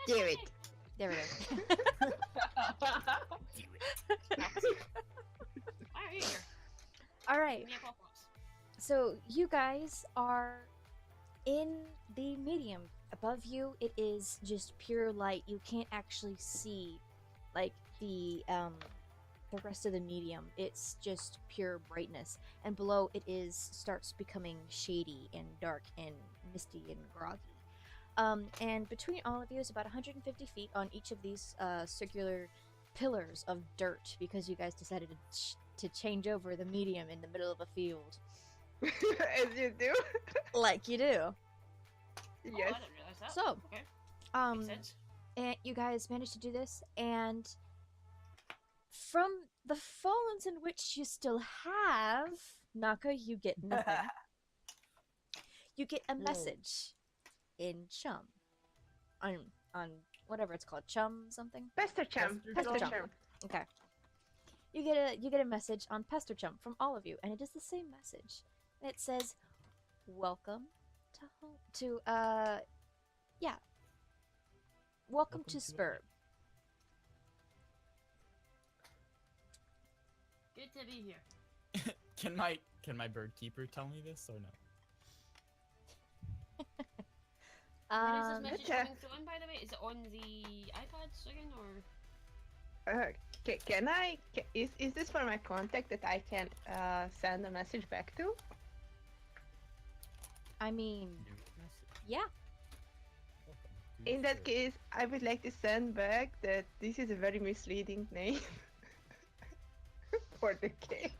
Do it. There we go. Do it. Alright, here. All right. Give me apocalypse. So you guys are in the medium. Above you, it is just pure light. You can't actually see like the rest of the medium. It's just pure brightness. And below it is starts becoming shady and dark and misty and groggy. And between all of you is about 150 feet on each of these circular pillars of dirt because you guys decided to change over the medium in the middle of a field. As you do. Like you do. Oh, Yes. I didn't realize that. So, Okay. Um, Makes sense. and you guys managed to do this, and from the phones in which you still have, Naka, you get nothing. You get a message in Chum. On whatever it's called, Chum something? Pester Chum. Pester Pester Chum. Chum. Okay. You get a message on Pester Chum from all of you, and it is the same message. And it says, "Welcome to home Welcome to Sburb." Good to be here. Can my bird keeper tell me this or no? Where is this message Gotcha. coming through on, by the way? Is it on the iPads again, or...? Can I? Is this for my contact that I can send a message back to? I mean, New message. yeah. Welcome to In that Sburb. case, I would like to send back that this is a very misleading name for the game.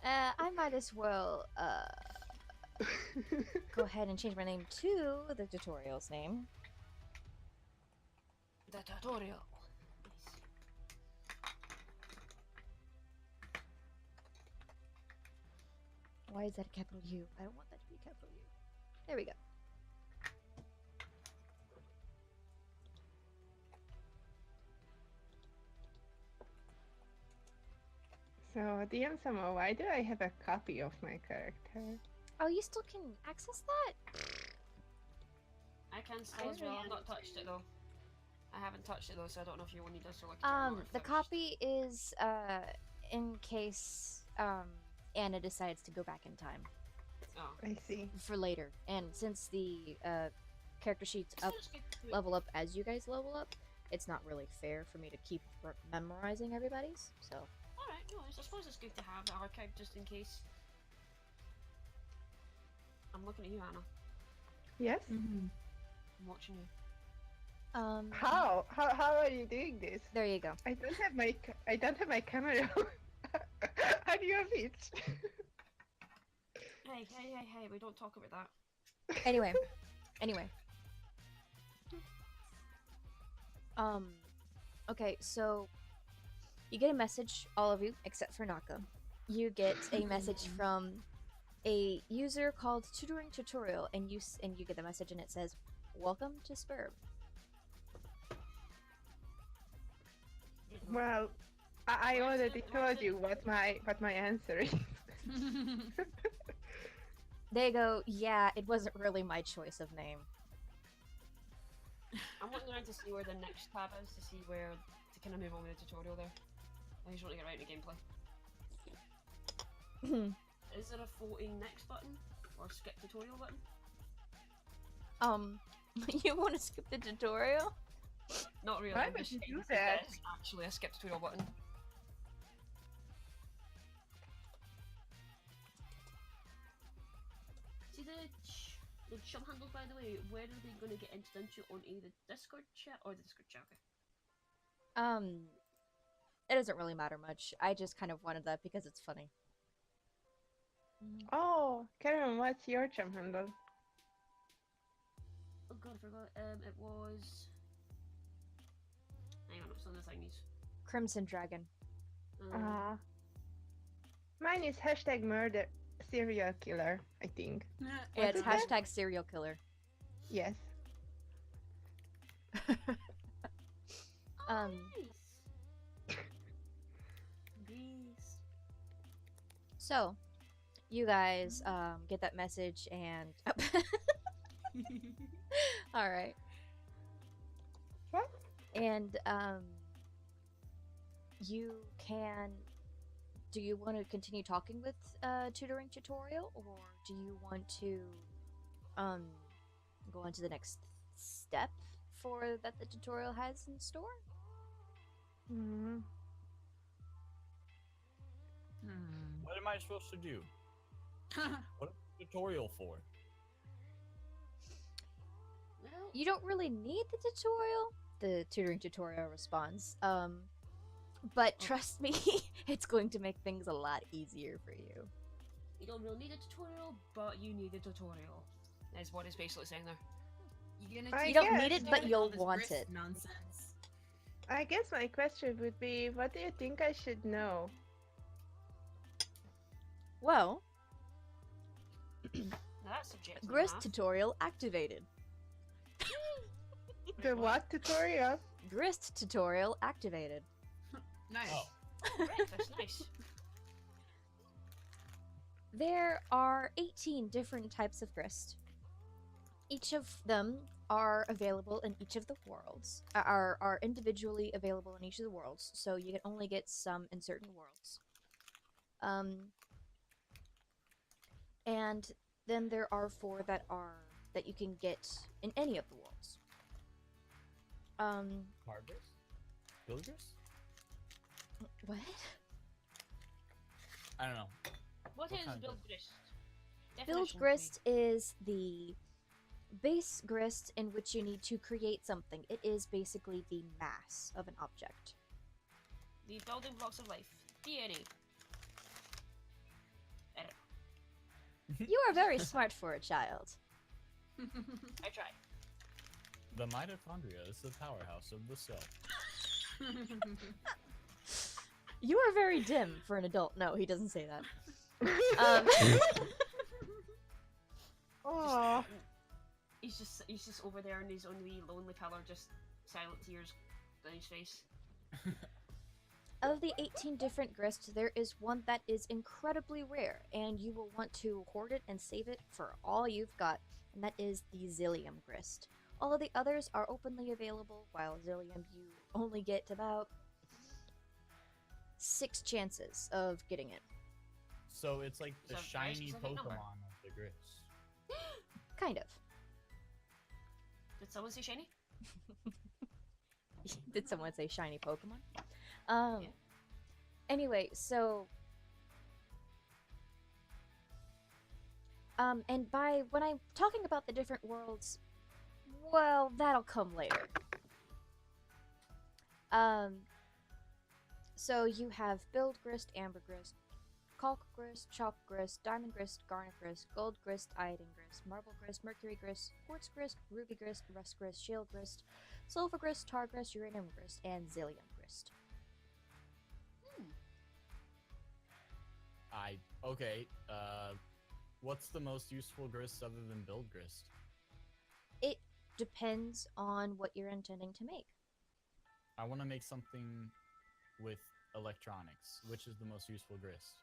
I might as well go ahead and change my name to the tutorial's name. The tutorial. Why is that a capital U? I don't want that to be a capital U. There we go. So, DM Samo, why do I have a copy of my character? Oh, you still can access that? I can still as well. I've not touched it though. I haven't touched it though, so I don't know if you need us or like. The copy is in case Anna decides to go back in time Oh. I see. for later. And since the character sheets It's up just good to- level up as you guys level up, it's not really fair for me to keep memorizing everybody's. So Alright, no, I suppose it's good to have it archived just in case. I'm looking at you, Anna. Yes. I'm watching you. How are you doing this? there you go. I don't have my camera on your feet. Hey, we don't talk about that. Anyway. Okay, so you get a message, all of you, except for Naka. You get a message from a user called Tutoring Tutorial, and you get the message, and it says, "Welcome to Sburb." Well, I already told you what my answer is. They go, "Yeah, it wasn't really my choice of name." I'm looking around to see where the next tab is to see where to kind of move on with the tutorial there. I just want to get right into gameplay. Is there a floating next button or skip tutorial button? You want to skip the tutorial? Not really. Why I'm would just you saying do if that? there's actually a skip tutorial button. See the chum handles, by the way. Where are they going to get entered into on either Discord chat or the Discord chat? Okay. It doesn't really matter much. I just kind of wanted that because it's funny. Oh, Karen, what's your chum handle? Oh god, I forgot. It was. Hang on, it's on the thingies. Crimson Dragon. Mine is #murder serial killer, I think. Yeah, it's What's that? #serial killer. Yes. Oh, Um, nice. Nice. So, you guys get that message and All right. What? And you can. Do you want to continue talking with tutoring tutorial, or do you want to um go on to the next step for that the tutorial has in store? Hmm. What am I supposed to do? What is the tutorial for? Well, You don't really need the tutorial. The tutoring tutorial responds. But trust me, it's going to make things a lot easier for you. you don't really need a tutorial, but you need a tutorial. Is what it's basically saying there. You're I gonna You teach don't guess. need it, me but all you'll this want grist it. Nonsense. I guess my question would be, what do you think I should know? Well, Now that's subjective. grist enough. tutorial activated. The what tutorial? Grist tutorial activated. Nice. Oh, Oh, breakfast, nice. There are 18 different types of grist. Each of them are available in each of the worlds. Are individually available in each of the worlds, so you can only get some in certain worlds. And then there are 4 that you can get in any of the worlds. Carvers? Builders? What? I don't know. What What is kind of build grist? grist? Build Definition, grist is the base grist in which you need to create something. It is basically the mass of an object. please. The building blocks of life. DNA. Edit. You are very smart for a child. I tried. The mitochondria is the powerhouse of the cell. You are very dim for an adult. No, he doesn't say that. Um, Oh, He's just over there in his own wee lonely color, just silent tears down his face. of the 18 different grists, there is one that is incredibly rare, and you will want to hoard it and save it for all you've got, and that is the Zillium grist. All of the others are openly available, while Zillium you only get about 6 chances of getting it. So it's like the It's a very shiny specific Pokemon number. of the grist. Kind of. Did someone say shiny? Did someone say shiny Pokemon? Yeah. Anyway, so and by when I'm talking about the different worlds, well, that'll come later. So you have Build Grist, Amber Grist, Calc Grist, Chalk Grist, Diamond Grist, Garnet Grist, Gold Grist, Iodine Grist, Marble Grist, Mercury Grist, Quartz Grist, Ruby Grist, Rust Grist, Shield Grist, Sulfur Grist, Tar Grist, Uranium Grist, and Zillium Grist. Okay, what's the most useful grist other than build grist? It depends on what you're intending to make. I want to make something with electronics. Which is the most useful grist?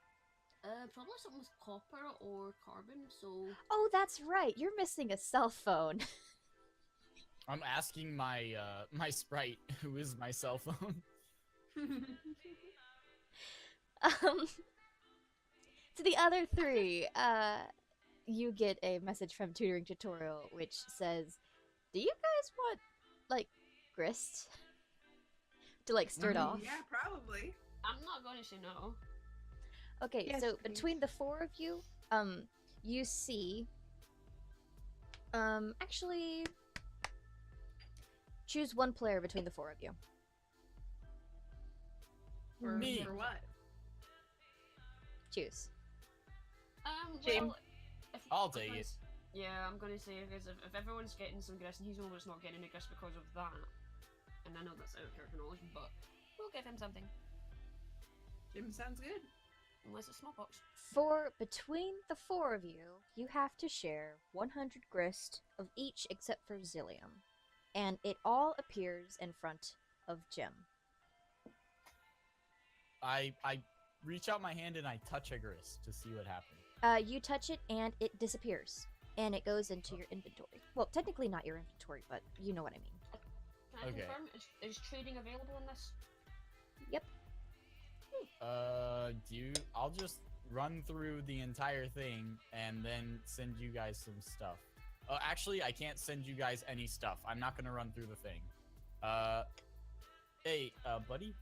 Probably something with copper or carbon, so... Oh, that's right. You're missing a cell phone. I'm asking my my sprite, who is my cell phone. To the other 3, you get a message from Tutoring Tutorial which says, "Do you guys want like grist to like stir it off?" Yeah, probably. I'm not going to say no. Okay, Yes, so please. between the 4 of you, you see, actually, choose one player between the 4 of you. For, Me. for what? Choose. Jim. Well, if I'll if take it. it's- Yeah, I'm gonna say because if everyone's getting some grist and he's the one that's not getting any grist because of that, and I know that's out of character knowledge, but we'll give him something. Jim sounds good. Unless it's smallpox. For between the 4 of you, you have to share 100 grist of each except for Zillium, and it all appears in front of Jim. I reach out my hand and I touch a grist to see what happens. You touch it and it disappears. and it goes into your inventory. Well, technically not your inventory, but you know what I mean. Can I Okay. confirm? Is trading available in this? Yep. I'll just run through the entire thing and then send you guys some stuff. Actually, I can't send you guys any stuff. I'm not gonna run through the thing. Hey, buddy?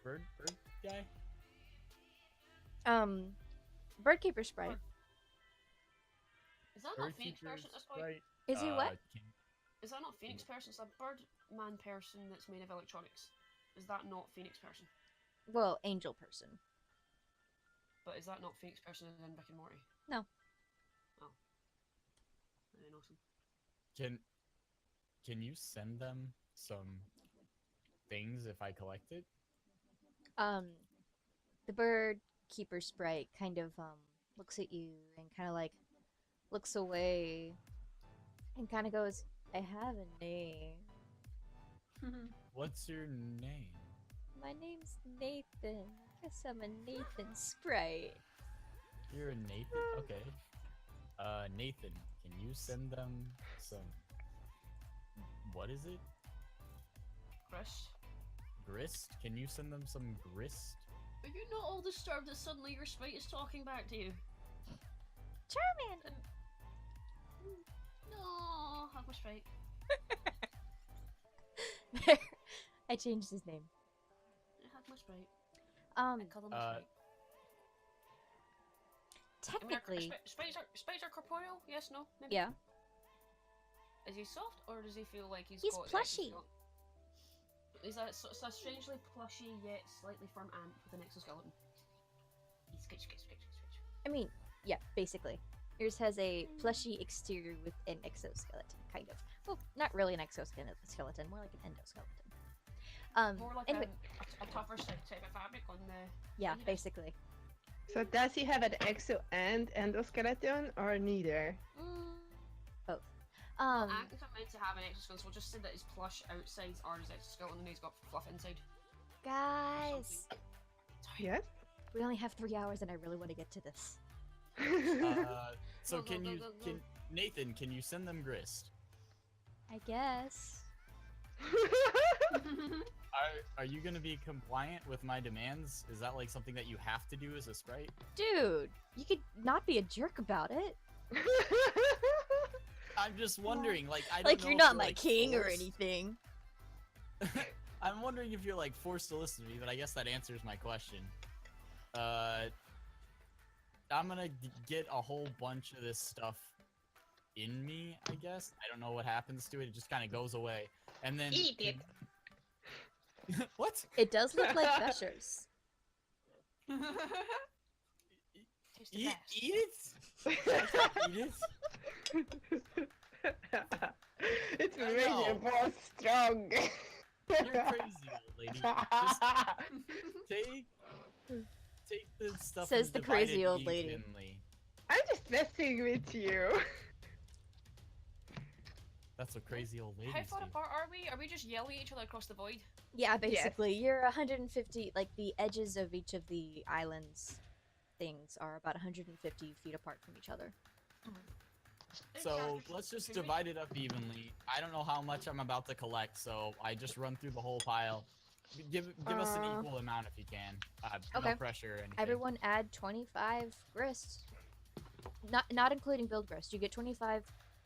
Bird guy? Birdkeeper Sprite. Is that not Bird Phoenix keepers, person at this point? right? Is he what? Is that not Phoenix person? It's a Birdman person that's made of electronics. Is that not Phoenix person? Well, angel person. But is that not Phoenix person in Rick and Morty? No. Oh. I didn't know some. Can you send them some things if I collect it? The bird keeper sprite kind of looks at you and kind of like looks away and kind of goes, I have a name. What's your name? My name's Nathan. I guess I'm a Nathan sprite. You're a Nathan? Okay. Nathan, can you send them some... What is it? Chris? Grist? Can you send them some grist? Are you not all disturbed that suddenly your sprite is talking back to you? Charmander! No, have my sprite. There. I changed his name. Have my sprite. I call him my sprite. Technically, Sprites are corporeal? Yes, no? Maybe? yeah. Is he soft, or does he feel like he's got Plushy. He's a strangely plushy yet slightly firm ant with an exoskeleton. He's skitch, skitch, skitch, skitch. I mean, yeah, basically. Yours has a plushy exterior with an exoskeleton, kind of. Well, not really an exoskeleton, more like an endoskeleton. More like anyway, a tougher type of fabric on the... yeah, on the basically. So does he have an exo and endoskeleton, or neither? Both. Ant is meant to have an exoskeleton, so we'll just say that his plush outsides are his exoskeleton and he's got fluff inside. Guys, Yes. we only have 3 hours and I really want to get to this. So Go, go, go, go. Nathan, can you send them grist? I guess. Are you gonna be compliant with my demands? Is that like something that you have to do as a sprite? Dude, you could not be a jerk about it. I'm just wondering, like, I don't Like know you're if not my like, king or forced- anything. I'm wondering if you're like forced to listen to me, but I guess that answers my question. I'm gonna get a whole bunch of this stuff in me, I guess. I don't know what happens to it. It just kind of goes away, and then Eat it. What? It does look like gushers. Tastes the Eat best. it? I can't eat it. It's I making know. your balls strong. You're crazy, old lady. Just take the stuff. Says and the divide crazy it old lady. evenly. I'm just messing with you. That's what crazy old ladies How far do. apart are we? Are we just yelling at each other across the void? Yeah, basically, you're 150. Like the edges of each of the islands things are about 150 feet apart from each other. So let's just divide it up evenly. I don't know how much I'm about to collect, so I just run through the whole pile. Give us an equal amount if you can. Okay. No pressure or anything. Everyone add 25 grist. Not including build grist. You get 25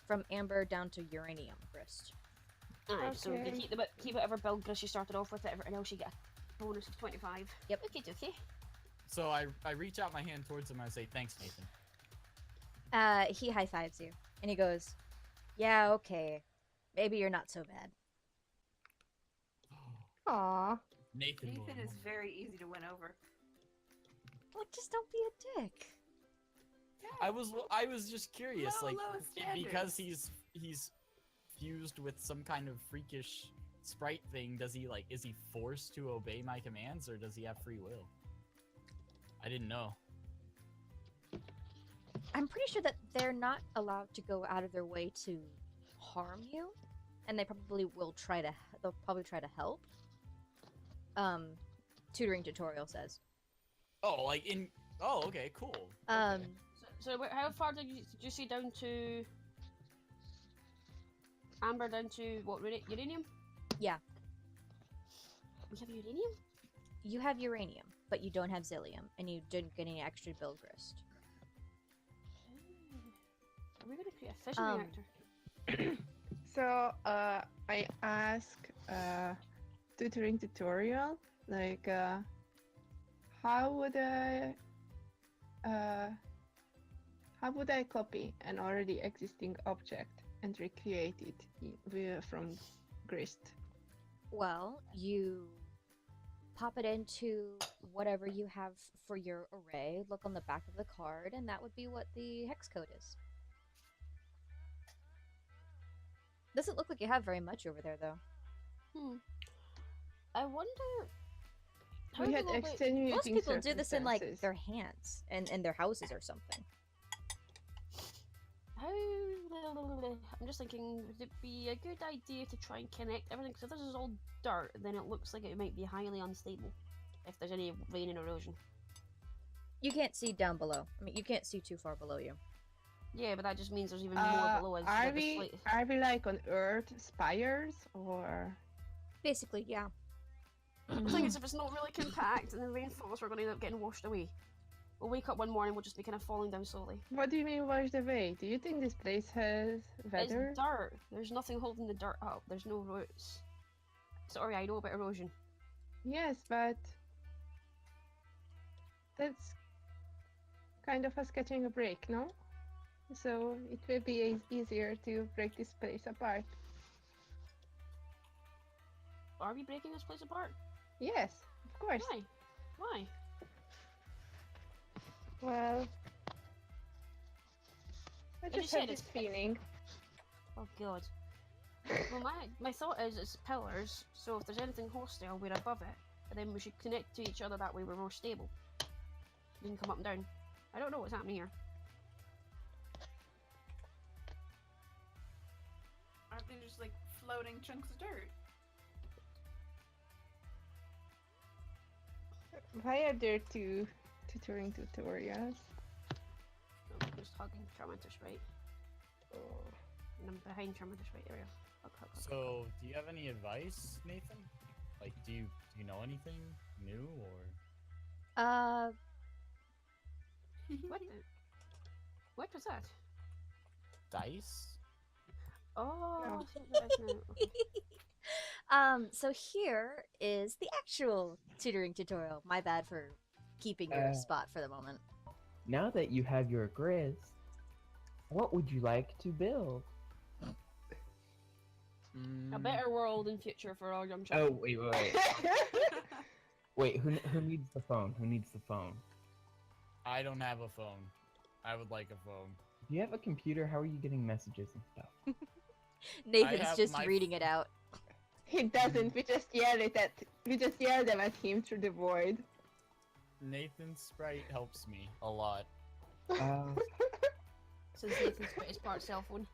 from amber down to uranium grist. Alright, so Okay. you keep whatever build grist you started off with, everything else you get a bonus of 25. Yep. Okay. So I reach out my hand towards him and I say, "Thanks, Nathan." He high fives you and he goes, "Yeah, okay. Maybe you're not so bad." Aw. Nathan. Nathan is very easy to win over. Well, just don't be a dick. I was just curious, Low, like low because standards. he's fused with some kind of freakish sprite thing. Is he forced to obey my commands, or does he have free will? I didn't know. I'm pretty sure that they're not allowed to go out of their way to harm you, and they probably will try to. They'll probably try to help. Tutoring tutorial says. Oh, like in. Oh, okay, cool. Um, Okay. So how far did you see down to Amber, down to what, uranium? Yeah. We have uranium? You have uranium, but you don't have zillium, and you didn't get any extra build grist. Are we gonna create a fission reactor? So, I ask tutoring tutorial, like, how would I copy an already existing object and recreate it from grist? Well, you pop it into whatever you have for your array, look on the back of the card, and that would be what the hex code is. Doesn't look like you have very much over there, though. I wonder. How We do had go about- extenuating Most people do this in, like, circumstances. their hands and in their houses or something. How? I'm just thinking, would it be a good idea to try and connect everything? So if this is all dirt, then it looks like it might be highly unstable if there's any rain and erosion. You can't see down below. I mean, you can't see too far below you. Yeah, but that just means there's even more below us. Are we like on Earth spires or? Basically, yeah. The thing is, if it's not really compact and the rain falls, we're going to end up getting washed away. We'll wake up one morning, we'll just be kind of falling down slowly. What do you mean washed away? Do you think this place has weather? It's dirt. There's nothing holding the dirt up. There's no roots. Sorry, I know about erosion. Yes, but that's kind of us catching a break, no? So it will be easier to break this place apart. Are we breaking this place apart? Yes, of course. Why? Why? Well, I As you just have said, this it's- feeling. Oh god. Well, my thought is it's pillars, so if there's anything hostile, we're above it. And then we should connect to each other, that way we're more stable. We can come up and down. I don't know what's happening here. Aren't they just like floating chunks of dirt? Why are there two tutoring tutorials? I'm just hugging Charmander's right. And I'm behind Charmander's right area. Hug, hug, hug, So, do you have any advice, Nathan? Like, do you know anything new or? What? What was that? Dice? Oh, No. I think that is now. Okay. So here is the actual tutoring tutorial. My bad for keeping your spot for the moment. Now that you have your grist, what would you like to build? A better world in future for all young children. Oh, wait. Wait, who needs the phone? Who needs the phone? I don't have a phone. I would like a phone. Do you have a computer? How are you getting messages and stuff? Nathan's have just my- reading it out. He doesn't. We just yell them at him through the void. Nathan's sprite helps me a lot. Since Nathan's got his part cell phone.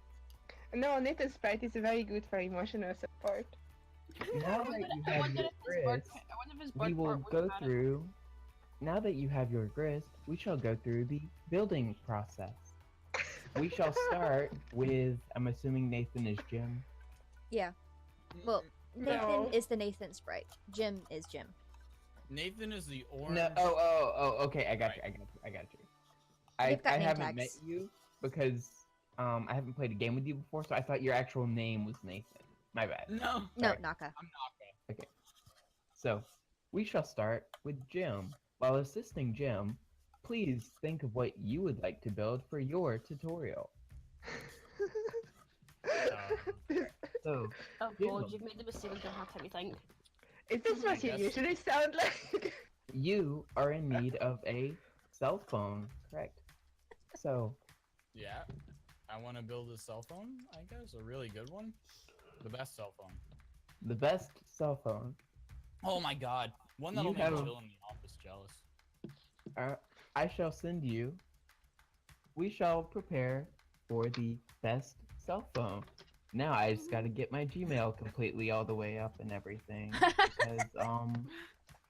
No, Nathan's sprite is very good for emotional support. Now that you have your grist, we will go through. Now that you have your grist, we shall go through the building process. We shall start with. I'm assuming Nathan is Jim. Yeah. Well, Nathan No. is the Nathan sprite. Jim is Jim. Nathan is the orange. No. Oh. Okay. I got you. They've got I name haven't met tags. you because I haven't played a game with you before, so I thought your actual name was Nathan. My bad. No. No, Sorry. Naka. I'm Naka. So, we shall start with Jim. While assisting Jim, please think of what you would like to build for your tutorial. So, Oh Yeah. god, you've made the mistake of have time to think. Is this what you guess. usually sound like? you are in need of a cell phone, correct? So, Yeah. I want to build a cell phone, I guess. A really good one. The best cell phone. the best cell phone. Oh my god. One that'll You make have- Jill in the office jealous. I shall send you. We shall prepare for the best cell phone. Now I just gotta get my Gmail completely all the way up and everything because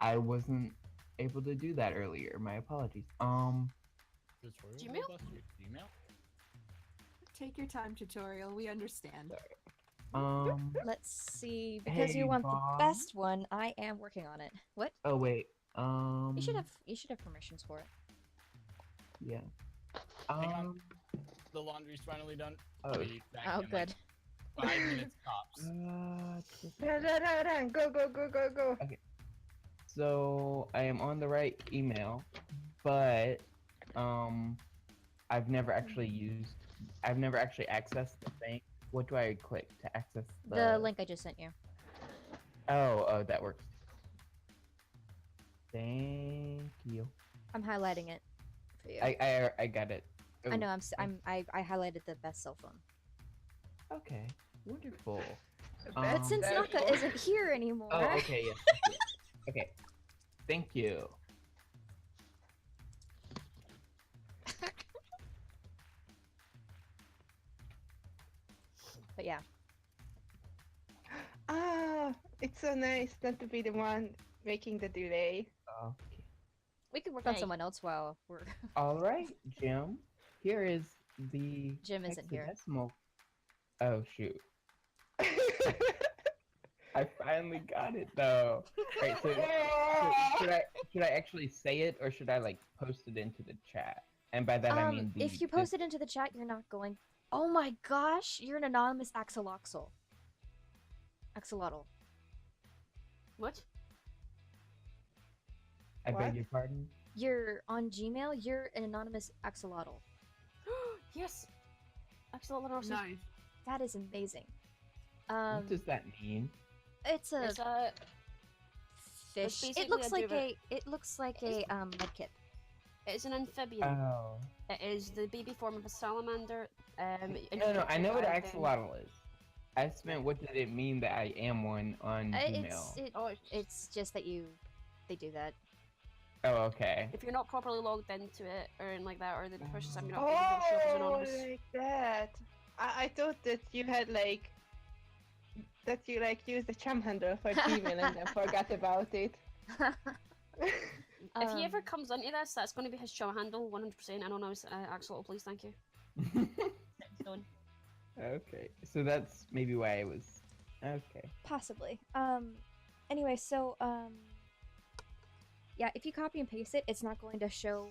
I wasn't able to do that earlier. My apologies. Tutorial Gmail? robust with Gmail? Take your time, tutorial. We understand. Let's see. Because Hey, you want Bob. the best one, I am working on it. What? Oh wait. You should have permissions for it. Yeah. Hang on. The laundry's finally done. Oh. I'll be back Oh, in, good. Like, 5 minutes tops. Run, go, go, go, go, go. So I am on the right email, but I've never actually accessed the thing. What do I click to access The link I just sent you. Oh, that works. Thank you. I'm highlighting it for you. I got it. I Oh, know. I highlighted the best cell phone. Okay, wonderful. But since Cell Naka phone. isn't here anymore. Oh, okay, yes. Okay, thank you. But yeah. Ah, it's so nice not to be the one making the delay. Okay. We could work on Hey. someone else while we're. All right, Jim. Here is the Jim isn't here. hexadecimal. Oh shoot! I finally got it though. Right, so should I actually say it or should I like post it into the chat? And by that I mean If you post it into the chat, you're not going. Oh my gosh, you're an anonymous axoloxl. Axolotl. What? I What? beg your pardon. You're on Gmail. You're an anonymous axolotl. Yes. Excellent. Nice. Nice. That is amazing. What does that mean? It's a It's a fish. basically It looks a like duvet. it looks like a medkit. It's an amphibian. Oh. It is the baby form of a salamander. No, I know what an introduced by axolotl is. I just meant what did it mean that I am one on Gmail? Oh, It's just that they do that. Oh, okay. if you're not properly logged into it or anything like that, or the first time you're not able to show up as Oh, anonymous. like that. I thought that you had like that you like used the chum handle for Gmail and then forgot about it. If he ever Um, comes into this, that's going to be his show handle, 100% anonymous. Axolotl, please, thank you. Stone. Okay, so that's maybe why I was. Okay. Possibly. Anyway, so yeah, if you copy and paste it, it's not going to show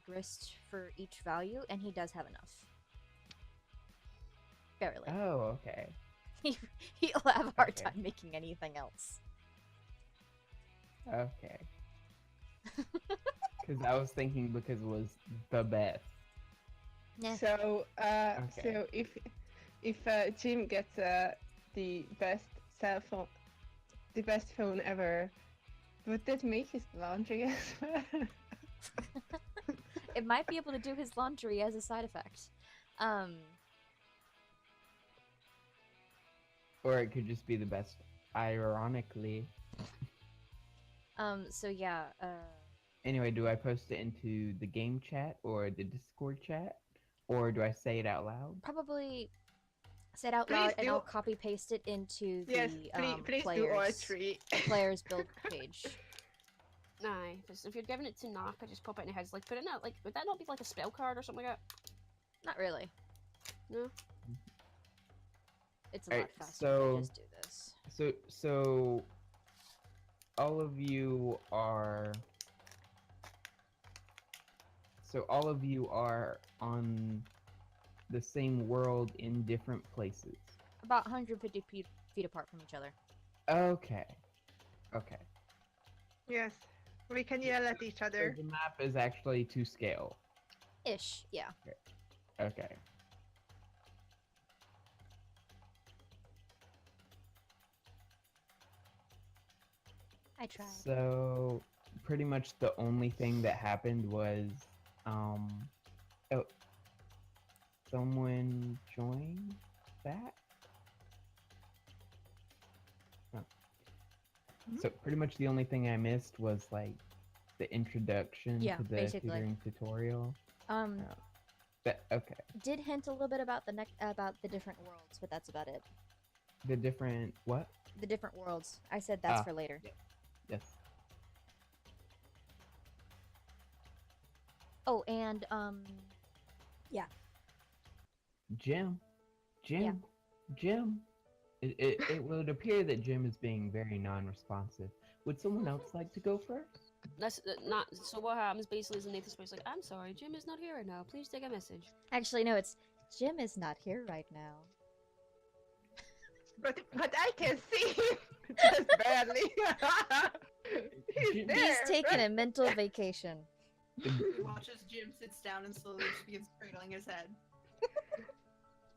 grist for each value, and he does have enough. Barely. Oh, okay. He'll have a hard Okay. time making anything else. Okay. Because I was thinking because it was the best. Yeah. So Okay. so if Jim gets the best cell phone, the best phone ever, would that make his laundry as well? It might be able to do his laundry as a side effect. Or it could just be the best, ironically. So yeah, Anyway, do I post it into the game chat or the Discord chat? Or do I say it out loud? probably say it out Please loud, and do. I'll copy paste it into Yes, the please do all players three. players build page. Aye, if you're giving it to Naka, just pop it in your heads. Like, put it in that, like, would that not be like a spell card or something like that? Not really. No? It's a Alright, lot faster so- to just do this. So all of you are on the same world in different places. About 150 feet apart from each other. Okay. Okay. Yes, we can yell at each So other. the map is actually to scale. Ish, yeah. Okay. I tried. So pretty much the only thing that happened was oh, someone joined that? Oh. So pretty much the only thing I missed was like the introduction Yeah, to the basically. tutoring tutorial. Okay. Did hint a little bit about about the different worlds, but that's about it. The different what? The different worlds. I said that's Ah. for later. Yes. Oh, and Jim, Jim, Jim. It would appear that Jim is being very non-responsive. Would someone else like to go first? That's not. So what happens basically is the Nathan Space like, I'm sorry, Jim is not here right now. Please take a message. actually no, it's Jim is not here right now. But I can see him just barely. He's there. He's taking a mental vacation. Watches Jim sits down and slowly just begins cradling his head.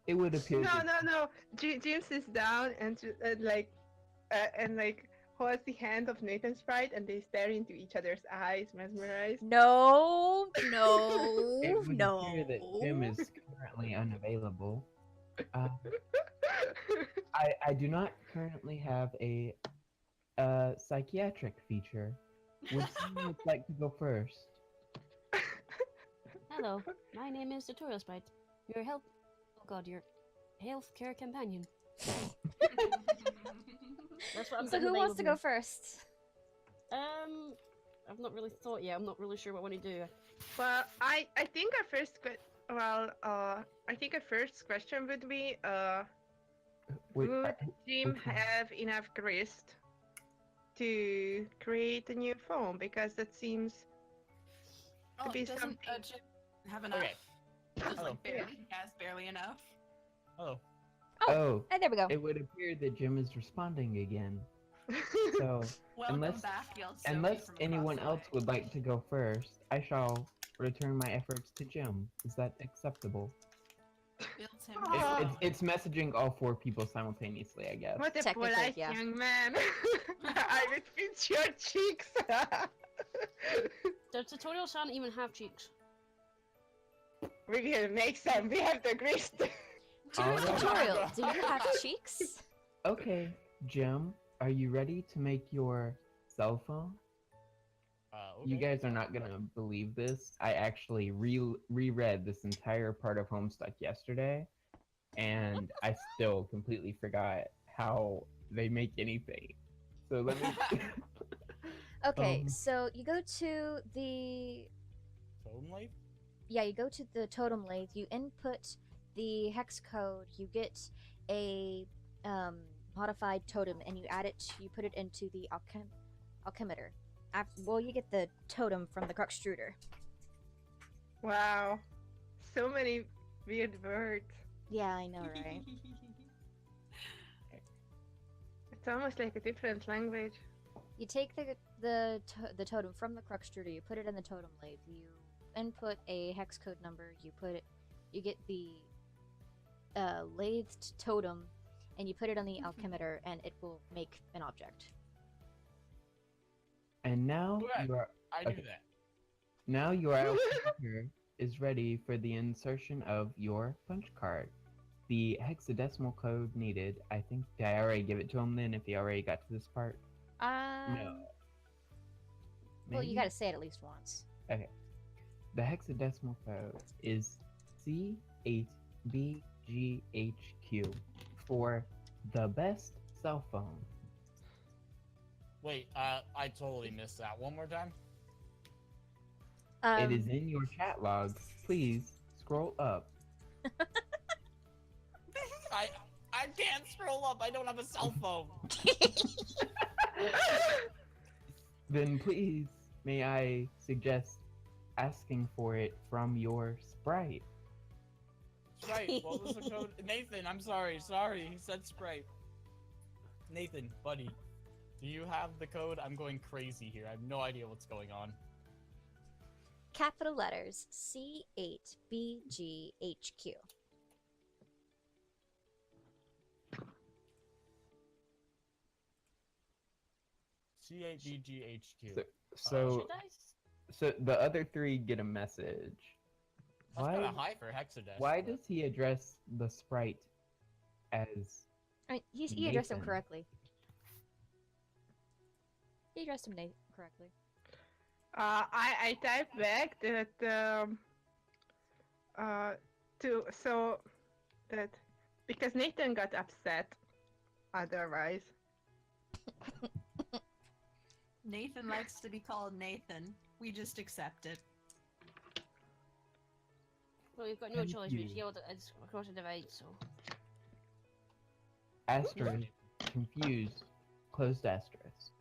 It would appear. No. Jim sits down and holds the hand of Nathan Sprite, and they stare into each other's eyes, mesmerized. No, It would no. appear that Jim is currently unavailable. I do not currently have a psychiatric feature. Would someone like to go first? Hello, my name is Tutorial Sprite. Your your healthcare companion. That's what I'm So who wants to go first? I've not really thought yet. I'm not really sure what I want to do. Well, I think our first question would be Wait, would Jim which one? have enough grist to create a new phone? Because that seems to be doesn't something. Jim have enough? Okay. Just Hello. like barely. He has barely enough. Hello. Oh, And there we go. it would appear that Jim is responding again. So, Welcome Unless- back, yelled Sophie unless from across anyone the else way. would like to go first, I shall return my efforts to Jim. Is that acceptable? Builds him Oh. down. It's messaging all four people simultaneously, I guess. What a Technically, polite yeah. young man! I would pinch your cheeks. The tutorial doesn't even have cheeks. We're gonna make some. We have the grist. Alright. Tutorial, do you have cheeks? Okay, Jim, are you ready to make your cell phone? Okay. You guys are not gonna believe this. I actually reread this entire part of Homestuck yesterday, and I still completely forgot how they make anything. So let me. Okay, Um, so you go to the Totally? you go to the totem lathe, you input the hex code, you get a modified totem, and you put it into the alchemitter. You get the totem from the Crux-Struder. Wow, so many weird words. Yeah, I know, right? It's almost like a different language. You take the totem from the Crux-Struder, you put it in the totem lathe, you input a hex code number, you get the lathed totem, and you put it on the alchemitter, and it will make an object. And now Correct. you are I knew Okay. that. now your alchemitter is ready for the insertion of your punch card. The hexadecimal code needed. I think did I already give it to him then if he already got to this part. No. Well, you Maybe? gotta say it at least once. The hexadecimal code is C8BGHQ for the best cell phone. Wait, I totally missed that. One more time? It is in your chat log. Please scroll up. I can't scroll up. I don't have a cell phone. Then please, may I suggest asking for it from your sprite? Sprite, what was the code? Nathan, I'm sorry. Sorry, he said Sprite. Nathan, buddy, do you have the code? I'm going crazy here. I have no idea what's going on. Capital letters C8BGHQ. C8BGHQ. So, Should I? so the other three get a message. That's kind Why? of high for hexadecimal. Why does he address the sprite as? I mean, you addressed him Nathan. correctly. You addressed him correctly. I typed back that because Nathan got upset otherwise. Nathan likes to be called Nathan. We just accept it. Well, we've got no choice. We've Confused. yelled it's across the divide, so. Asterisk. Confused. Closed asterisk.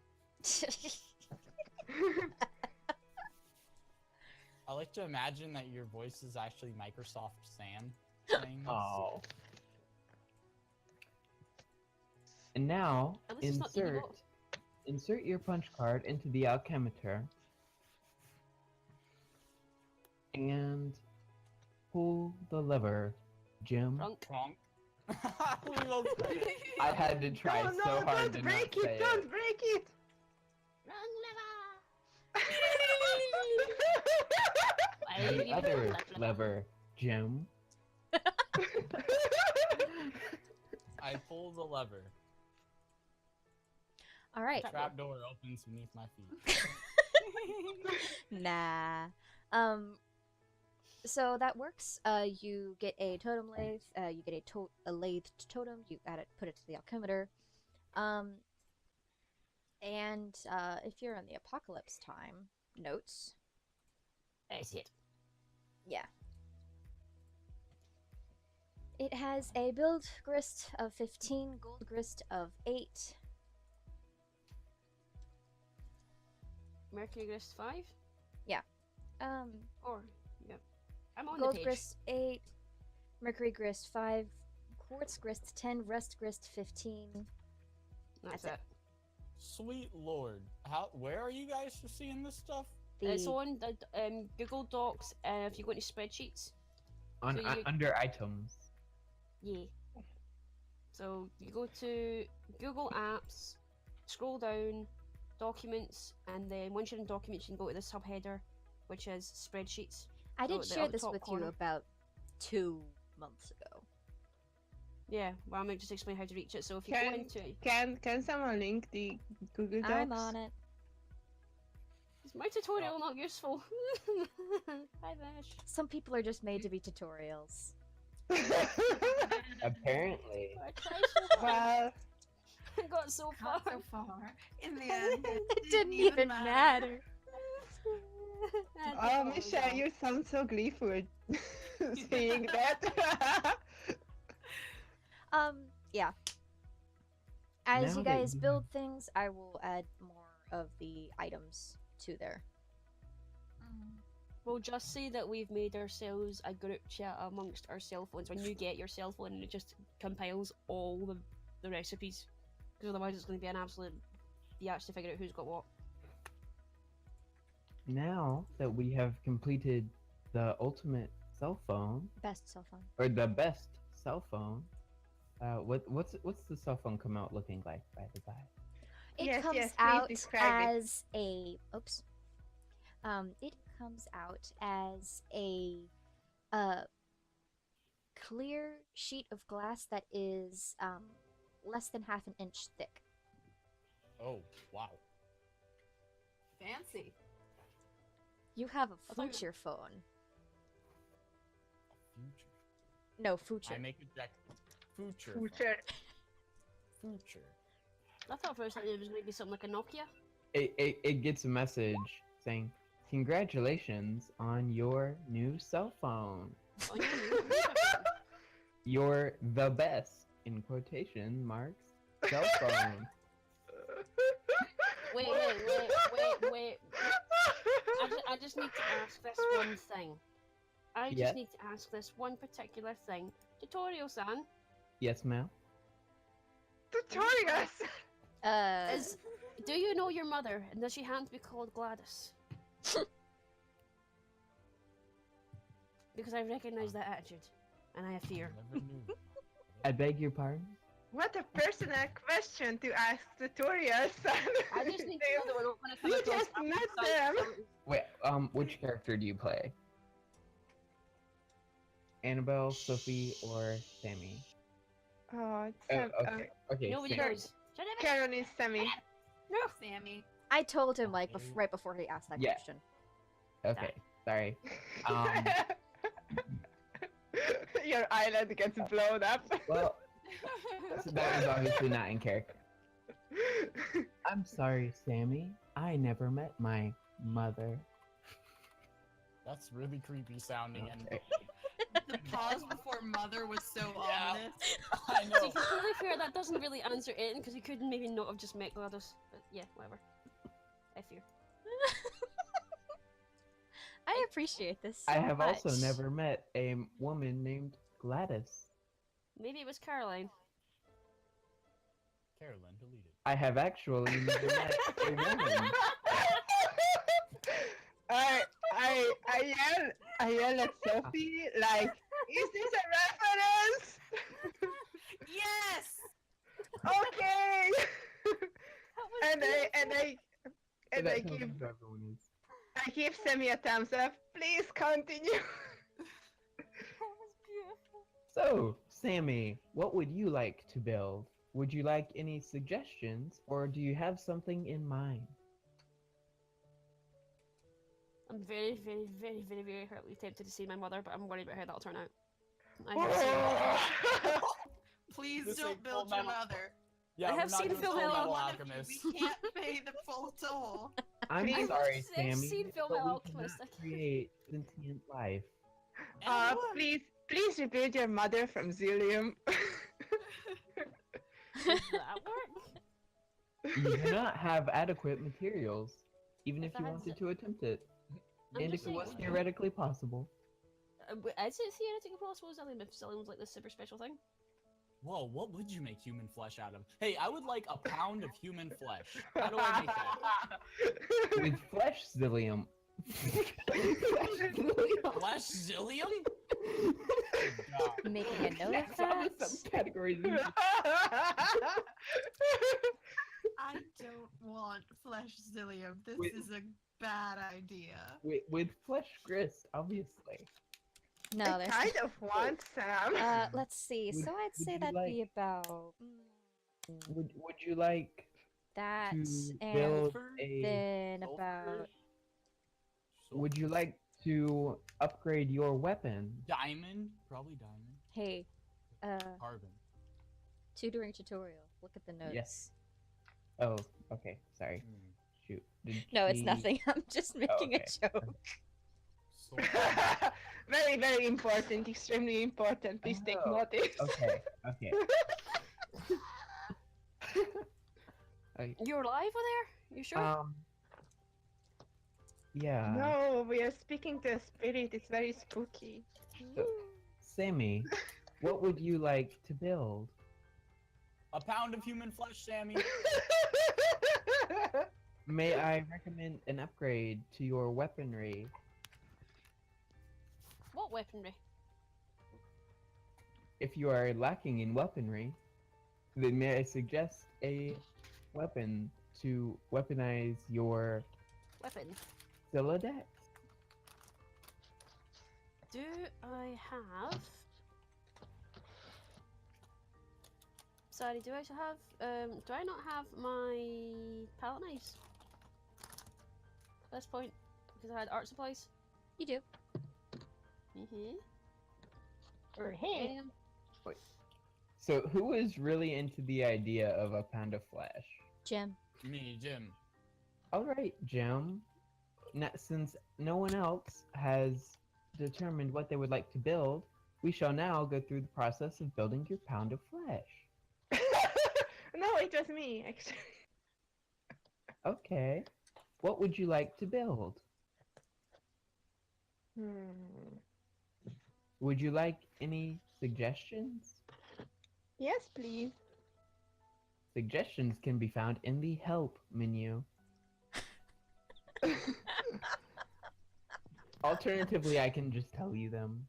I like to imagine that your voice is actually Microsoft Sam saying this. Oh. And now, At least it's not insert your punch card into the alchemitor and pull the lever, Jim. Drunk. Pronk. We both said it. I had to try No, so no, hard don't to break not say it! Don't break it! Wrong The lever! other lever, Jim. I pull the lever. All right. Trapdoor opens beneath my feet. Nah. So that works. You get a totem lathe. You get a lathed totem. You gotta put it to the alchemitor. And if you're in the apocalypse time notes, That's it. yeah. It has a build grist of 15, gold grist of 8. Mercury Grist 5? Or, yeah. I'm on Gold the page. grist 8, mercury grist 5, quartz grist 10, rust grist 15. That's That's it. Sweet lord. Where are you guys seeing this stuff? It's on the Google Docs if you go into spreadsheets. On So you- under items. Yeah. So you go to Google Apps, scroll down, Documents, and then once you're in Documents, you can go to the subheader, which is Spreadsheets. I did the share upper this top with corner. you about 2 months ago. Yeah, well, I might just explain how to reach it. So if you go Can into can someone link the Google Docs? I'm on it. is my tutorial not useful? Hi Vash. Some people are just made to be tutorials. Apparently. I tried so hard. Well, I got so far. Not so far. In the end, It didn't even matter. oh, Michelle, you sound so gleeful saying that. Yeah. As Now you that guys you build things, I will add more of the items to there. We'll just say that we've made ourselves a group chat amongst our cell phones. When you get your cell phone, it just compiles all the recipes. Because otherwise it's going to be an absolute biatch to figure out who's got what. Now that we have completed the ultimate cell phone, Best cell phone. or the best cell phone, what's the cell phone come out looking like, by the by? It Yes, comes yes, please out describe it. as a it comes out as a clear sheet of glass that is less than half an inch thick. Oh, wow. Fancy. You have a I thought you- future phone. Future. No, future. I make a deck. Future. Future. Future. I thought for a second it was going to be something like a Nokia. It gets a message saying, "Congratulations on your new cell phone. Oh, yeah, you- You're the best," in quotation marks, cell phone. Wait. I just need to ask this one thing. I just Yeah. need to ask this one particular thing. Tutorial-san, Yes, ma'am. Tutorials. do you know your mother, and does she happen to be called Gladys? Because I recognise that attitude, and I have fear. Never knew. I beg your pardon? What a personal question to ask tutorials. I just need to know that we're not going to come You across just met outside them. Wait, which character do you play? Annabelle, Sophie, or Sammy? Oh, it's Oh, Sam- okay, Nobody Sammy. knows. Shut up! Karen is Sammy. No! Sammy. I told him like right before he asked that Yeah. question. Okay, sorry. Your island gets blown up. Well, so that was obviously not in character. I'm sorry, Sammy. I never met my mother. That's really creepy sounding. And Okay. The pause before mother was so Yeah. ominous. I To know. be completely fair, that doesn't really answer it because he could maybe not have just met GLaDOS. But yeah, whatever. I fear. I appreciate this so I have much. also never met a woman named Gladys. Maybe it was Caroline. Carolyn, deleted. I have actually never met a woman. I yell at Sophie like, is this a reference? Yes! Okay. That was and I That tells give you who everyone is. I give Sammy a thumbs up. Please continue. That was beautiful. So, Sammy, what would you like to build? Would you like any suggestions, or do you have something in mind? I'm very, very, very, very, very hurtly tempted to see my mother, but I'm worried about how that'll turn out. I have seen, Please This don't ain't build Full your Metal- mother. Yeah, I have we're not seen doing Full Full Metal Metal One of you, Alchemist. we can't pay the full toll. I'm I've sorry, seen Sammy, Full but Metal we Alchemist. cannot create sentient life. please rebuild your mother from Zillium. Does that work? You do not have adequate materials, even if If I you had wanted z- to attempt it. I'm And just if it was saying. theoretically possible. Is it theoretically possible, Zillium, if Zillium was like this super special thing? Whoa, what would you make human flesh out of? Hey, I would like a pound of human flesh. How do I make that? With flesh zillium. Flesh zillium? Good God. Making a note of That's how that. the subcategories is. I don't want flesh zillium. This Wait. is a bad idea. With flesh grist, obviously. No, I there's. kind of want some. Let's see. Would- So I'd would say you that'd be like- about Would you like that, to and build Sulfur? a? then Sulfur? about Would you like to upgrade your weapon? Diamond? Probably diamond. hey, Carbon. tutoring tutorial. Look at the notes. Yes. Oh, okay. Sorry. Hmm. Shoot. Did No, it's she- nothing. I'm just making okay. a joke. Sulfur. Very, very important. Extremely important. Please take Oh, notice. Okay. Okay. You're alive over there? You sure? Yeah. No, we are speaking to a spirit. It's very spooky. Sammy, what would you like to build? A pound of human flesh, Sammy. May I recommend an upgrade to your weaponry? What weaponry? If you are lacking in weaponry, then may I suggest a weapon to weaponize your Weapon. Silodex? Do I have... Sorry, do I have... do I not have my palette knives? At this point? Because I had art supplies? You do. Mm-hmm. Or hey. So, who is really into the idea of a pound of flesh? Jim. Me, Jim. Alright, Jim. Since no one else has determined what they would like to build, we shall now go through the process of building your pound of flesh. No, it was me, actually. Okay. What would you like to build? Would you like any suggestions? Yes, please. Suggestions can be found in the help menu. Alternatively, I can just tell you them.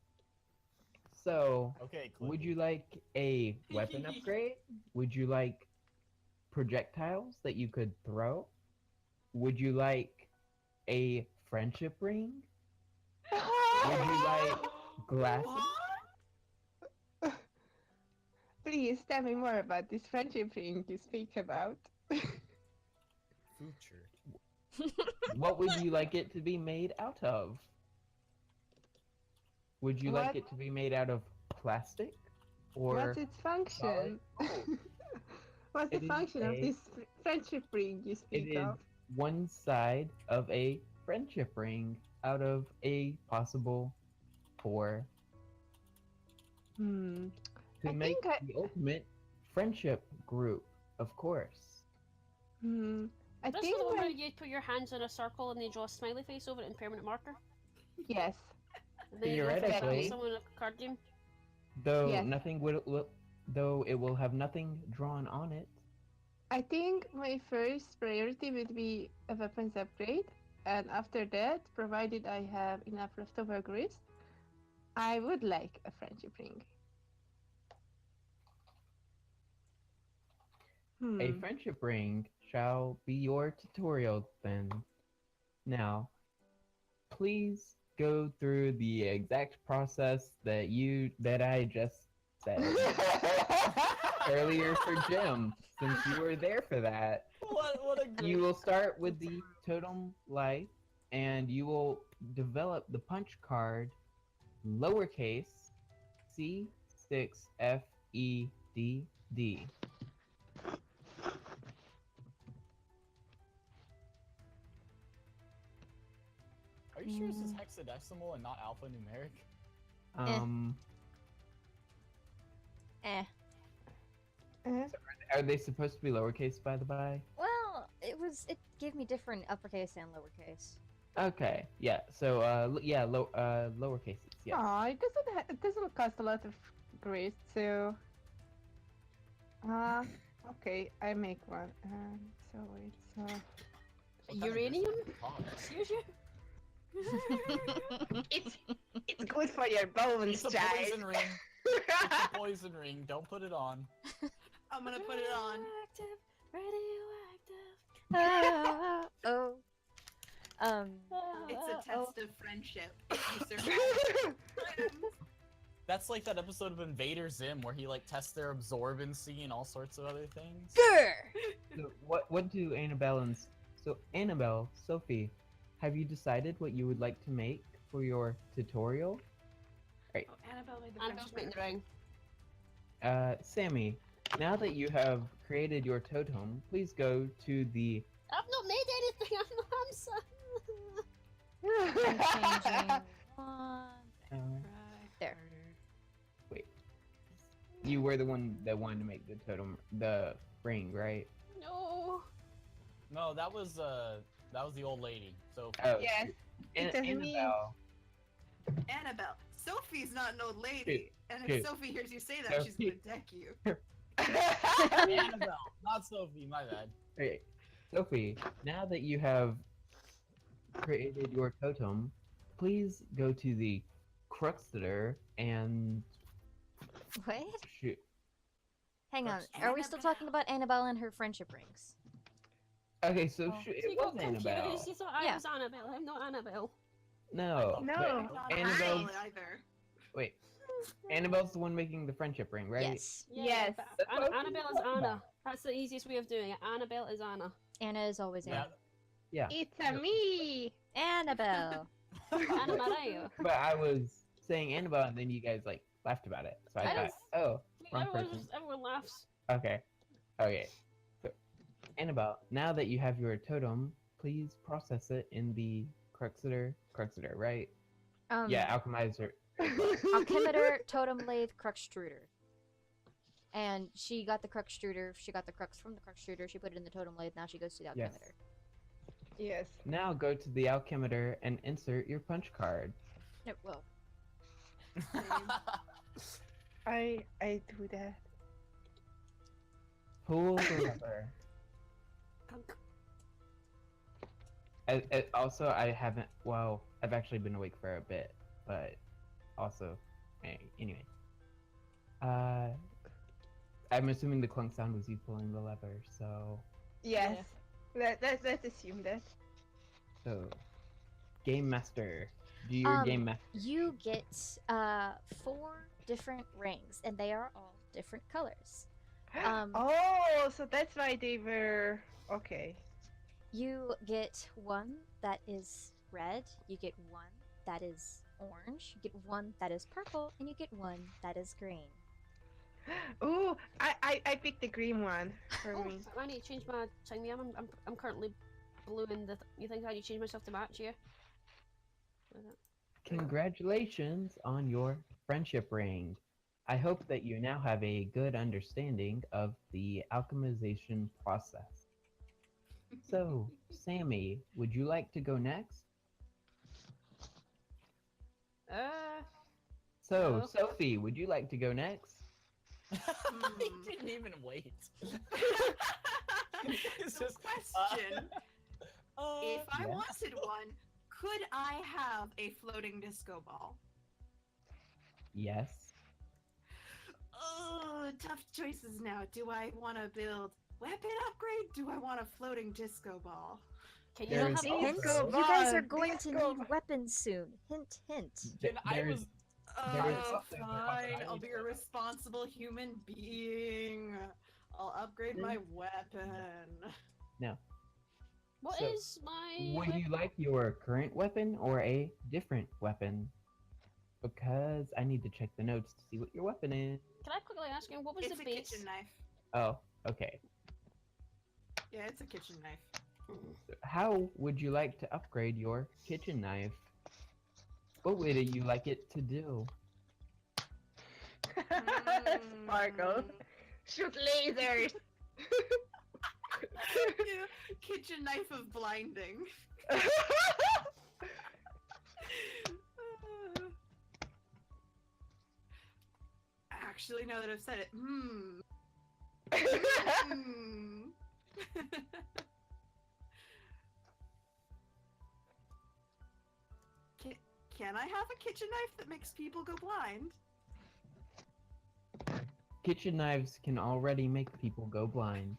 So, Okay, would Cliffy. you like a weapon upgrade? Would you like projectiles that you could throw? Would you like a friendship ring? Would you like glasses? Please tell me more about this friendship ring you speak about. Future. What would you like it to be made out of? Would you like What? it to be made out of plastic? Or What's its function? What's the It is function of a- this friendship ring you it speak is of? one side of a friendship ring out of a possible 4 Hmm. To I make think I. the ultimate friendship group, of course. Hmm. I This think is the one where my. you put your hands in a circle and they draw a smiley face over it in permanent marker. Yes. And then you go from that to Theoretically, someone in a card game. though Yes. nothing though it will have nothing drawn on it. I think my first priority would be a weapons upgrade, and after that, provided I have enough leftover grist, I would like a friendship ring. A Hmm. friendship ring shall be your tutorial then. Now, please go through the exact process that I just said earlier for Jim, since you were there for that. What a great. You will start with the totem life, and you will develop the punch card lowercase C6FEDD. Are you sure this is hexadecimal and not alphanumeric? Um, Eh. Uh, are they supposed to be lowercase, by the by? Well, it gave me different uppercase and lowercase. Okay, yeah. So, yeah, lowercases. Yeah. Aw, it doesn't cost a lot of grist, so. Okay, I make one. So it's What kind of Uranium? grist is it? Excuse you? it's good for your bones, It's a poison ring. It's a poison ring. Don't put it on. I'm gonna put it on. Ah, oh. It's a test of friendship. If you survive. That's like that episode of Invader Zim where he like tests their absorbency and all sorts of other things. Grr! So what do Annabelle, Sophie, have you decided what you would like to make for your tutorial? Oh, Annabelle made the Annabelle's friendship making the ring. ring. Sammy, now that you have created your totem, please go to the I've not made anything. I'm changing one. uh, There. wait. You were the one that wanted to make the totem, the ring, right? No. No, that was the old lady. So Oh, Yes. It doesn't mean- Annabelle. Annabelle. Sophie's not an old lady. Shoot, And shoot. if Sophie hears you say that, she's Sophie. gonna deck you. Annabelle, not Sophie. My bad. Okay, Sophie, now that you have created your totem, please go to the Cruxeter and What? shoot. Hang on. Are we still talking about Annabelle and her friendship rings? Okay, so Oh. shoot, You it got was Annabelle. confused. You thought I Yeah. was Annabelle. I'm not Annabelle. No, No. but Not Annabelle. Annabelle either. Wait, Annabelle's the one making the friendship ring, right? Yes. Yeah, Yes. but That's what I was Annabelle is talking Anna. about. That's the easiest way of doing it. Annabelle is Anna. Anna is always Yeah. Anna. Yeah, It's a me. Annabelle. Anna Maria. but I was saying Annabelle, and then you guys like laughed about it, so I I thought, was- oh, wrong person. Everyone laughs. Okay. Okay. So, Annabelle, now that you have your totem, please process it in the Cruxeter, right? Yeah, alchemizer. Alchemitor, totem lathe, cruxtruder. And she got the cruxtruder. She got the crux from the cruxtruder. She put it in the totem lathe. Now she goes to the Yes. alchemitor. Yes. Now go to the alchemitor and insert your punch card. No, well, I do that. Pull the lever. Punk. Also, I haven't. Well, I've actually been awake for a bit, but also, anyway. I'm assuming the clunk sound was you pulling the lever. So, Yes. Let's assume that. Game master, do your Um, game master. you get 4 different rings, and they are all different colors. Oh, so that's why they were okay. You get one that is red, you get one that is orange, you get one that is purple, and you get one that is green. Ooh, I picked the green one for Oh, me. I need to change my thing. I'm currently blue in the. You think I need to change myself to match you? Congratulations on your friendship ring. I hope that you now have a good understanding of the alchemization process. So, Sammy, would you like to go next? So, No. Sophie, would you like to go next? He didn't even wait. It's So just, question: if I Yeah. wanted one, could I have a floating disco ball? Yes. Oh, tough choices now. Do I want to build weapon upgrade? Do I want a floating disco ball? Can you not There's have Hint, both? also- you guys are Disco going to ball. need weapons soon. Hint, hint. Then I There's- was. There's Oh, also the fine. possibility I'll be a of- responsible human being. I'll upgrade my weapon. No. What So, is my? Would you like your current weapon or a different weapon? Because I need to check the notes to see what your weapon is. Can I quickly ask you what was It's the a base? kitchen knife. Oh, okay. Yeah, it's a kitchen knife. So how would you like to upgrade your kitchen knife? What would you like it to do? Sparkle. Shoot lasers. Yeah, kitchen knife of blinding. Actually, now that I've said it, Hmm. Can I have a kitchen knife that makes people go blind? Kitchen knives can already make people go blind.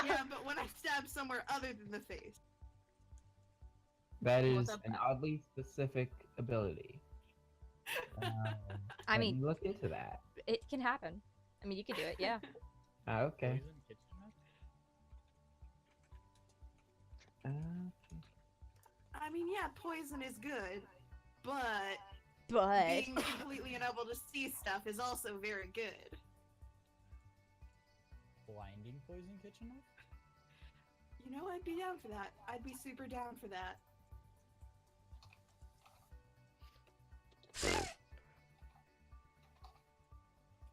Yeah, but when I stab somewhere other than the face. That What's is up? an oddly specific ability. I Let mean, me look into that. it can happen. I mean, you could do it, yeah. Okay. Poison kitchen knife? I mean, yeah, poison is good, but But being completely unable to see stuff is also very good. Blinding poison kitchen knife? You know, I'd be down for that. I'd be super down for that.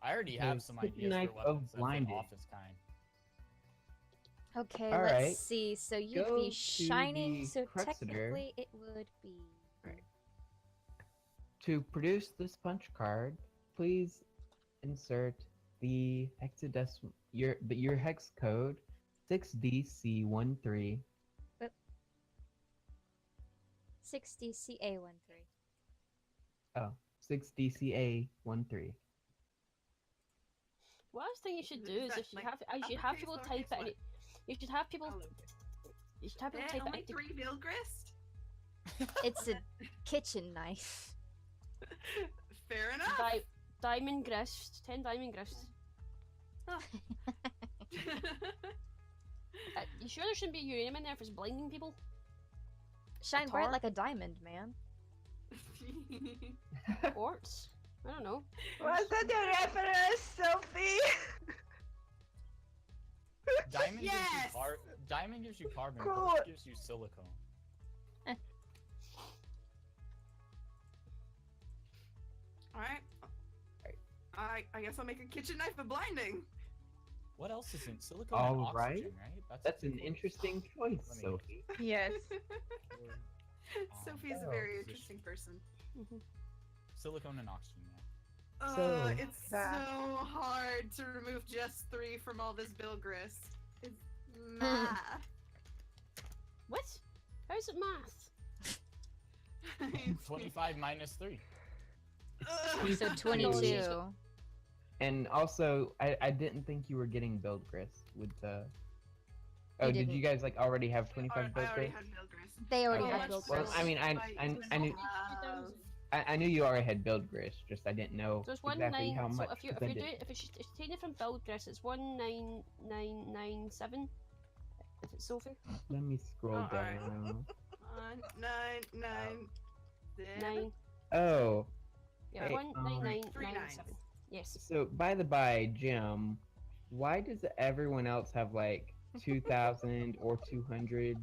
I already have some kitchen ideas knife for of weapons of the blinding. office kind. okay, All let's right. see. So you'd Go be to shining, the so Cruxider. technically it would be. To produce this punch card, please insert the hexadecimal your hex code 6DC13. 60CA13. Oh, 6DCA13. What I was thinking you should do Is is that, if you like, have, you should have people uppercase, type it. lowercase, In, you should have people. what? You should have people Eh, type it only into. 3 Vilgrist? It's a kitchen knife. Fair enough. Diamond grist, 10 diamond grist. You sure there shouldn't be uranium in there if it's blinding people? Shine Tar? bright like a diamond, man. Quartz? I don't know. Was that your reference, Sophie? Diamond Yes! gives you carbon, Cool. quartz gives you silicone. Alright. I guess I'll make a kitchen knife of blinding. What else is in silicone and All oxygen, right. right? That's two an quartz. interesting choice, Let me- Sophie. Yes. Sophie's a Oh. very interesting person. Silicone and oxygen, yeah. So- It's That- so hard to remove just 3 from all this bill grist. It's math. What? How's it math? 25 minus 3. Ugh. So No, 22. And also, I didn't think you were getting build grist with the. Oh, You did didn't. you guys like already have 25 I build already grist? had bill grist. They already Okay. had much built Well, grist. I mean, I knew I knew you already had build grist. Just I didn't know So it's exactly how much. So if you're 'cause I doing didn't- if it's taken from build grist, it's 19997. Is it Sophie? Let me scroll Oh, alright. down. 9, 7. 9. Oh, Yeah, Hey, 19997. Yes. so by the by, Jim, why does everyone else have like 2,000 or 200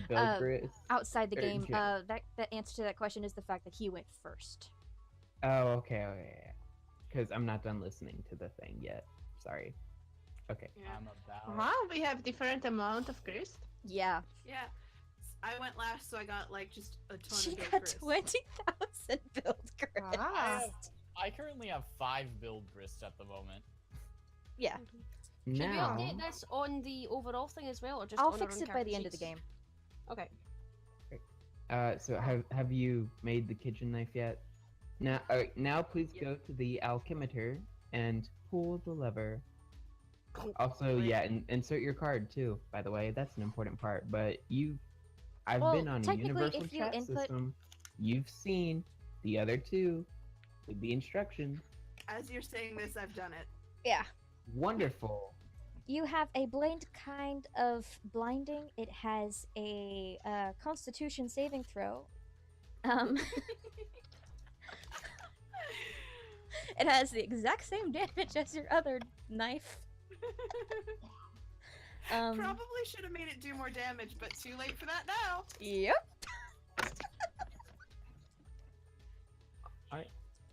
build grist? Outside the Or game, Jim. that answer to that question is the fact that he went first. Oh, okay, okay. because I'm not done listening to the thing yet. Sorry. Okay. Yeah. I'm about. Wow, we have different amount of grist. Yeah. Yeah. I went last, so I got like just a ton She of build got grist. 20,000 build grist. Ah. I currently have 5 build grist at the moment. Yeah. Should we Now, update this on the overall thing as well, or just I'll on fix our own it by the end of character the game. sheets? Okay. so have you made the kitchen knife yet? Now please go to the alchemimeter and pull the lever. Also, yeah, insert your card too. By the way, that's an important part. But I've Well, been on a technically, universal if you chat input- system. You've seen the other two with the instructions. As you're saying this, I've done it. Yeah. Wonderful. You have a blind kind of blinding. It has a Constitution saving throw. It has the exact same damage as your other knife. Probably should have made it do more damage, but too late for that now. Yep.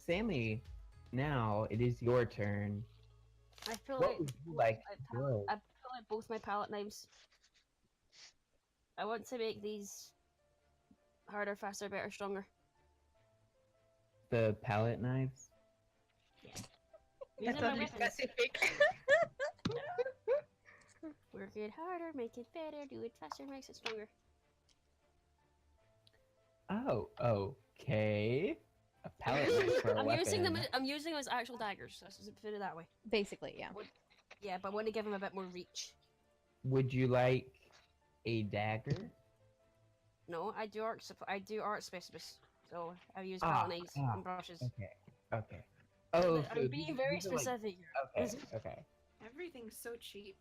Sammy, now it is your turn. I feel What like would you like I to grow? I feel like both my palette knives. I want to make these harder, faster, better, stronger. The palette knives? These That's are my only weapons. specific. Work it harder, make it better, do it faster, makes it stronger. Oh, okay. A palette knife for a I'm weapon. using them. I'm using them as actual daggers. Let's just put it that way. Basically, yeah. Yeah, but I want to give them a bit more reach. Would you like a dagger? No, I do art specialists. So I use Ah, palette knives ah, and brushes. Okay. Oh, so I'm being very these are like- specific. Okay. Everything's so cheap.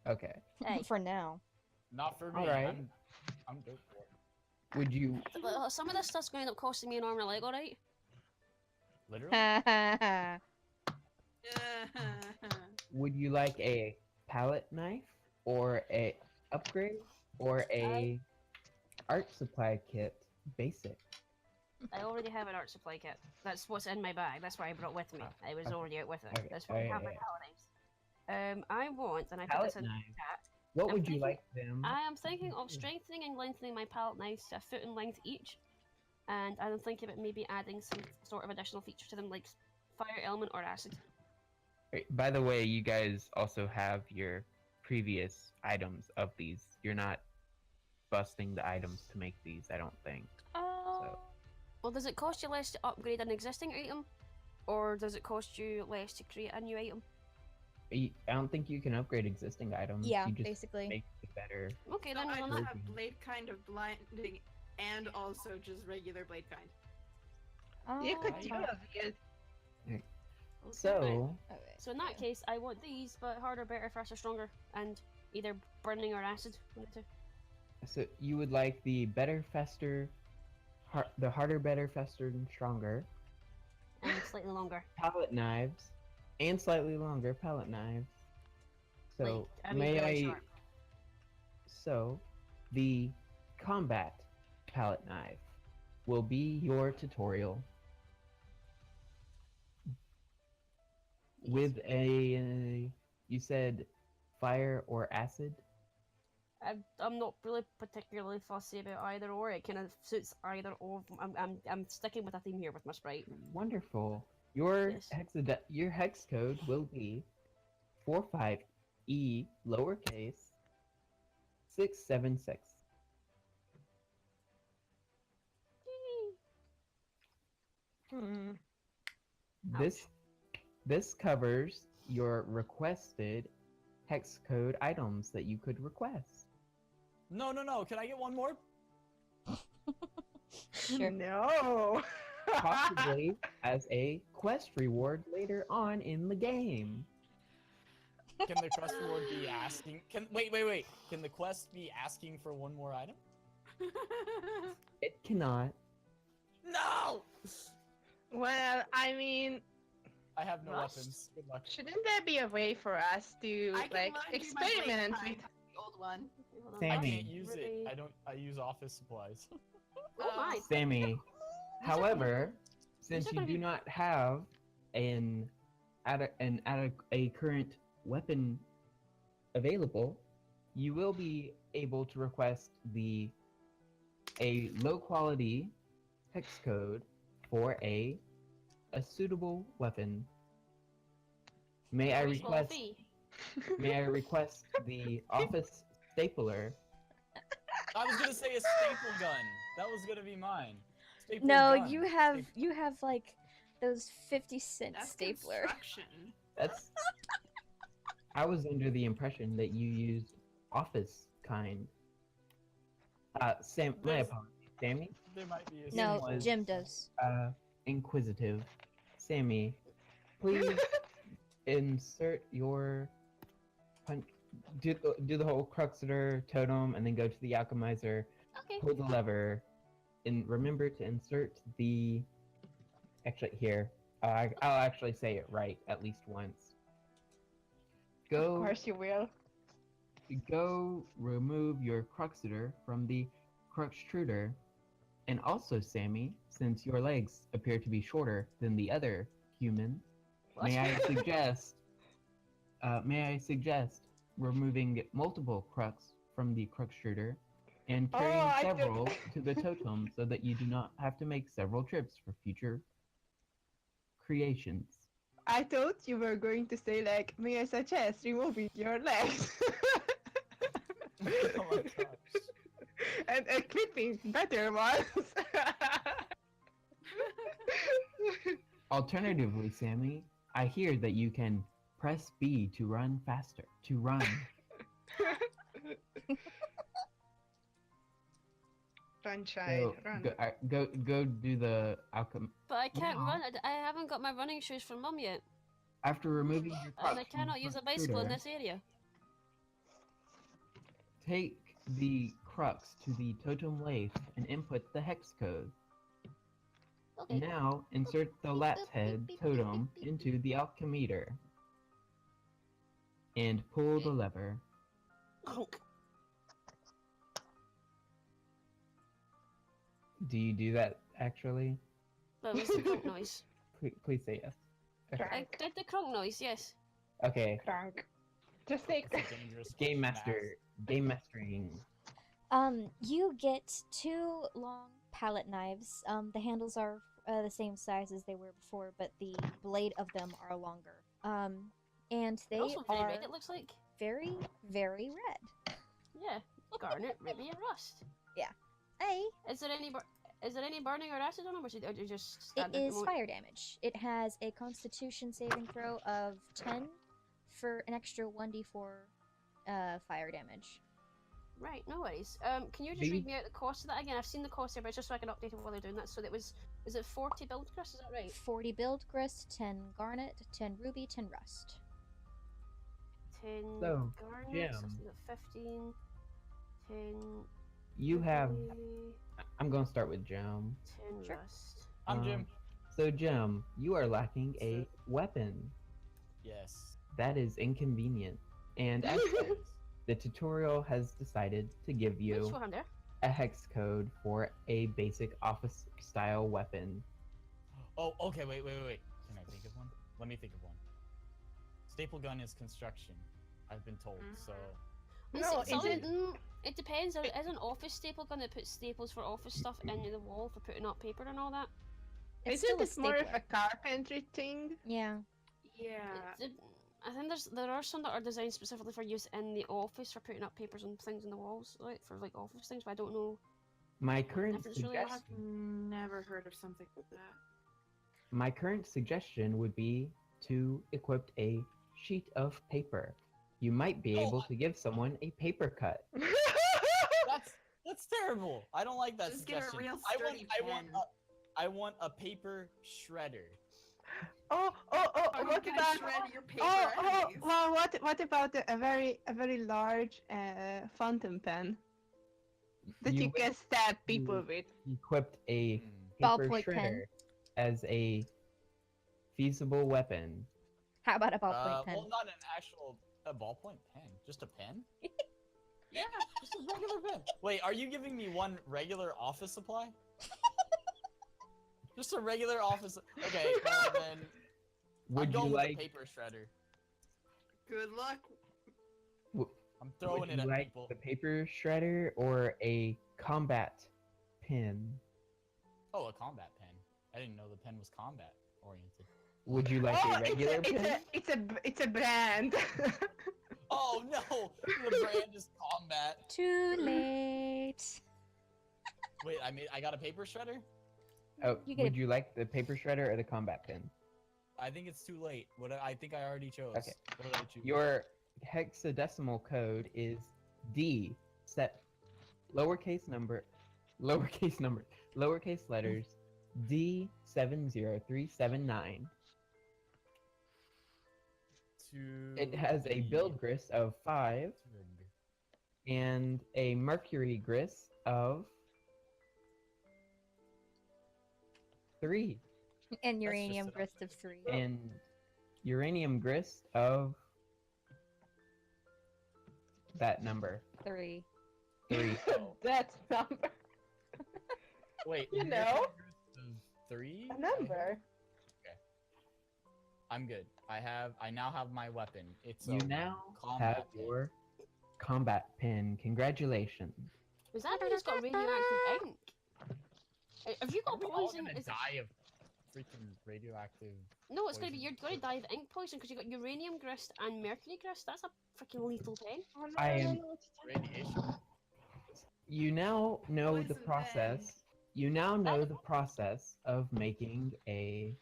Okay. Hey, For now. Not for me. Alright. I'm dope for it. Would you some of this stuff's going to end up costing me an arm and a leg, alright? Literally. would you like a palette knife or a upgrade or a art supply kit basic? I already have an art supply kit. That's what's in my bag. That's what I brought with me. I was Okay. already out with it. Okay. That's why I have my Okay. palette knives. I want, and I put Palette this in the knives. chat. What I'm would you thinking- like them? I am thinking of strengthening and lengthening my palette knives to a foot in length each, and I'm thinking about maybe adding some sort of additional feature to them, like fire element or acid. Right, by the way, you guys also have your previous items of these. You're not busting the items to make these, I don't think. Oh. Well, does it cost you less to upgrade an existing item, or does it cost you less to create a new item? I don't think you can upgrade existing items. Yeah, you just basically. make it better. Okay, So then I we'll just not. have blade kind of blinding and also just regular blade kind. You could Oh. do a weird. So, Okay. So in that case, I want these, but harder, better, faster, stronger, and either burning or acid. One of the two. so you would like the better, faster, the harder, better, faster, and stronger And slightly longer. palette knives, and slightly longer palette knives. So Like, I mean, may really I? sharp. So, the combat palette knife will be your tutorial with a. You said fire or acid. I'm not really particularly fussy about either or. It kind of suits either or. I'm sticking with a theme here with my sprite. Wonderful. Your Yes. your hex code will be 45E lowercase 676. Hmm. This covers your requested hex code items that you could request. No. Can I get one more? Sure. No. Possibly as a quest reward later on in the game. Can the quest reward be asking? Wait. Can the quest be asking for one more item? It cannot. No. Well, I mean, I have no Rust? weapons. Good luck. shouldn't there be a way for us to I can like loan you my blade experiment kind, with? the old one. Hold on. Sammy. I Sammy. can't use it. I use office supplies. Oh my! Sammy. However, since are you gonna do be- not have a current weapon available, you will be able to request a low quality hex code for a suitable weapon. May I Very small request fee. may I request the office stapler? I was gonna say a staple gun. That was gonna be mine. Staple No, gun. you have like those 50-cent That's stapler. construction. That's I was under the impression that you used office kind. My There's- apologies, Sammy. There might be a No, was- Jim does. Inquisitive. Sammy, please insert your do the whole Cruxeter totem and then go to the alchemizer, Okay. pull the lever, and remember to insert the. Actually, here, I'll actually say it right at least once. Of Go course you will. remove your Cruxeter from the Cruxtruder, and also Sammy, since your legs appear to be shorter than the other human, may I suggest removing multiple crux from the Cruxtruder and carrying I several to the totem so that you do not have to make several trips for future creations. I thought you were going to say like, may I suggest removing your legs? Oh my gosh. And equipping better ones. Alternatively, Sammy, I hear that you can press B to run faster. To run. Sunshine, So, run. go do the alchem. But I can't Wow. run. I haven't got my running shoes from Mum yet, After removing your crux and I from cannot the use a bicycle in Cruxtruder, this area. take the crux to the totem lathe and input the hex code. Okay. Now insert the lat's head totem into the alchemeter and pull the lever. Clunk. Do you do that actually? That was the clunk noise. Please say yes. Okay. I did the clunk noise. Yes. Okay. Crank. Just take. It's a dangerous Game mask. master. Game mastering. You get 2 long palette knives. The handles are the same size as they were before, but the blade of them are longer. And they Also very are red. It looks like. very, very red. Yeah. Garnet, ruby, and rust. Hey, Is there any burning or acid on them, or is it just it standard? is fire damage. It has a Constitution saving throw of 10 for an extra 1d4 fire damage. Right, no worries. Can you just Maybe- read me out the cost of that again? I've seen the cost here, but it's just so I can update it while they're doing that. So it was it 40 build crust? Is that right? 40 build grist, 10 garnet, 10 ruby, 10 rust. 10 So, garnet, Jim. so that's another 15, 10 You have. ruby, I'm gonna start with Jim. 10 Sure. rust. I'm Um, Jim. So Jim, you are lacking a weapon. Yes. That is inconvenient. And as such, the tutorial has decided to give Which you one there? a hex code for a basic office style weapon. Oh, okay. Wait. Can I think of one? Let me think of one. Staple gun is construction. I've been told. So No, It's all- is it? It depends. There is an office staple gun that puts staples for office stuff into the wall for putting up paper and all that. It's Isn't still a this more of stapler. a carpentry thing? Yeah. Yeah. I think there are some that are designed specifically for use in the office for putting up papers and things in the walls, like for like office things. But I don't know. My current Difference really will have- suggestion, Never heard of something like that. my current suggestion would be to equip a sheet of paper. You might be able to give someone a paper cut. that's terrible. I don't like that Just get a suggestion. real I sturdy want pen. I want a paper shredder. Oh, you what can about? shred your paper Oh, enemies. well, what about a very large fountain pen that you can stab people with? Equipped a Hmm. paper Ballpoint pen. shredder as a feasible weapon. How about a ballpoint pen? Well, not an actual ballpoint pen, just a pen. Yeah. Just a regular pen. Wait, are you giving me one regular office supply? Just a regular office. Okay, well then. I'm Would you going with like? the paper shredder. Good luck. I'm throwing Would it you at like people. the paper shredder or a combat pin? Oh, a combat pen. I didn't know the pen was combat oriented. Would you like Oh, a regular pin? it's a brand. Oh no! The brand is combat. Too late. Wait, I got a paper shredder? Oh, You get would you like the paper shredder or the combat pin? I think it's too late. I think I already chose. Okay. What did I choose? Your hexadecimal code is D set lowercase letters D70379. It has a build grist of 5 and a mercury grist of 3 And just uranium enough. grist of 3. and uranium grist of that number 3. 3. That number. Wait, You mercury know? grist of 3? A number. I'm good. I now have my weapon. It's You a now combat have pin. your combat pin. Congratulations. Is that who's got radioactive ink? Have you Are got we all poison? gonna Is it- die of freaking radioactive? No, it's gonna be poison? you're gonna die of ink poison because you got uranium grist and mercury grist. That's a freaking lethal pen. Oh, no, I no, no, am- no, it's a- Radiation. You now know the Poison process. You now know the process of making a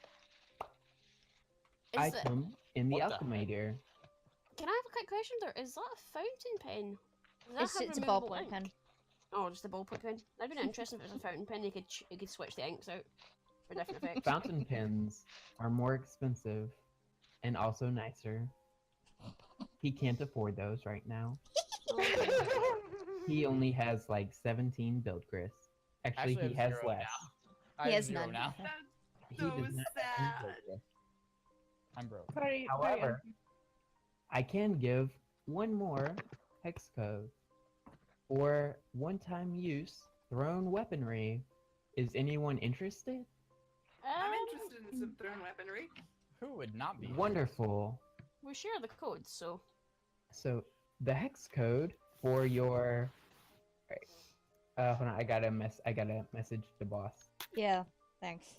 Is it, item in the What the heck? alchemator. can I have a quick question there? Is that a fountain pen? Does that It's, have it's a removable ballpoint ink? pen. Oh, just a ballpoint pen. That'd be interesting if it was a fountain pen. You could switch the inks out for different effects. Fountain pens are more expensive and also nicer. He can't afford those right now. He only has like 17 build grist. Actually, Actually, he I have has 0 less. now. I He have has 0 none. now. That's He so does not have any sad. build grist. I'm broke. Sorry, However, I can give one more hex code for one-time use thrown weaponry. Is anyone interested? I'm interested in some thrown weaponry. Who would not be? Wonderful. We share the codes, so So the hex code for your hold on, I gotta message the boss. Yeah, thanks.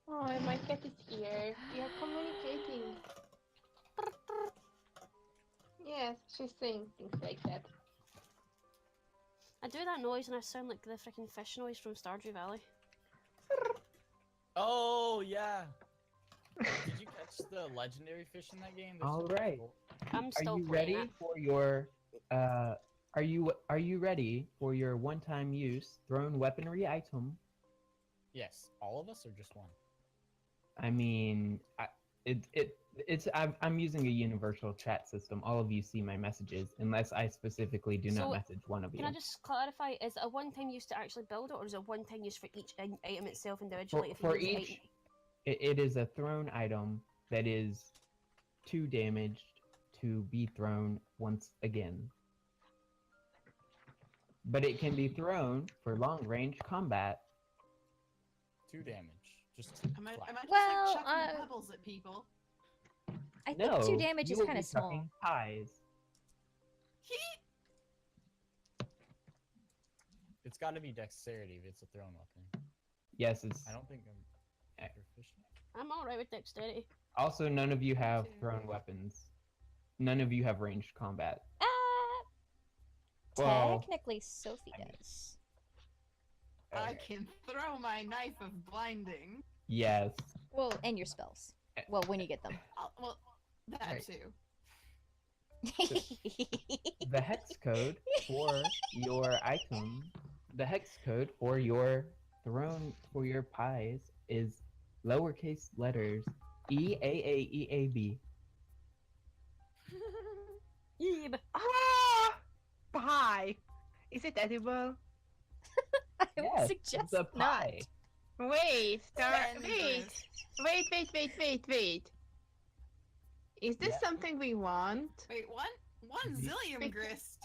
Oh, my cat is here. We are communicating. Yes, she's saying things like that. I do that noise and I sound like the freaking fish noise from Stardew Valley. Oh yeah. Did you catch the legendary fish in that game? They're so All right. cool. I'm Are still you playing ready it. for your are you ready for your one-time use thrown weaponry item? Yes, all of us or just one? I mean, I'm using a universal chat system. All of you see my messages, unless I specifically do not So, message one of you. Can I just clarify, is it a one-time use to actually build it, or is it a one-time use for each item itself individually? If you For use the each, item- it is a thrown item that is too damaged to be thrown once again. But it can be thrown for long-range combat. 2 damage. Just Am I flat. just Well, like chucking pebbles at people? I think No, 2 damage you is will kind be of small. chucking pies. It's got to be dexterity if it's a thrown weapon. Yes, it's I don't think I'm proficient. I'm alright with dexterity. also none of you have too. thrown weapons. None of you have ranged combat. Well, Well, technically, Sophie I mean- does. I okay. can throw my knife of blinding. Yes. Well, and your spells. Well, when you get them. Well, that Right. too. The hex code for your item, the hex code for your pies is lowercase letters EAAEAB. Yeb. Ah! Pie! Is it edible? I would Yes, suggest it's a pie. Wait, Dangerous. wait. Is this Yeah. something we want? Wait, one zillion Wait. grist.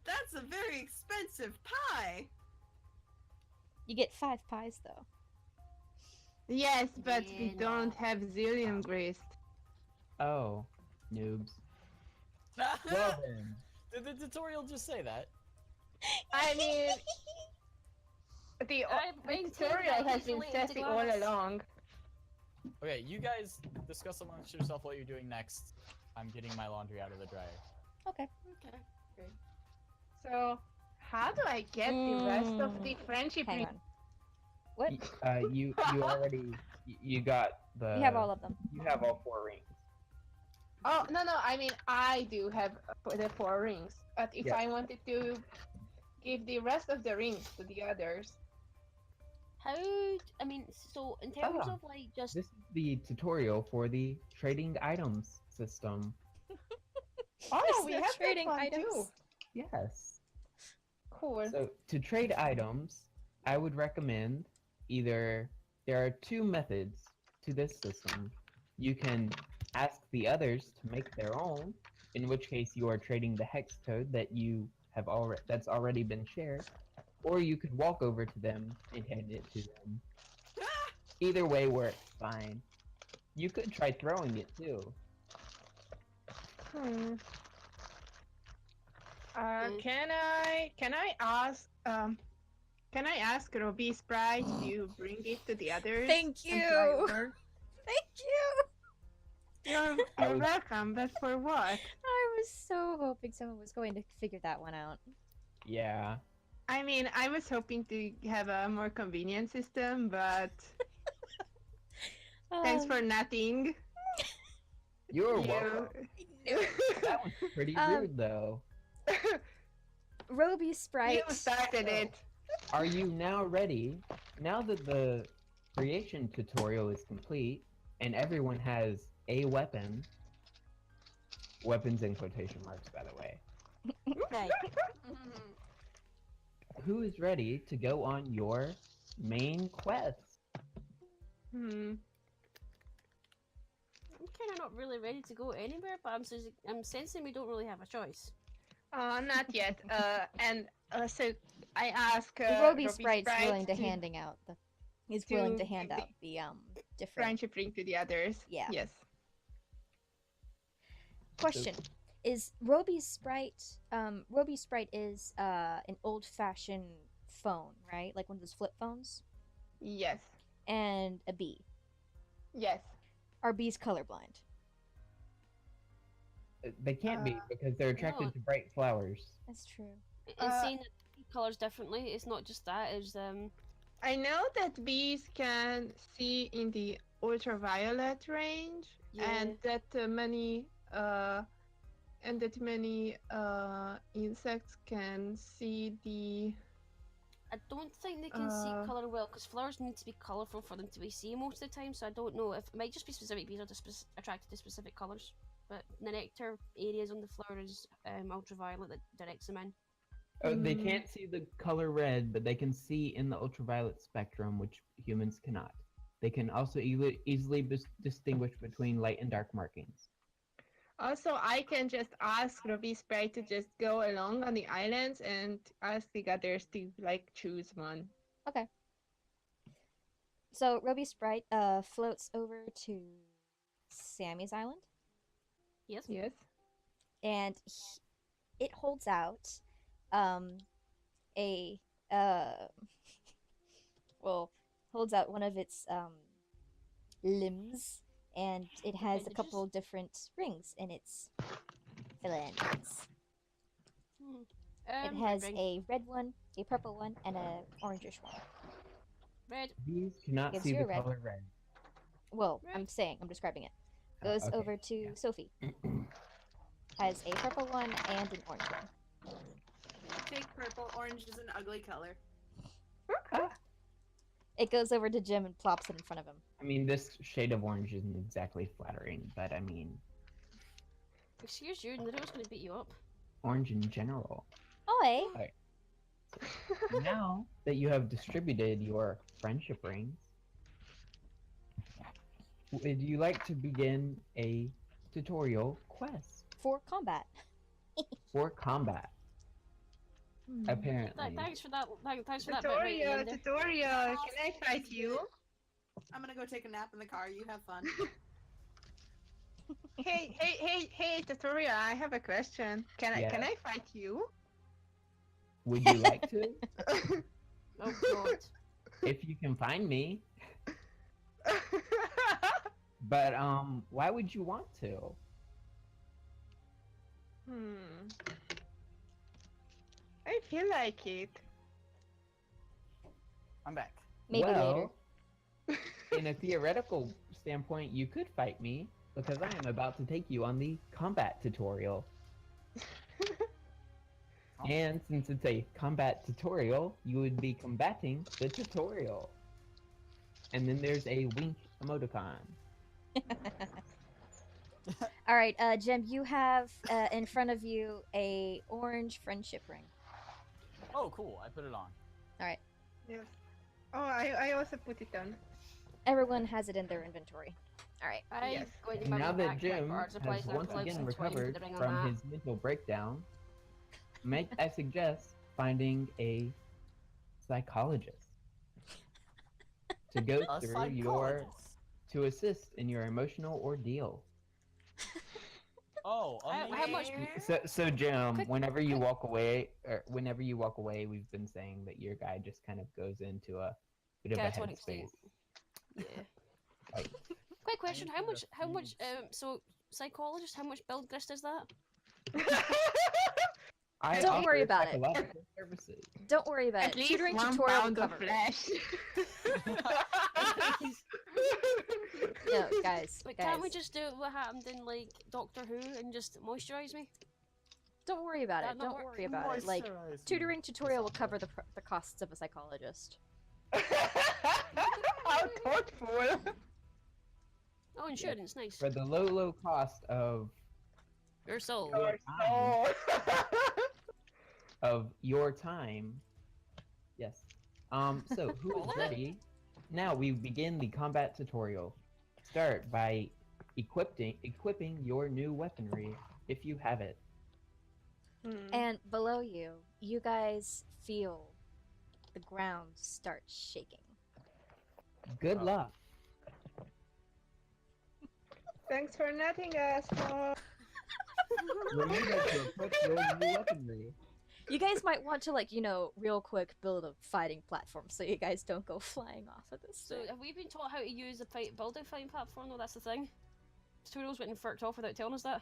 That's a very expensive pie. You get 5 pies though. Yes, but we Yeah, don't have zillion grist. Oh, noobs. Well then, Did the tutorial just say that? I mean, the I the maintain tutorial that has he's been related to sassy all Gladys. along. Okay, you guys discuss amongst yourself what you're doing next. I'm getting my laundry out of the dryer. Okay. Okay. So, how do I get the rest of the friendship Hang ring? on. What? you already you got the. You have all of them. You have all 4 rings. Oh, no, I mean, I do have the 4 rings. But if Yeah. I wanted to give the rest of the rings to the others. How? I mean, so in terms Ah. of like just This is the tutorial for the trading items system. Oh, There's we no have trading that one items. too. Yes. Cool. So to trade items, I would recommend either there are 2 methods to this system. You can ask the others to make their own, in which case you are trading the hex code that you have already that's already been shared, or you could walk over to them and hand it to them. Either way works fine. You could try throwing it too. Hmm. Mm. Can I ask Ruby Sprite to bring it to the others? Thank And fly you. over? Thank you. I You're was- welcome, but for what? I was so hoping someone was going to figure that one out. Yeah. I mean, I was hoping to have a more convenient system, but thanks for nothing. You're You- welcome. That was pretty rude though. Roby Sprite. You started it. Are you now ready? Now that the creation tutorial is complete and everyone has a weapon, weapons in quotation marks by the way, right. who is ready to go on your main quest? Hmm. I'm kind of not really ready to go anywhere, but I'm sensing we don't really have a choice. Not yet. So I ask Roby Ruby Sprite's willing to to handing out the. He's willing to to hand give out the different. friendship ring to the others. Yeah. Yes. Question: Is Roby Sprite? Roby Sprite is an old-fashioned phone, right? Like one of those flip phones, Yes. and a bee. Yes. Are bees colorblind? They can't be because they're attracted No. to bright flowers. That's true. It's seeing colors differently. It's not just that. It's I know that bees can see in the ultraviolet range, and that many insects can see the. I don't think they can see Uh, color well because flowers need to be colorful for them to be seen most of the time. So I don't know if it might just be specific bees are just attracted to specific colors. But the nectar areas on the flower is ultraviolet that directs them in. Oh, they can't see the color red, but they can see in the ultraviolet spectrum, which humans cannot. They can also easily distinguish between light and dark markings. Also, I can just ask Ruby Sprite to just go along on the islands and ask the others to choose one. Okay. So Roby Sprite floats over to Sammy's island, Yes. Yes. and it holds out a well, holds out one of its limbs, and it has a Appendages? couple different rings in its phalanges. It has a red one, a purple one, and a orangish one. red. Bees cannot Gives see you the a red. color red. Well, Red. I'm describing it. Goes okay, over to yeah. Sophie. Has a purple one and an orange one. Take purple. Orange is an ugly color. It goes over to Jim and plops it in front of him. I mean, this shade of orange isn't exactly flattering, but I mean, Excuse you, Nero's gonna beat you up. orange in general. Oi! Now that you have distributed your friendship rings, would you like to begin a tutorial quest For combat. for combat? Apparently. Thanks for that. Thanks for that bit right at the Tutorial, end there. tutorial. Can I fight you? I'm gonna go take a nap in the car. You have fun. Hey, tutorial. I have a question. Can Yeah. I fight you? Would you like to? Oh god. If you can find me. But why would you want to? I feel like it. I'm back. Maybe well, in a theoretical standpoint, you could fight me because I am about to take you on the combat tutorial. And since it's a combat tutorial, you would be combating the tutorial. And then there's a wink emoticon. later. All right, Jem, you have in front of you a orange friendship ring. Oh, cool. I put it on. All right, Yes. Oh, I also put it on. everyone has it in their inventory. All right. I'm Yes. going to And buy now my that backpack Jim for art has supplies and once I'll again some twine recovered put the ring on from that. his mental breakdown, I suggest finding a psychologist to go A through your psychologist. to assist in your emotional ordeal. Oh, How much? So Jim, Quick- whenever you walk away, we've been saying that your guy just kind of goes into a bit of a Catatonic state. headspace. Yeah. Like, Quick question: I How need much? to How much? refuse. So psychologist, how much build grist is that? I Don't worry offer about it. psychological services. Don't worry about At it. least Tutoring 1 tutorial will pound of cover it. flesh. No, guys, But guys, can't we just do what happened in like Doctor Who and just moisturize me? don't worry about That it. not Don't work? worry about it. Like, Moisturize me. tutoring tutorial will cover the costs of a psychologist. How thoughtful. Oh, insurance, nice. For the low cost of Your soul. Your time, soul. your time. Yes. So who is ready? Now we begin the combat tutorial. Start by equipping your new weaponry if you have it. And below you, you guys feel the ground start shaking. Good Oh. luck. Thanks for nothing, asshole. Remember to equip your new weaponry. You guys might want to, like, real quick build a fighting platform so you guys don't go flying off of this So thing. have we been taught how to use a building fighting platform? Though that's the thing. Tutorials went and firked off without telling us that.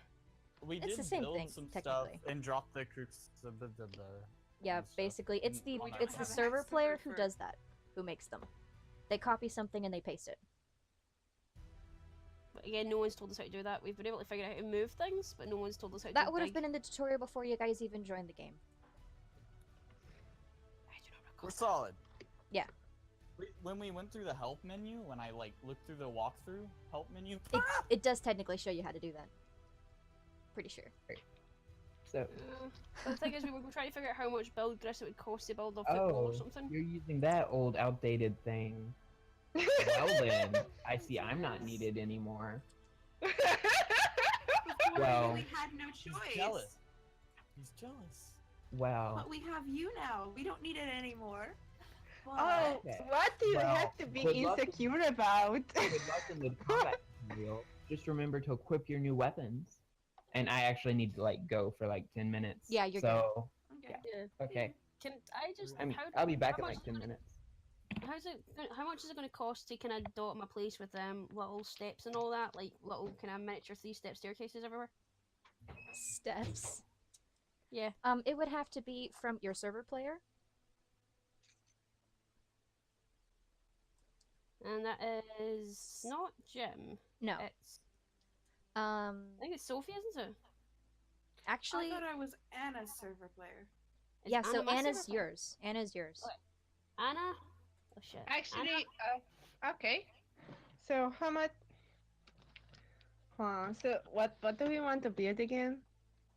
We It's did the same build thing, some technically. stuff and drop the crux. Yeah, and stuff basically, it's in- the on our it's the website. server Have player hacks who for- does that, who makes them. They copy something and they paste it. But again, no one's told us how to do that. We've been able to figure out how to move things, but no one's told us how to That do would have big. been in the tutorial before you guys even joined the game. I do not recall We're that. solid. Yeah. When we went through the help menu, when I like looked through the walkthrough help menu, It does technically show you how to do that. Pretty sure. So, But the thing is, we were trying to figure out how much build grist it would cost to build a football or oh, something. you're using that old outdated thing. Well then, I see I'm not needed anymore. Before Well, we had no he's choice. jealous. He's jealous. Well, But we have you now. We don't need it anymore. Oh, Okay. what do you Well, have to be good luck. insecure about? good luck in the combat tutorial. Just remember to equip your new weapons. And I actually need to like go for like 10 minutes. Yeah, you're so, Okay. Yeah. okay. Can I just? I'll be back how in much like 10 minutes. How much is it going to cost to kind of dot my place with little steps and all that, like little kind of miniature 3-step staircases everywhere? Steps. Yeah. It would have to be from your server player. And that is not Jim. No. It's I Um, think it's Sophie, isn't it? actually, I thought I was Anna's server player. Is yeah. So Anna my Anna's server player? yours. Anna's yours. What? Anna. Oh shit. Actually, okay. So how much? So what do we want to build again?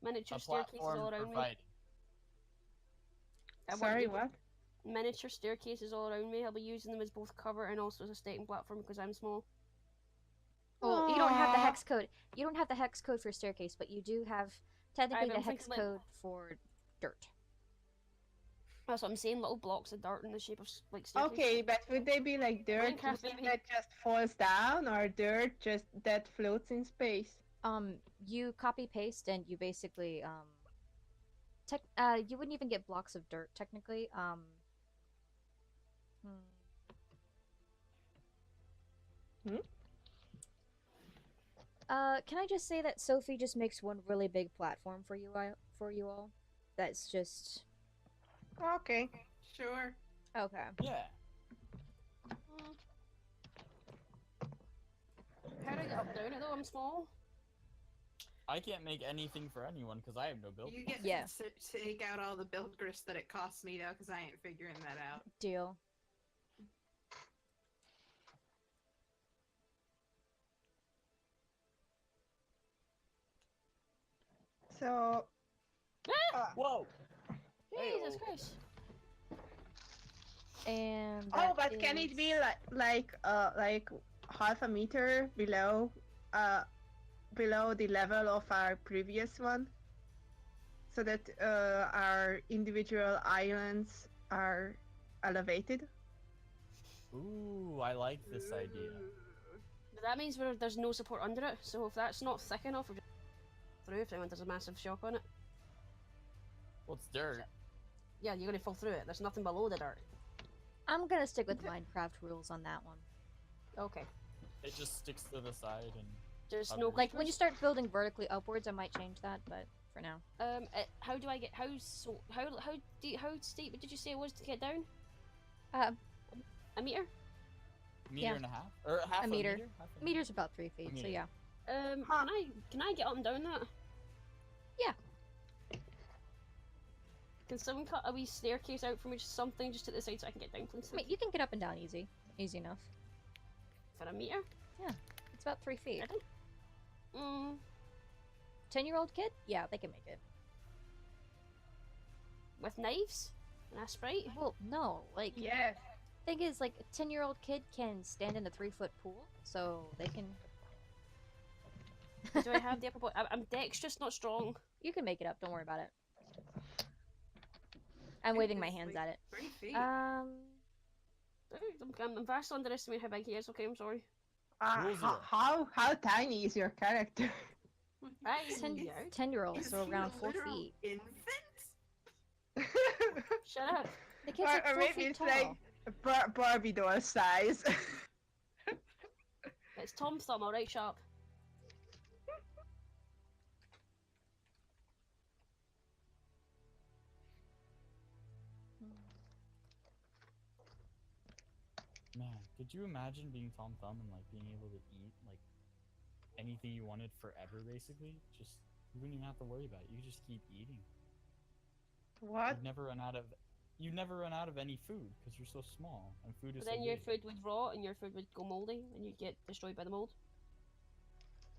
Miniature A staircases platform all for around me. fighting. I want Sorry, you- what? Miniature staircases all around me. I'll be using them as both cover and also as a stepping platform because I'm small. Well, you don't have the Aw. hex code. You don't have the hex code for staircase, but you do have technically but the I'm hex thinking, like- code for dirt. That's what I'm saying. Little blocks of dirt in the shape of like staircase. Okay, but would they be like dirt Minecraft, baby. that just falls down, or dirt just that floats in space? You copy paste and you basically you wouldn't even get blocks of dirt technically. Hmm? Can I just say that Sophie just makes one really big platform for you all? That's just Okay. Sure. okay. Yeah. How do I get up down it though? I'm small. I can't make anything for anyone because I have no build. You get Yeah. to take out all the build grist that it costs me though, because I ain't figuring that out. Deal. So. Whoa! Jesus Hey-o. Christ. And Oh, but can it be like half a meter below the level of our previous one, so that our individual islands are elevated? Ooh, I like this idea. But that means there's no support under it. So if that's not thick enough, we're just through if there's a massive shock on it. Well, it's dirt. Yeah, you're gonna fall through it. There's nothing below the dirt. I'm gonna stick with Minecraft rules on that one. Okay. It just sticks to the side and. There's Under no it. Like when you start building vertically upwards, I might change that, but for now. How do I get how steep did you say it was to get down? A meter? Meter Yeah. and a half, or half A meter. Half a Meter's about 3 feet, so meter. yeah. Can I get up and down that? Yeah. Can someone cut a wee staircase out for me, just something just to the side so I can get down, please? I mean, you can get up and down easy enough. For a meter? It's about 3 feet. Mm. 10-year-old kid? Yeah, they can make it. With knives? And a sprite? Well, no, like Yes. thing is, like a 10-year-old kid can stand in a 3-foot pool, so they can. Do I have the upper body? I'm dexterous, not strong. You can make it up. Don't worry about it. I'm waving my hands at it. 3 feet. I'm vastly underestimating how big he is. Okay, I'm sorry. Rules are- How tiny is your character? Right. 10-year-olds, Is so he around a 4 literal feet. Infant? Shut up. The kids are Or 4 maybe feet it's tall. like Barbie doll size. It's Tom Thumb, alright, sharp. Man, could you imagine being Tom Thumb and like being able to eat like anything you wanted forever, basically? Just you wouldn't even have to worry about it. You could just keep eating. What? You'd never run out of. You never run out of any food because you're so small and food is But then so your big. food would rot and your food would go moldy and you'd get destroyed by the mold.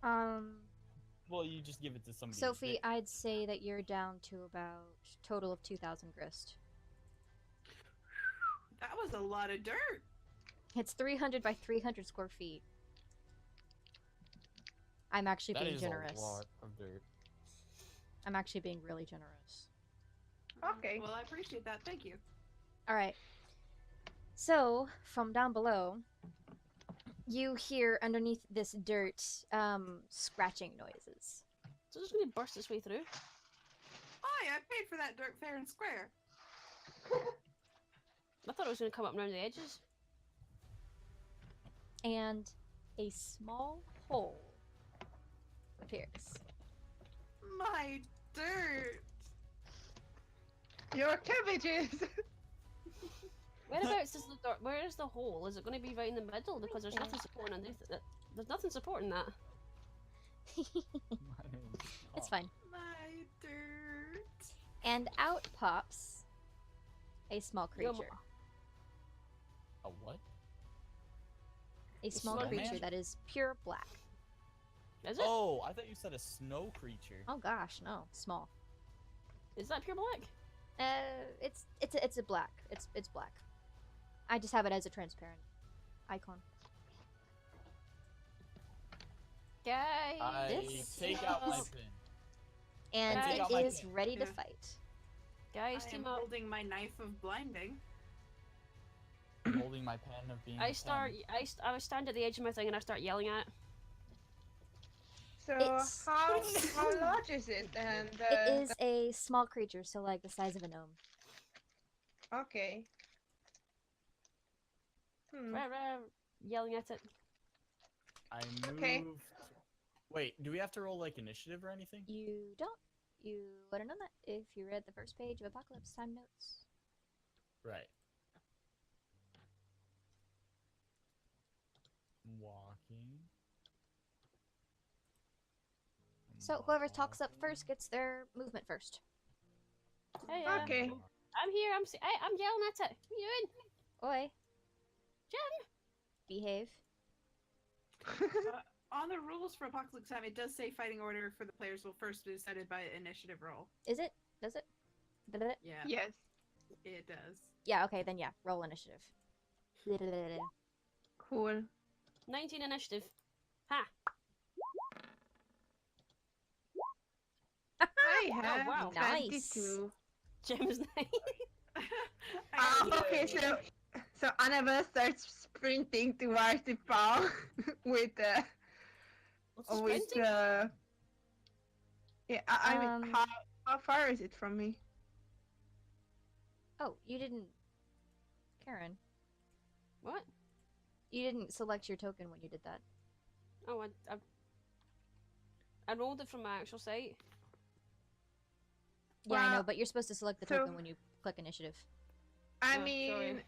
Well, you just give it to somebody. who's Sophie, big. I'd say that you're down to about total of 2,000 grist. That was a lot of dirt. It's 300 by 300 square feet. I'm actually That being is generous. a lot of dirt. I'm actually being really generous. Okay. Well, I appreciate that. Thank you. Alright. So, from down below, you hear underneath this dirt, scratching noises. So it's just gonna burst its way through. Hi, I paid for that dirt fair and square. I thought it was gonna come up around the edges. And a small hole appears. My dirt. Your cabbages! Whereabouts is the dirt? Where is the hole? Is it gonna be right in the middle? Because there's nothing supporting underneath it. There's nothing supporting that. It's fine. My dirt. And out pops a small Yo, creature. A what? A small snowman? creature that is pure black. Is it? Oh, I thought you said a snow creature. Oh gosh, no, small. Is that pure black? It's a black. It's black. I just have it as a transparent icon. Guys, I This take out my is- pin. And Take it out my is pin. ready to Yeah. fight. Guys, I am team up. holding my knife of blinding. I'm holding my pen of being. I stand at the edge of my thing and I start yelling at it. So It's- how large is it? And It is a small creature, so like the size of a gnome. okay. Hmm. Yelling at it. I Okay. moved. Wait, do we have to roll like initiative or anything? You don't. You would have known that if you read the first page of Apocalypse Time Notes. Right. Walking. So whoever talks up first gets their movement first. Hey, Okay. I'm here. I'm yelling at it. What are you doing? Oi, Jim. behave. On the rules for Apocalypse Time, it does say fighting order for the players will first be decided by initiative roll. Is it? Does it? Did it? Yeah, Yes. it does. Yeah, okay, then yeah, roll initiative. Cool. 19 initiative. Ha! I have wow. Nice. 22. Jim's 9. Okay, so Annabelle starts sprinting towards the paw with Sprinting? yeah. I mean, Um, how far is it from me? Oh, you didn't... Karen, What? you didn't select your token when you did that. Oh, I rolled it from my actual site. Yeah, I know, Well, but you're supposed to select the so- token when you click initiative. I Oh, mean, sorry.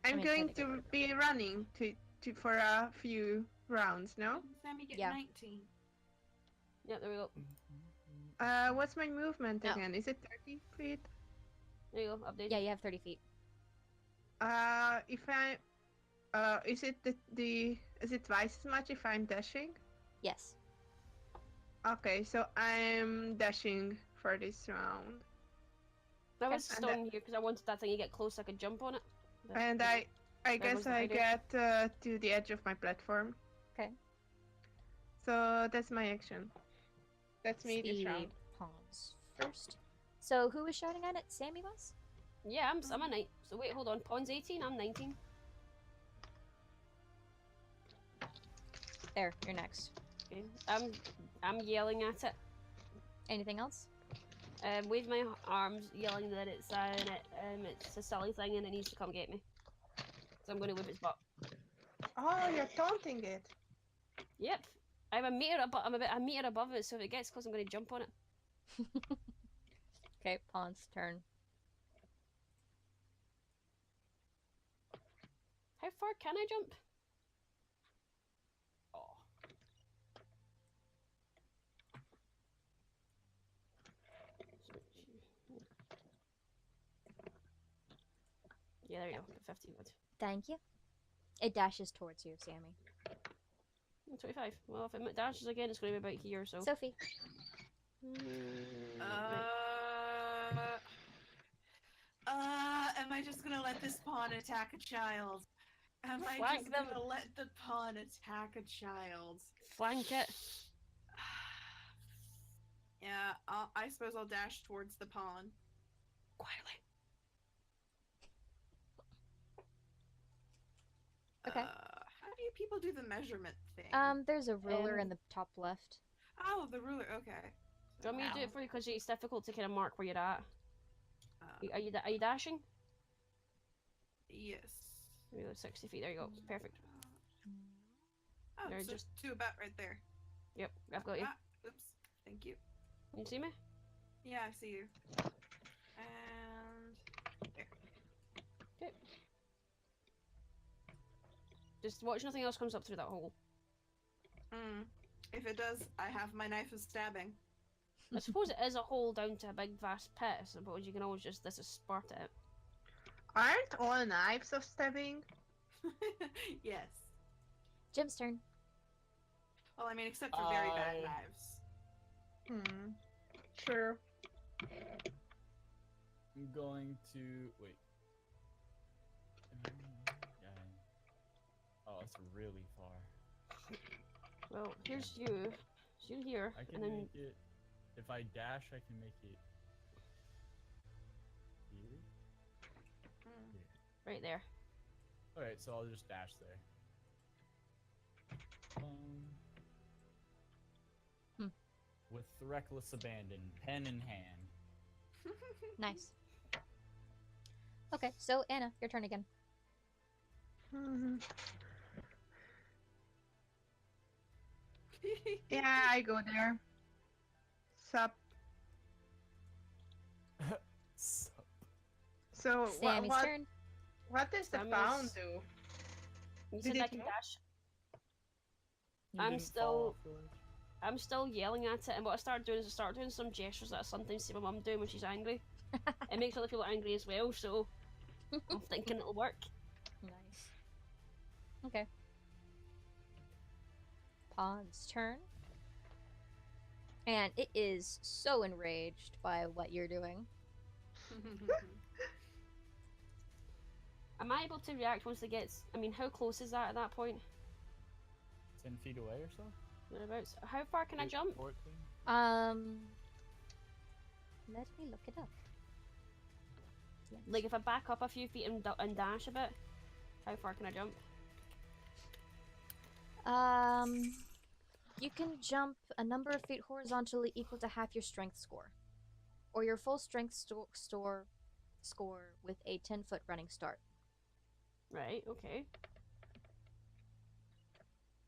I'm mean, going technically. to be running to for a few rounds. No. Sammy get Yeah. 19. Yeah, there we go. What's my movement No. again? Is it 30 feet? There you go. Update. Yeah, you have 30 feet. If I, is it is it twice as much if I'm dashing? Yes. Okay, so I'm dashing for this round, I was And stalling here because I wanted that thing to get close so I could jump on it. But, and you know. I That was guess the I idea. get to the edge of my platform. Okay. So that's my action. That's me this The round. pawns first. So who was shouting at it? Sammy was? Yeah, I'm a 9. So wait, hold on. Pawn's 18, I'm 19. There, you're next. Okay. I'm yelling at it. Anything else? Wave my arms, yelling that it's a silly thing and it needs to come get me. So I'm going to whip its butt. Oh, you're taunting it. Yep. I'm a meter above. I'm about a meter above it, so if it gets close, I'm going to jump on it. Okay, pawn's turn. How far can I jump? Oh. Yeah, there you go. 15 wood. Thank you. It dashes towards you, Sammy. 25. Well, if it dashes again, it's going to be about here, so. Sophie. Am I just gonna let this pawn attack a child? Am I Flank just them. gonna let the pawn attack a child? Flank it. Yeah, I suppose I'll dash towards the pawn. Quietly. Okay. How do you people do the measurement thing? There's a ruler in the top left. Oh, the ruler. Okay. Do you want me to do it for you? Because it's difficult to kind of mark where you're at. Uh, Are you dashing? yes. There you go, 60 feet. There you go. Perfect. Oh, They're so just- two about right there. Yep, I've got you. Oops. Thank you. You see me? Yeah, I see you. And there. Okay. Just watch nothing else comes up through that hole. If it does, I have my knife of stabbing. I suppose it is a hole down to a big vast pit. I suppose you can always just spart it. Aren't all knives of stabbing? Yes. Jim's turn. Well, I mean, except for very bad I- knives. Sure. I'm going to wait. Yeah. Oh, it's really far. Well, here's you. It's you here, I can and then make it. If I dash, I can make it. Right there. Alright, so I'll just dash there. Hmm. With reckless abandon, pen in hand. Nice. Okay, so Anna, your turn again. Mhm. Yeah, I go there. Sup. Sup. So Sammy's turn. what does the Sammy's- pound do? You Did said I it can move? dash. You I'm didn't still- fall off the ledge. I'm still yelling at it, and what I started doing is I started doing some gestures that I sometimes see my mum doing when she's angry. It makes other people angry as well, so I'm thinking it'll work. Nice. Okay. Pawn's turn. And it is so enraged by what you're doing. Am I able to react once it gets? I mean, how close is that at that point? 10 feet away or so? Whereabouts? How far can I Eight, jump? 14? Let me look it up. Like if I back up a few feet and dash a bit, how far can I jump? You can jump a number of feet horizontally equal to half your strength score, or your full strength score with a 10-foot running start. Right. Okay.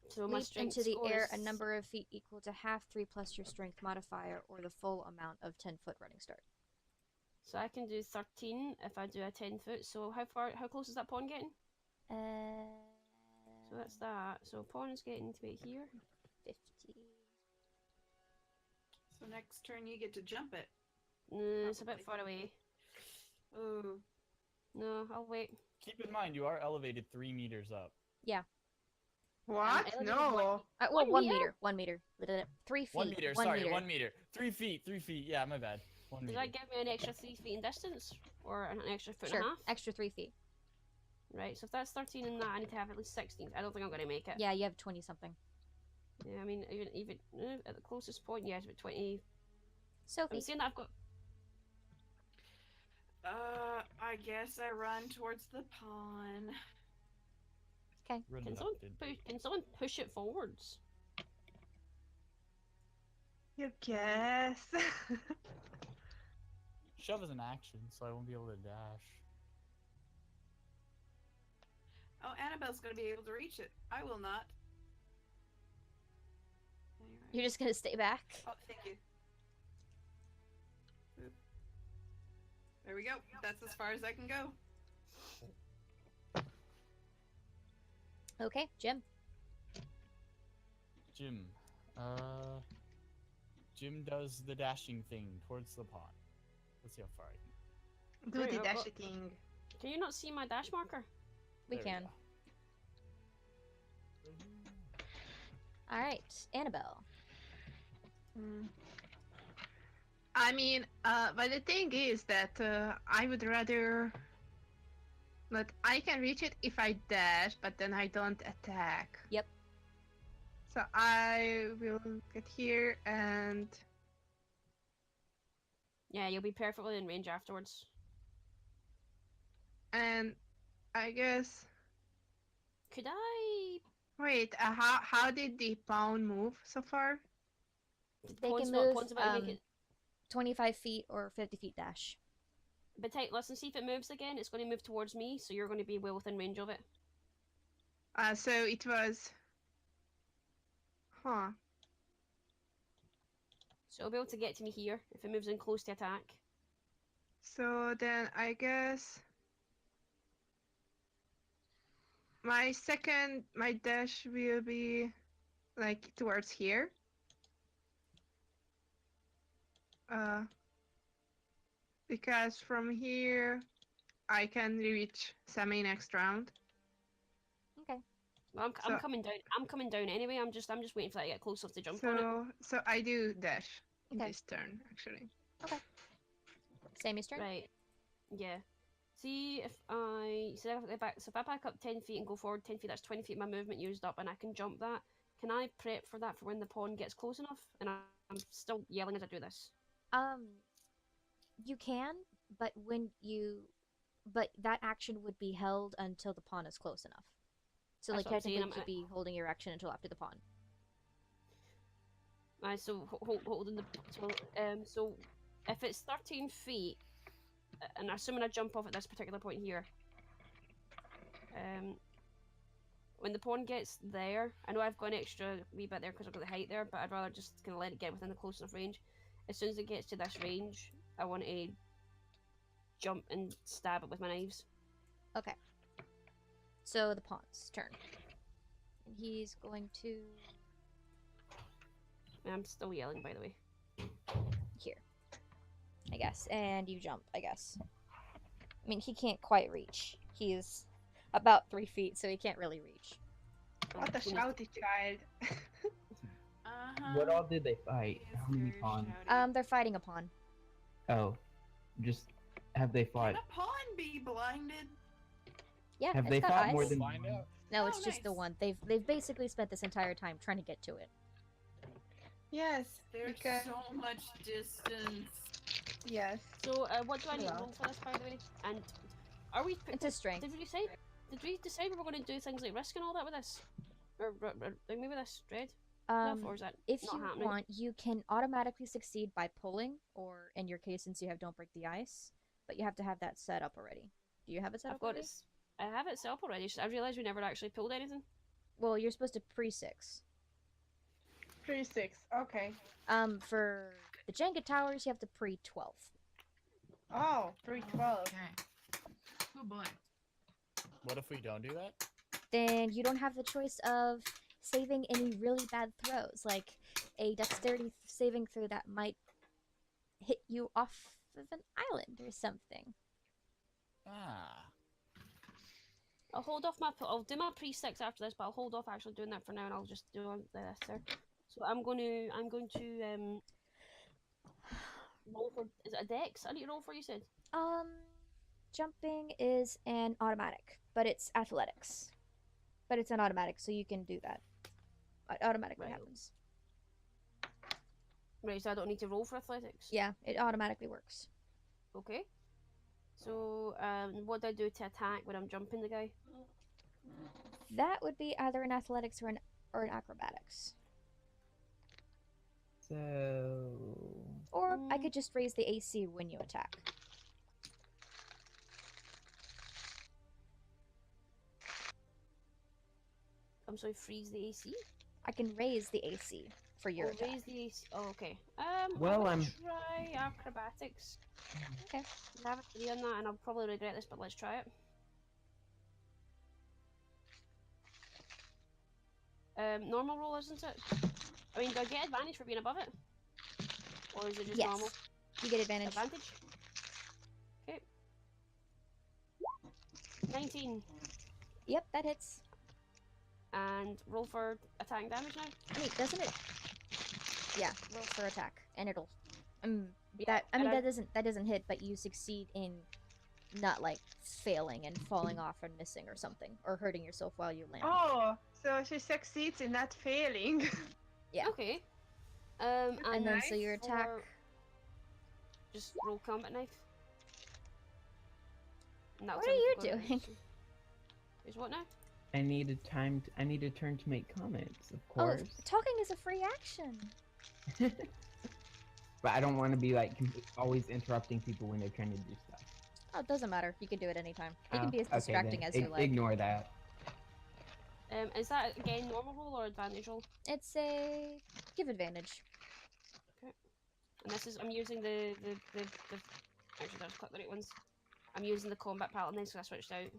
So my Leap strength into the score air is... a number of feet equal to half 3 plus your strength modifier, or the full amount of 10-foot running start. So I can do 13 if I do a 10-foot. So how close is that pawn getting? So that's that. So pawn is getting to be here. 50. So next turn you get to jump it. It's a bit far away. Oh. No, I'll wait. Keep in mind, you are elevated 3 meters up. What? elevated No. Well, 1 1 meter? meter. 3 feet. 1 meter, 1 sorry, meter. 1 meter. 3 feet, 3 feet. Yeah, my bad. 1 Does meter. that give me an extra 3 feet in distance? Or an extra foot Sure, and a half? extra 3 feet. Right, so if that's 13 and that, I need to have at least 16. I don't think I'm going to make it. Yeah, you have 20 something. Yeah, I mean, even at the closest point, yeah, it's about 20. Sophie. I'm saying that I've got... I guess I run towards the pawn. Okay. Can someone push it forwards? You guess. Shove is an action, so I won't be able to dash. Oh, Annabelle's gonna be able to reach it. I will not. Anyway. You're just gonna stay back? Oh, thank you. Oop. There we go. That's as far as I can go. Okay, Jim. Jim. Jim does the dashing thing towards the pond. Let's see how far I can. Do Wait, the I've dashy got- thing. Can you not see my dash marker? We There can. go. Alright, Annabelle. I mean, but the thing is that I would rather. But I can reach it if I dash, but then I don't attack. Yep. So I will get here and. Yeah, you'll be perfectly in range afterwards. And I guess. Could I... Wait, how did the pawn move so far? They can move 25 feet or 50 feet dash. But listen, see if it moves again, it's going to move towards me, so you're going to be well within range of it. So it was. Huh. So it'll be able to get to me here if it moves in close to attack. So then I guess. My dash will be like towards here. Because from here I can reach Sammy next round. Okay. Well, So- I'm coming down. I'm coming down anyway. I'm just waiting for that to get close enough to jump on it. So I do dash in Okay. this turn actually. Sammy's turn. Right. Yeah. See if if I back up 10 feet and go forward 10 feet, that's 20 feet of my movement used up, and I can jump that. Can I prep for that for when the pawn gets close enough? And I'm still yelling as I do this. You can, but but that action would be held until the pawn is close enough. So, That's like, what I'm saying, technically, you'd be holding your action until after the pawn. So holding the so if it's 13 feet, and assuming I jump off at this particular point here, when the pawn gets there, I know I've got an extra wee bit there because I've got the height there, but I'd rather just kind of let it get within the close enough range. As soon as it gets to this range, I want to jump and stab it with my knives. Okay. So the pawn's turn. And he's going to... I'm still yelling, by the way. Here, I guess. And you jump, I guess. I mean, he can't quite reach. He's about 3 feet, so he can't really reach. What a shouty child. What all did they fight? He is How many very pawns? shouty. They're fighting a pawn. Oh, just have they fought? Can a pawn be blinded? Yeah, Have it's they got fought eyes. more than Find one? out. No, Oh, it's just the nice. one. They've basically spent this entire time trying to get to it. Yes, There's because so much distance. yes. So, what do I need to Yeah. roll for this, by the way? And are we? It's a strength. Did we decide we were going to do things like risk and all that with this, or like maybe this dread? Or is that If not you happening? want, you can automatically succeed by pulling, or in your case, since you have Don't Break the Ice, but you have to have that set up already. Do you have it set I've up got already? it. I have it set up already. I realized we never actually pulled anything. Well, you're supposed to pre-6. 3-6. Okay. For the Jenga towers, you have to pre-12. Oh, 3-12. Okay. Oh boy. What if we don't do that? Then you don't have the choice of saving any really bad throws, like a dexterity saving throw that might hit you off of an island or something. Ah. I'll hold off my. I'll do my pre-6 after this, but I'll hold off actually doing that for now, and I'll just do this there. So I'm going to roll for. Is it a dex? I need to roll for. You said. Jumping is an automatic, but it's athletics. But it's an automatic, so you can do that. It automatically Right. happens. Right, so I don't need to roll for athletics. Yeah, it automatically works. Okay. So what do I do to attack when I'm jumping the guy? That would be either an athletics or an acrobatics. So Or I could just raise the AC when you attack. I'm sorry, freeze the AC. I can raise the AC for your attack. Raise the AC. Oh, okay. Well, I'll I'm- try acrobatics. Okay. I have a 3 on that, and I'll probably regret this, but let's try it. Normal roll, isn't it? I mean, do I get advantage for being above it? Or is it just Yes. normal? You get advantage. Advantage? Okay. 19. Yep, that hits. And roll for attacking damage now? Wait, doesn't it? Yeah, roll for attack, and it'll. Yeah, That I mean and that doesn't hit, but you succeed in not like failing and falling off and missing or something, or hurting yourself while you land. Oh, so she succeeds in not failing. Yeah. Okay. And then so your attack. for- Just roll combat knife. And that'll What tell are me you if I've got doing? it. Is what now? I need I need a turn to make comments, of Oh, course. talking is a free action. But I don't want to be like always interrupting people when they're trying to do stuff. Oh, it doesn't matter. You can do it anytime. You Oh, can be as okay, distracting then as you like. Ignore that. Is that again normal roll or advantage roll? It's a give advantage. And this is I'm using the actually there's click the right ones. I'm using the combat pattern then, so I switched out.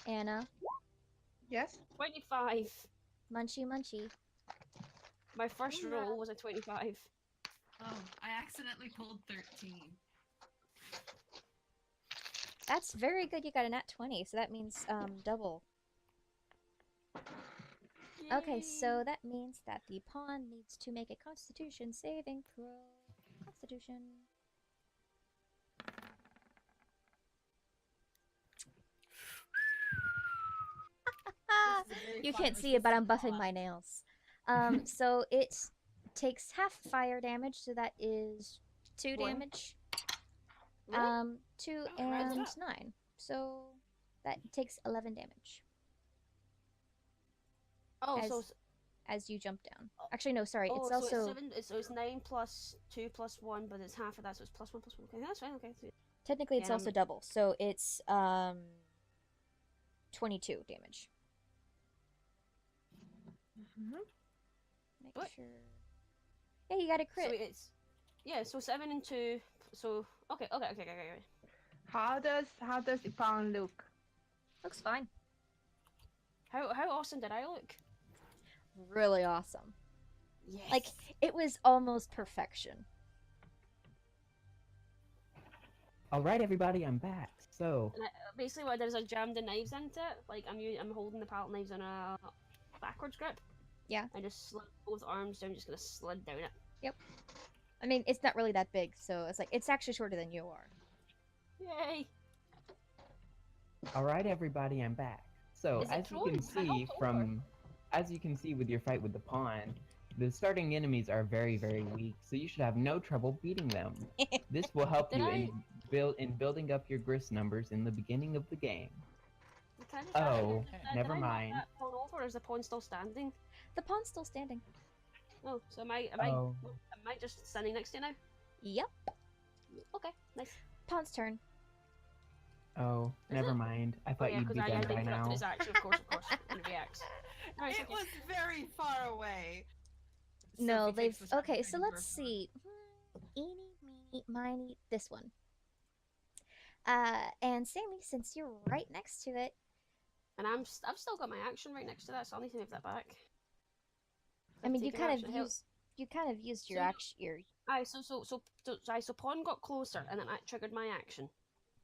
Anna, Yes. 25. munchy munchy. My first Oh, no. roll was a 25. Oh, I accidentally pulled 13. That's very good. You got a nat 20, so that means double. Okay, so that means that the pawn needs to make a Constitution saving throw. Constitution. This is a very You fun can't see it, but I'm resistant buffing mod. my nails. So it takes half fire damage, so that is 2 One. damage. 2 Oh, right and up. 9. So that takes 11 damage Oh, as so as you jump down. Actually, no, sorry. oh, It's so also it's 9 plus 2 plus 1, but it's half of that, so it's plus 1 plus 1. Okay, that's fine. Okay, sweet. technically it's Yeah, also double. So it's 22 damage. Make What? sure. Yeah, you got a crit. So it's so 7 and 2. So okay. How does the pawn look? Looks fine. How awesome did I look? Really awesome. Yes. Like it was almost perfection. All right, everybody, I'm back. So, And basically what I did is I jammed the knives into it. Like I'm holding the palette knives on a backwards grip. Yeah. I just slid both arms down, just gonna slid down it. Yep. I mean, it's not really that big, so it's like it's actually shorter than you are. Yay! all right, everybody, I'm back. So, Is it as you can thrown? I see hope from, as you can see with your fight with the pawn, the starting enemies are very, very weak, so you should have no trouble beating them. This will help Did you I- in building up your grist numbers in the beginning of the game. Can I just ask, Oh, never did I knock mind. that pawn over, or is the pawn still standing? The pawn's still standing. Oh, so am I Oh. just standing next to you now? Yep. Okay, nice. Pawn's turn. Oh, Is never it? mind. I Oh thought yeah, you'd because be I done by interrupted now. his action, of course, and reacts. Nice, It okay. was very far away. No, Sophie they've. takes the Okay, so shotgun let's for a see. Eeny, meeny, miny, this one. And Sammy, since you're right next to it, And I've still got my action right next to that, so I'll need to move that back. I mean, you Taking kind of action, used your So- action. Your Aye, so pawn got closer, and then that triggered my action,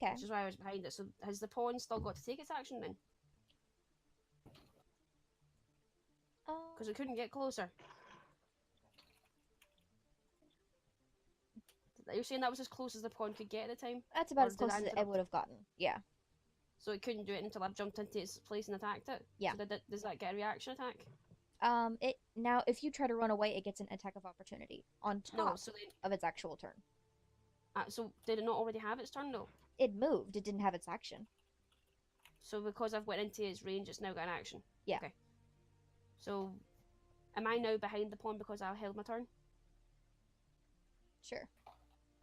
okay. which is why I was behind it. So has the pawn still got to take its action then? Because it couldn't get closer. You're saying that was as close as the pawn could get at the time? That's about or as did I close as it interrupt would have gotten. Yeah. So it couldn't do it until I jumped into its place and attacked it? Yeah. So does that get a reaction attack? It now if you try to run away, it gets an attack of opportunity on top No, so then, of its actual turn. so did it not already have its turn though? It moved. It didn't have its action. So because I've went into its range, it's now got an action? Yeah. Okay. So, am I now behind the pawn because I held my turn? Sure.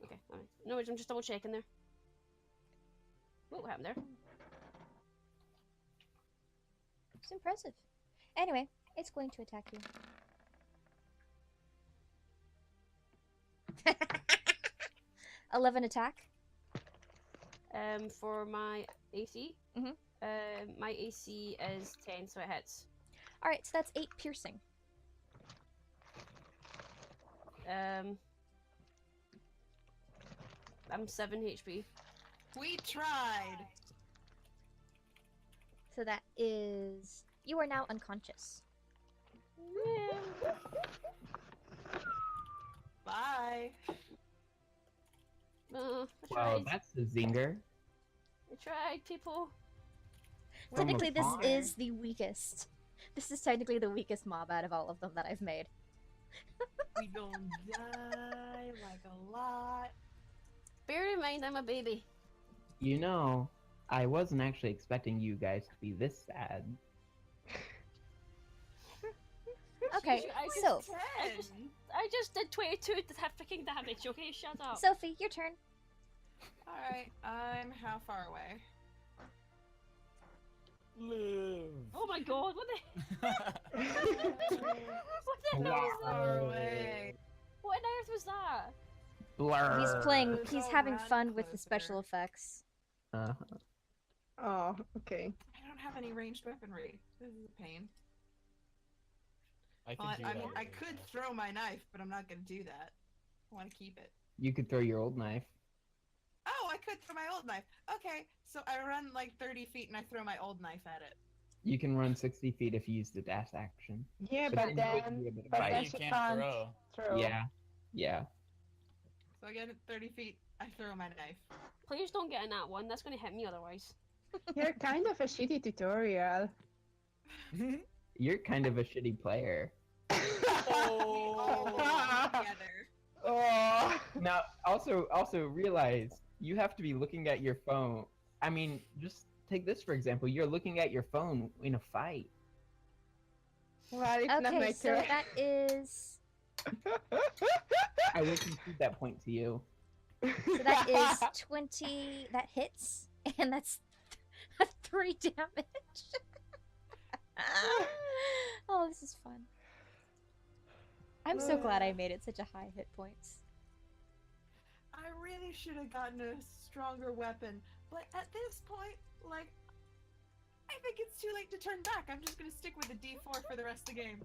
Okay, alright. No worries, I'm just double checking there. What happened there? It's impressive. Anyway, it's going to attack you. 11 attack. For my AC? Mhm. My AC is 10, so it hits. Alright, so that's 8 piercing. I'm 7 HP. We tried. So that is. You are now unconscious. Bye. I Wow, tried. that's the zinger. I tried, people. From Technically, this afar. is the weakest. This is technically the weakest mob out of all of them that I've made. We gonna die like a lot. Bear in mind, I'm a baby. You know, I wasn't actually expecting you guys to be this sad. Okay, I so I just did 22 freaking damage, okay? Shut up. Sophie, your turn. Alright, I'm how far away? Live. Oh my god, what the what the hell Wow. was that? Far away. What on earth was that? Blur. He's playing. Let's He's go having around fun with the special closer. effects. Uh-huh. Oh, okay. I don't have any ranged weaponry. This is a pain. I can Well, do I that. mean, I could throw my knife, but I'm not gonna do that. I want to keep it. You could throw your old knife. Oh, I could throw my old knife. Okay, so I run like 30 feet and I throw my old knife at it. You can run 60 feet if you use the dash action. Yeah, But but then you would then be able to but fight. then you she can't can't throw. throw. Yeah. Yeah. So I get it 30 feet, I throw my knife. Please don't get in that one, that's gonna hit me otherwise. You're kind of a shitty tutorial. You're kind of a shitty player. All Oh. together. Oh. Now, also realize you have to be looking at your phone. I mean, just take this for example. You're looking at your phone in a fight. Well, it's not Okay, my so turn. that is I will concede that point to you. so that is 20. That hits, and that's 3 damage. Oh, this is fun. I'm so glad I made it such a high hit points. I really should have gotten a stronger weapon, but at this point, like, I think it's too late to turn back. I'm just gonna stick with the D4 for the rest of the game.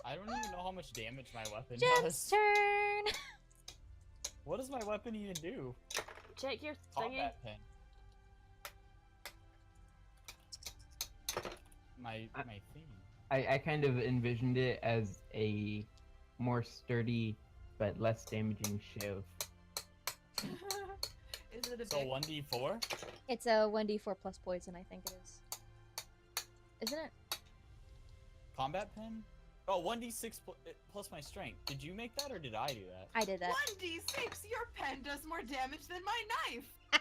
I don't even know how much damage my weapon Jen's does. turn. What does my weapon even do? Check your thingy. Combat pin. My thing. I kind of envisioned it as a more sturdy but less damaging shiv. Is it a So big 1d4? It's a 1d4 plus poison, I think it is. Isn't it? Combat pin? Oh, 1d6 plus my strength. Did you make that or did I do that? I did that. 1d6? Your pen does more damage than my knife!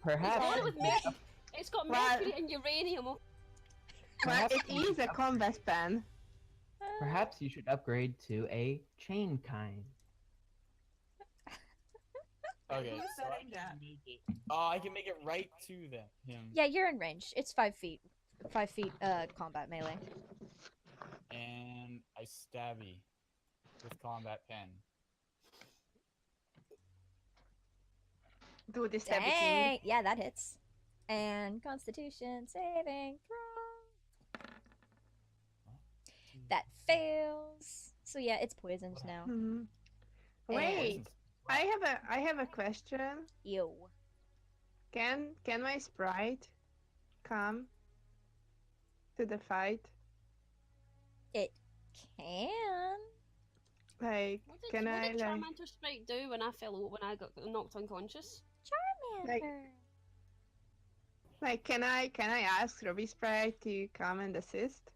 Perhaps. It's with me. It's got What? mercury and uranium. Well, Perhaps it you is should a combat pen. Perhaps you should upgrade to a chain kind. Okay, Who's so I setting can that? make it. Oh, I can make it right to him. Yeah, you're in range. It's 5 feet. 5 feet combat melee. And I stabby with combat pen. Do the stabby thing. Dang! Yeah, that hits. And Constitution saving throw. That fails. So yeah, it's poisoned now. Mhm. And- Wait, I have a question. Yo. Can my sprite come to the fight? It can. Like, What did, can what I did like? Charmander Sprite do when I got knocked unconscious? Like- Charmander. Like, can I ask Ruby Sprite to come and assist?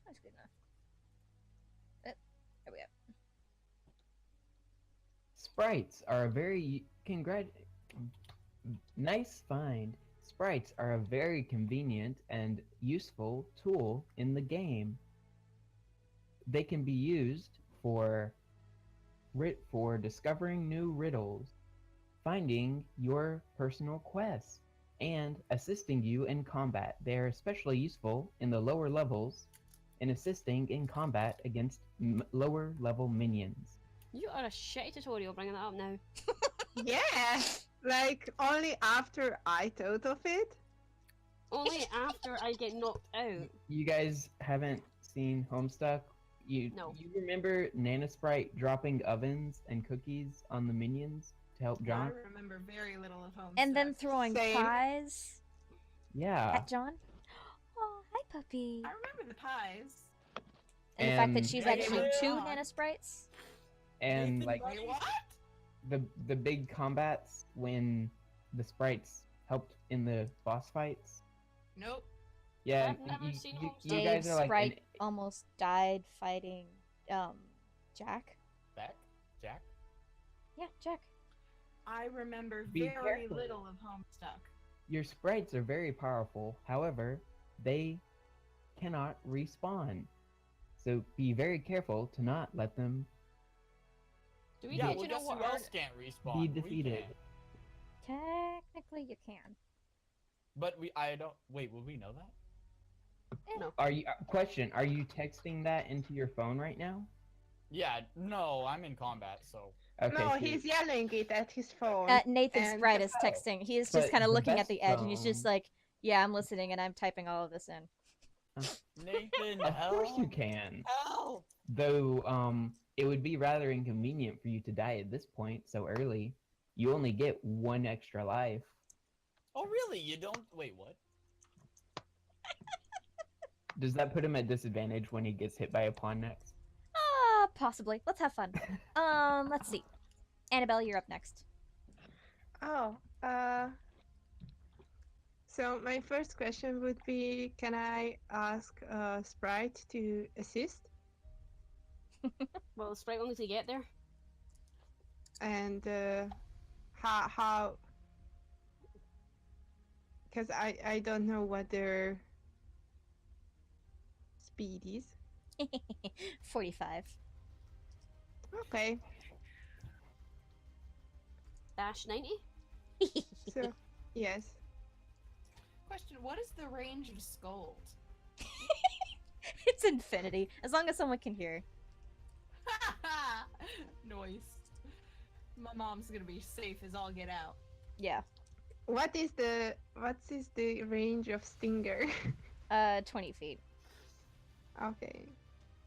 That's good enough. There we go. Sprites are a very nice find. Sprites are a very convenient and useful tool in the game. They can be used for discovering new riddles, finding your personal quests, and assisting you in combat. They are especially useful in the lower levels in assisting in combat against lower level minions. You are a shitty tutorial bringing that up now. Yeah, like only after I thought of it. Only after I get knocked out. You guys haven't seen Homestuck? No. You remember Nanosprite dropping ovens and cookies on the minions to help John? I remember very little of home. And then throwing Same. pies Yeah. at John. Oh, hi, puppy. I remember the pies. And the fact that And- she's Yeah, actually yeah. 2 Nana Sprites. And Nathan, like Wait, what? the big combats when the sprites helped in the boss fights. Nope. Yeah, I've never seen Homestuck. you guys Dave's are like Sprite almost died fighting Jack. Back? Jack? Yeah, Jack. I remember Be very careful. little of Homestuck. your sprites are very powerful. However, they cannot respawn. So be very careful to not let them Do we Yeah, need well, to know guess what who our... else can't respawn? be We defeated. can. Technically, you can. But I don't. Wait, will we know that? Are you question? Are you texting that into your phone right now? Yeah, no, I'm in combat, so. Okay. No, so- he's yelling it at his phone. Nathan And- Sprite is texting. He is But just kind of the looking at best the edge, and he's just phone- like, "Yeah, I'm listening, and I'm typing all of this in." Nathan, Of course you help! can. Help! Though it would be rather inconvenient for you to die at this point so early. You only get one extra life. Oh, really? You don't. Wait, what? Does that put him at disadvantage when he gets hit by a pawn next? Possibly. Let's have fun. Let's see. Annabelle, you're up next. Oh, so my first question would be, can I ask Sprite to assist? Well, the Sprite will need to get there. and how because I don't know what their speed is. 45. Okay, Dash 90? so yes. Question: what is the range of scold? It's infinity, as long as someone can hear. Noise. My mom's gonna be safe as all get out. Yeah. What is the range of Stinger? 20 feet. Okay.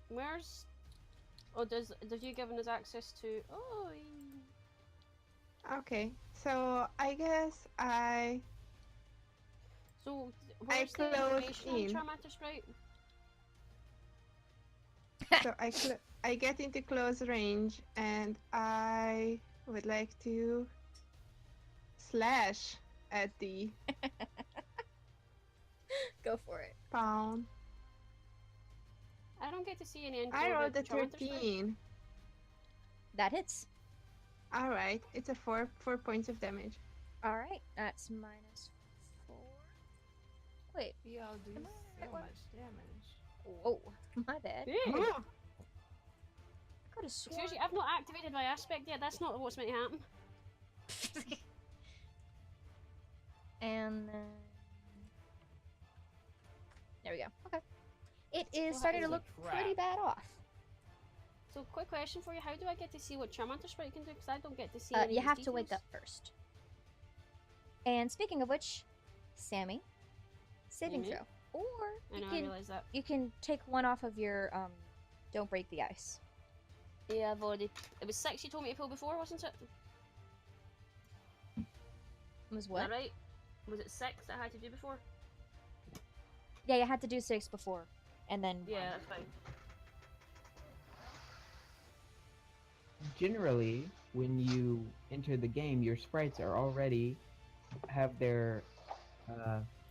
Where's. Oh, does you given us access to. Oh, Okay. So I guess so I where's the close information on in. Charmander Sprite? I get into close range and I would like to slash at the Go for it. pound. I don't get to see any info I rolled about a Charmander Sprite. 13. That hits. Alright, it's a 4 points of damage. Alright, that's minus 4. Wait, Y'all do Am I so at one? much damage. whoa, my bad. Hey, Oh, I could have sworn. seriously, I've not activated my aspect yet. That's not what's meant to happen. And then... There we go. Okay. It is So starting to is a look pretty trap. bad off. So, quick question for you: how do I get to see what Charmander Sprite can do? Because I don't get to see. You have to wake up first. And speaking of which, Sammy, saving Mhm. throw. Or I you know, I can realize that. you can take one off of your don't break the ice. Yeah, I've already. It was 6 you told me to pull before, wasn't it? Was Is what? that right? Was it 6 that I had to do before? Yeah, you had to do 6 before, and then Yeah, that's fine. Generally, when you enter the game, your sprites are already have their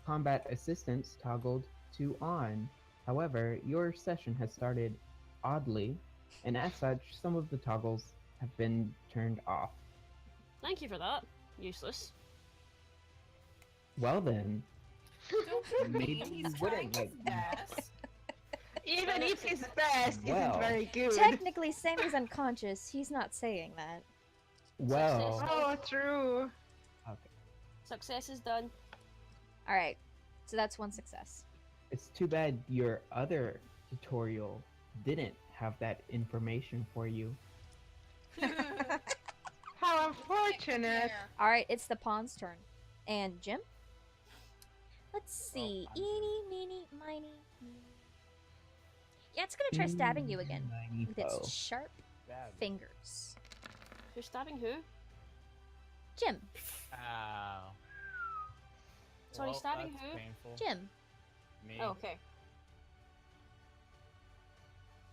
combat assistance toggled to on. However, your session has started oddly, and as such, some of the toggles have been turned off. Thank you for that. Useless. Well then, Don't be Maybe mean. you He's wouldn't trying his like me. best. even if his best Well. isn't very good. technically Sammy's unconscious. He's not saying that. well, Oh, true. okay. Success is done. All right, so that's one success. It's too bad your other tutorial didn't have that information for you. How unfortunate. All right, it's the pawn's turn, and Jim. Let's see. I'm Eeny, meeny, miny. Yeah, it's gonna try stabbing you again with its sharp Bad. fingers. Who's stabbing who? Jim, Ow. Sorry, Well, stabbing that's who? Painful. Jim. Me. Oh, okay.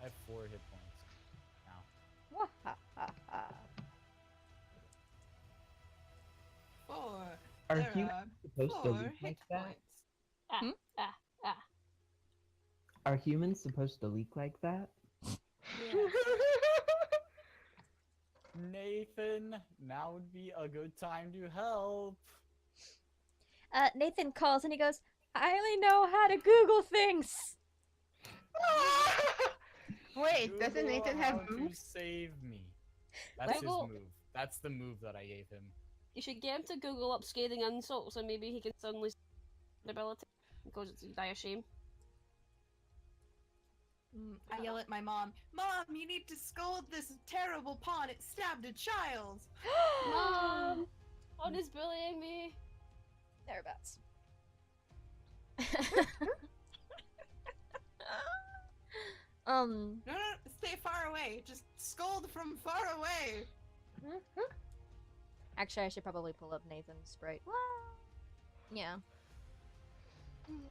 I have 4 hit points. Now. Wahahaha. Four. Are There humans are supposed to 4 leak hit like that? points. Ah, Hmm? ah, ah. Are humans supposed to leak like that? Yeah. Nathan, now would be a good time to help. Nathan calls and he goes, I only know how to Google things. Wait, doesn't Google Nathan how have to moves? save me. That's Google- his move. That's the move that I gave him. You should get him to Google up scathing insults and maybe he can suddenly see the ability. Because it's a dire shame. I yell at my mom, Mom, you need to scold this terrible pawn. It stabbed a child. Mom! On is bullying me. Thereabouts. No, stay far away. Just scold from far away. Actually, I should probably pull up Nathan's sprite. Well, yeah. Bloop.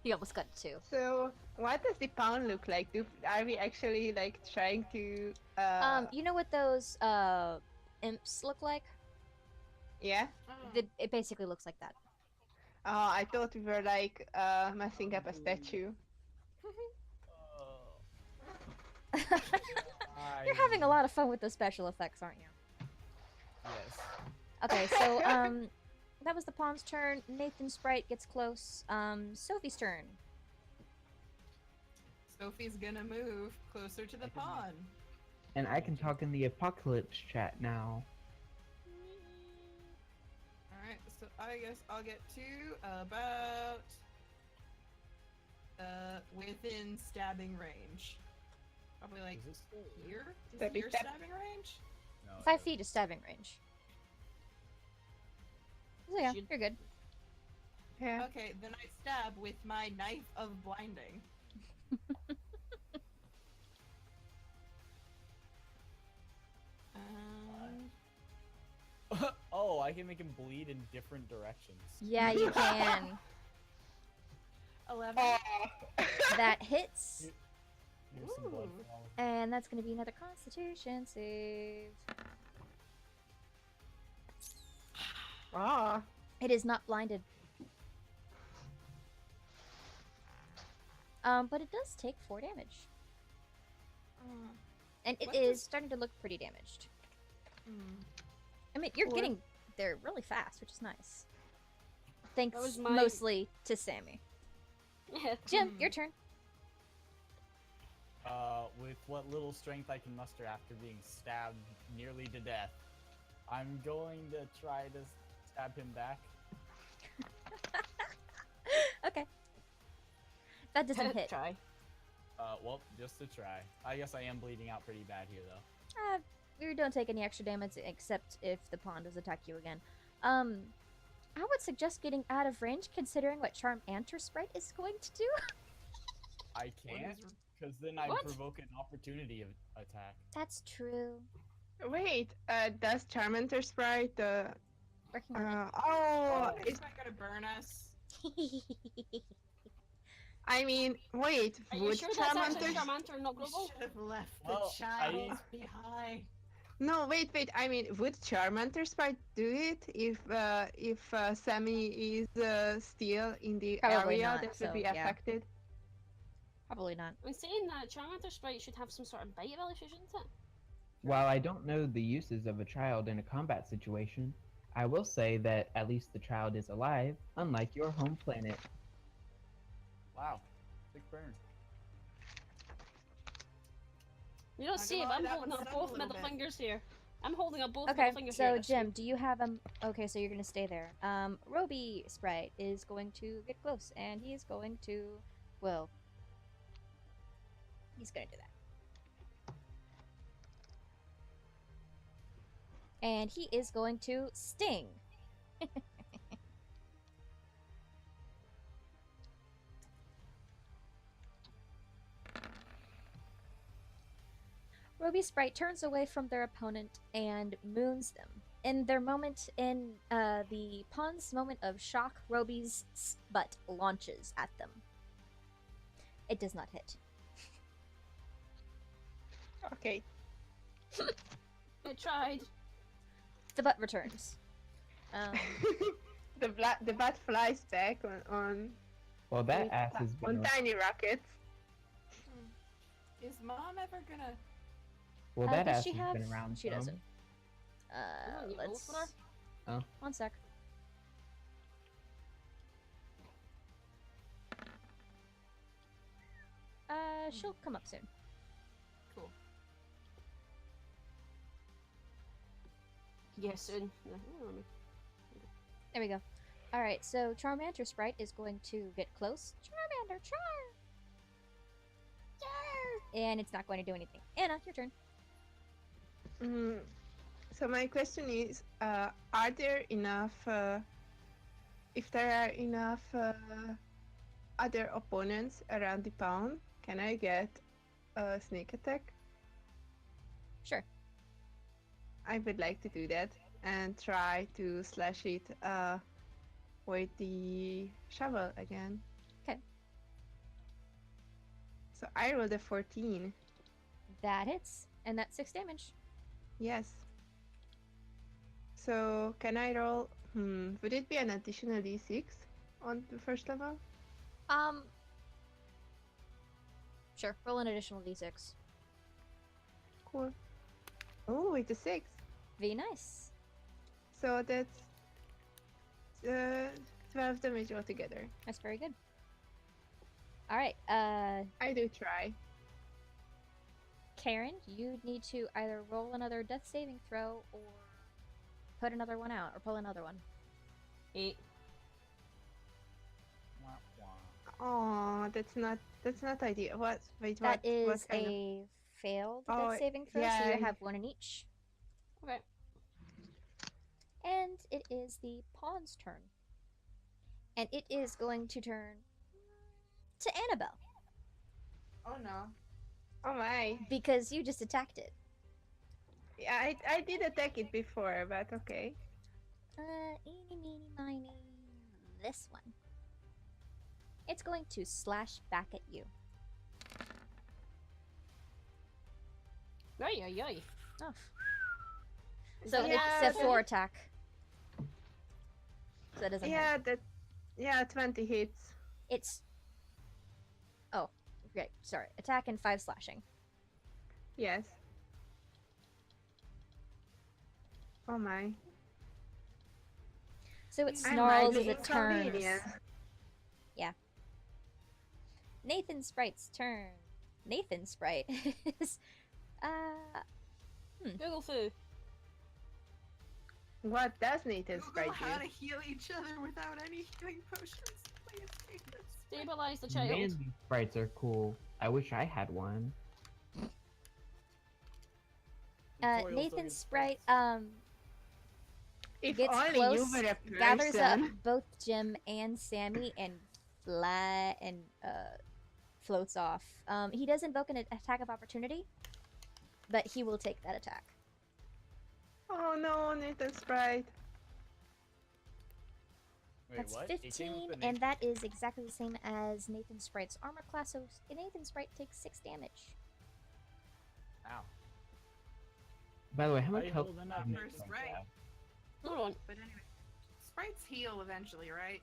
He almost got 2. So, what does the pound look like? Are we actually like trying to? You know what those imps look like? Yeah. It basically looks like that. Oh, I thought we were like messing up a statue. You're having a lot of fun with the special effects, aren't you? Yes. Okay, so that was the pawn's turn. Nathan's sprite gets close. Sophie's turn. Sophie's gonna move closer to the pawn. And I can talk in the apocalypse chat now. Alright, so I guess I'll get to about within stabbing range. Probably like Is this still here? Is That'd be here stab- stabbing range? No, 5 feet is stabbing range. So yeah, Should- you're good. Yeah. Okay, then I stab with my knife of blinding. Oh, I can make him bleed in different directions. Yeah, you can. 11. That hits, Here's some blood Ooh. for all. and that's going to be another Constitution save. Ah. It is not blinded. But it does take 4 damage. And it What is does- starting to look pretty damaged. Mm. I mean, you're Or- getting there really fast, which is nice. Thanks was my- mostly to Sammy. Yeah. Jim, your turn. With what little strength I can muster after being stabbed nearly to death, I'm going to try to stab him back. Okay. That doesn't hit. Try. Well, just to try. I guess I am bleeding out pretty bad here, though. You don't take any extra damage except if the pawn does attack you again. I would suggest getting out of range considering what Charm Ant or Sprite is going to do. I can't, is- because then I What? provoke an opportunity of attack. That's true. Wait, does Charmander Sprite, Working on oh, Is that gonna burn us? it. I mean, wait, Are you would sure that's actually Charmander... Charmander, not We global? should have left Well, the child behind. No, wait, I mean, would Charmander Sprite do it if Sammy is still in the Probably area not, that so, would be yeah. affected? Probably not. I'm saying that Charmander Sprite should have some sort of bite ability, shouldn't it? While I don't know the uses of a child in a combat situation, I will say that at least the child is alive, unlike your home planet. Wow. Big burn. You don't Not see it, gonna but lie, I'm that holding one up stung a both little middle bit. fingers here. I'm holding up both Okay, middle fingers so here. Jim, do you have okay, so you're gonna stay there. Roby Sprite is going to get close, and he is going to, well, he's gonna do that. And he is going to sting. Roby Sprite turns away from their opponent and moons them. In their moment, in the pawn's moment of shock, Roby's butt launches at them. It does not hit. Okay. I tried. The butt returns. The bat flies back on Well, that ass has been. on tiny rockets. Is mom ever gonna? Well, that does ass she has have? been around. She some. doesn't. Oh, you roll Let's. for her? Oh. 1 sec. She'll come up soon. Cool. Yeah, soon. Yeah, There we go. Alright, so Charmander Sprite is going to get close. Charmander, Charm! And it's not going to do anything. Anna, your turn. So my question is, are there enough? If there are enough other opponents around the pawn, can I get a sneak attack? Sure. I would like to do that and try to slash it with the shovel again. Okay. So I rolled a 14. That hits. And that's 6 damage. Yes. So can I roll? Would it be an additional d6 on the first level? Sure. Roll an additional d6. Cool. Oh, it's a 6. Very nice. So that's 12 damage altogether. That's very good. All right. I do try. Karen, you need to either roll another death saving throw or put another one out or pull another one. 8. Wah, wah. Oh, that's not ideal. What? Wait, That what? is what kind of... a failed Oh, death saving throw, so yeah. you have one in each. Okay. And it is the pawn's turn. And it is going to turn to Annabelle. Oh no. Oh my. Because you just attacked it. Yeah, I did attack it before, but okay. Eeny, meeny, miny, this one. It's going to slash back at you. Ay, ay, ay. Oh. Is So that it's a Yeah, 4 attack. So that doesn't hit. Yeah, 20 hits. It's... Oh, great. Sorry. Attack and 5 slashing. Yes. Oh my. So it I'm snarls as highly it turns. inconvenient. Nathan Sprite's turn. Nathan Sprite is... Google foo. What does Nathan's Google sprite how do? to heal each other without any healing potions. Please do this. Stabilize the child. Man, these sprites are cool. I wish I had one. Tutorials Nathan don't Sprite, exist. If gets only close, you were a gathers up person. both Jim and Sammy and floats off. He does invoke an attack of opportunity, but he will take that attack. Oh no, Nathan's sprite. Wait, That's what? 15, 18 with the and that is exactly the same as Nathan Sprite's armor class, so Nathan Sprite takes 6 damage. Ow. By the way, how much Are you health holding does up, these Nathan? sprites Right. have? Hold on. But anyway, sprites heal eventually, right?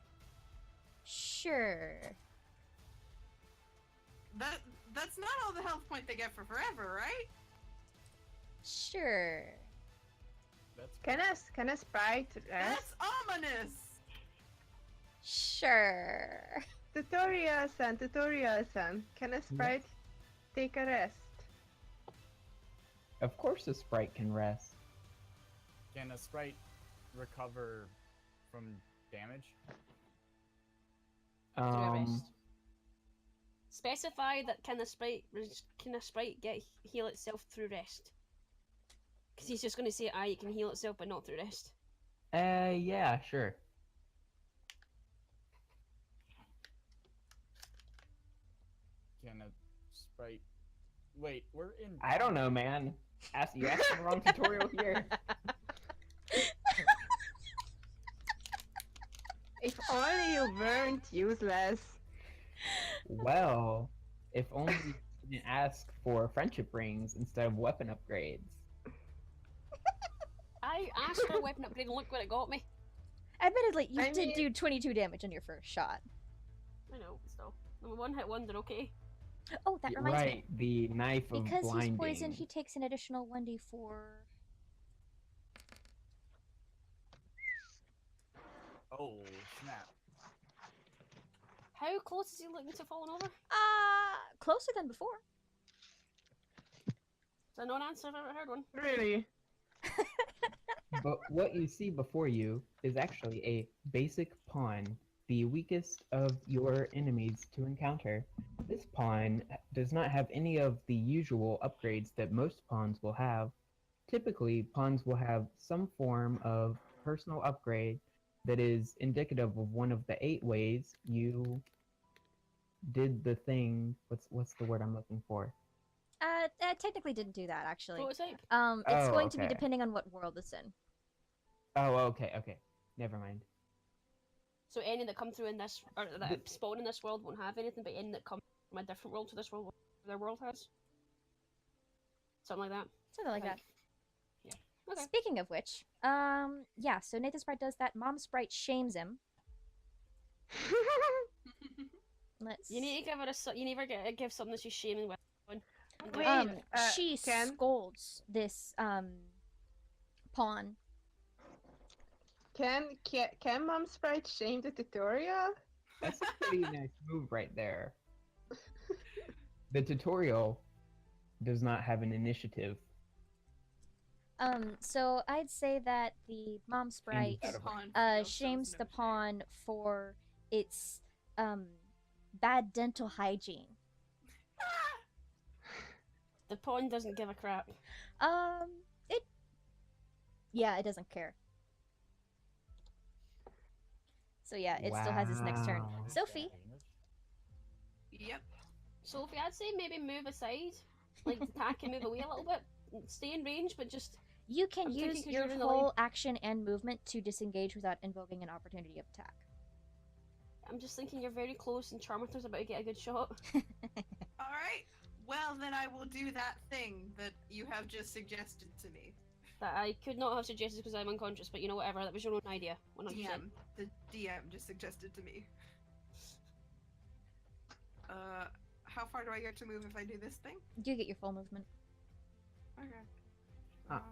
Sure. That's not all the health point they get for forever, right? Sure. That's Can a sprite rest? That's ominous. Sure. Tutorial son. Can a sprite take a rest? Of course a sprite can rest. Can a sprite recover from damage? Do a Um, rest. Specify that can a sprite get heal itself through rest? Because he's just going to say, it can heal itself, but not through rest. yeah, sure. Can a sprite... Wait, we're in... I don't know, man. You asked the wrong tutorial here. If only you weren't useless. Well, if only you didn't ask for friendship rings instead of weapon upgrades. I asked for a weapon upgrade and look what it got me. Admittedly, you I did mean- do 22 damage on your first shot. I know, but still. I'm a one-hit wonder, okay? Oh, that reminds Right, the knife me. of Because blinding. he's poisoned, he takes an additional 1d4. Oh, snap. How close is he looking to falling over? Closer than before. It's a non-answer, I've ever heard one. Really? But what you see before you is actually a basic pawn, the weakest of your enemies to encounter. This pawn does not have any of the usual upgrades that most pawns will have. Typically, pawns will have some form of personal upgrade that is indicative of one of the 8 ways you did the thing. What's the word I'm looking for? Technically didn't do that, actually. Prototype? It's Oh, going to be okay. depending on what world it's in. Oh, okay. Never mind. So any that come through in this, or that spawn in this world won't have anything, but any that come from a different world to this world, their world has? Something like that? Something like that. Yeah. Okay. Speaking of which, yeah, so Nathan Sprite does that. Mom Sprite shames him. Let's. You need to give her you need to give something that she's shaming with. Wait, She can scolds this pawn. can Mom Sprite shame the tutorial? That's a pretty nice move right there. The tutorial does not have an initiative. So I'd say that the mom sprite Out of Pawn feels shames shows the no shame. pawn for its bad dental hygiene. The pawn doesn't give a crap. It. Yeah, it doesn't care. So yeah, it still has its next turn. Wow. Sophie. Yep. Sophie, I'd say maybe move aside, like attack and move away a little bit. Stay in range, but just You can I'm thinking use 'cause your you're in the whole action and movement to disengage without invoking an opportunity of attack. I'm just thinking you're very close and Charmander's about to get a good shot. All right. Well, then I will do that thing that you have just suggested to me. That I could not have suggested because I'm unconscious, but you know, whatever, that was your own idea. 100%. DM. The DM just suggested to me. How far do I get to move if I do this thing? You get your full movement. Okay. Ah.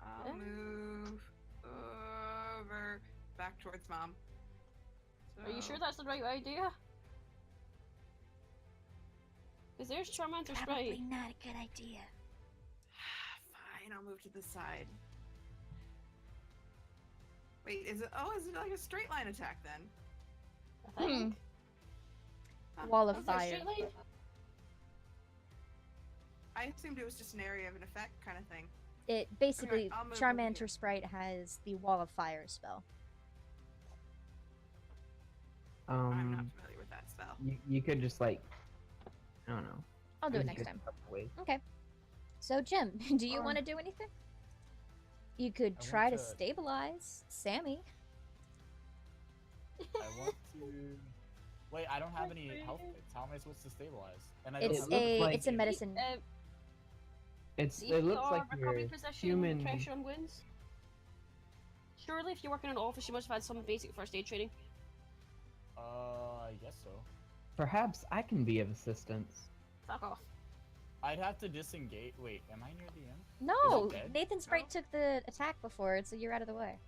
I'll Yeah. move over back towards Mom. Are you So- sure that's the right idea? Because there's Charmander Sprite. not a good idea. Fine, I'll move to the side. Wait, is it? Oh, is it like a straight line attack then? I think. Huh, Wall of Is there a fire. straight line? I assumed it was just an area of an effect kind of thing. It basically I'll move over Charmander here. Sprite has the Wall of Fire spell. I'm not familiar with that spell. You could just like, I don't know. I'll do it There's next just time. a couple ways. Okay. So Jim, do you want to do anything? You could I try want to to- stabilize Sammy. I want to. Wait, I don't have any health kits. How am I supposed to stabilize? And I It's don't looks have like- it's a medicine. It looks like recovery your position, human. pressure on wounds. Surely, if you work in an office, you must have had some basic first aid training. I guess so. Perhaps I can be of assistance. Fuck off. I'd have to disengage. Wait, am I near the end? No, dead? Nathan Sprite took the attack before, so you're out of the way.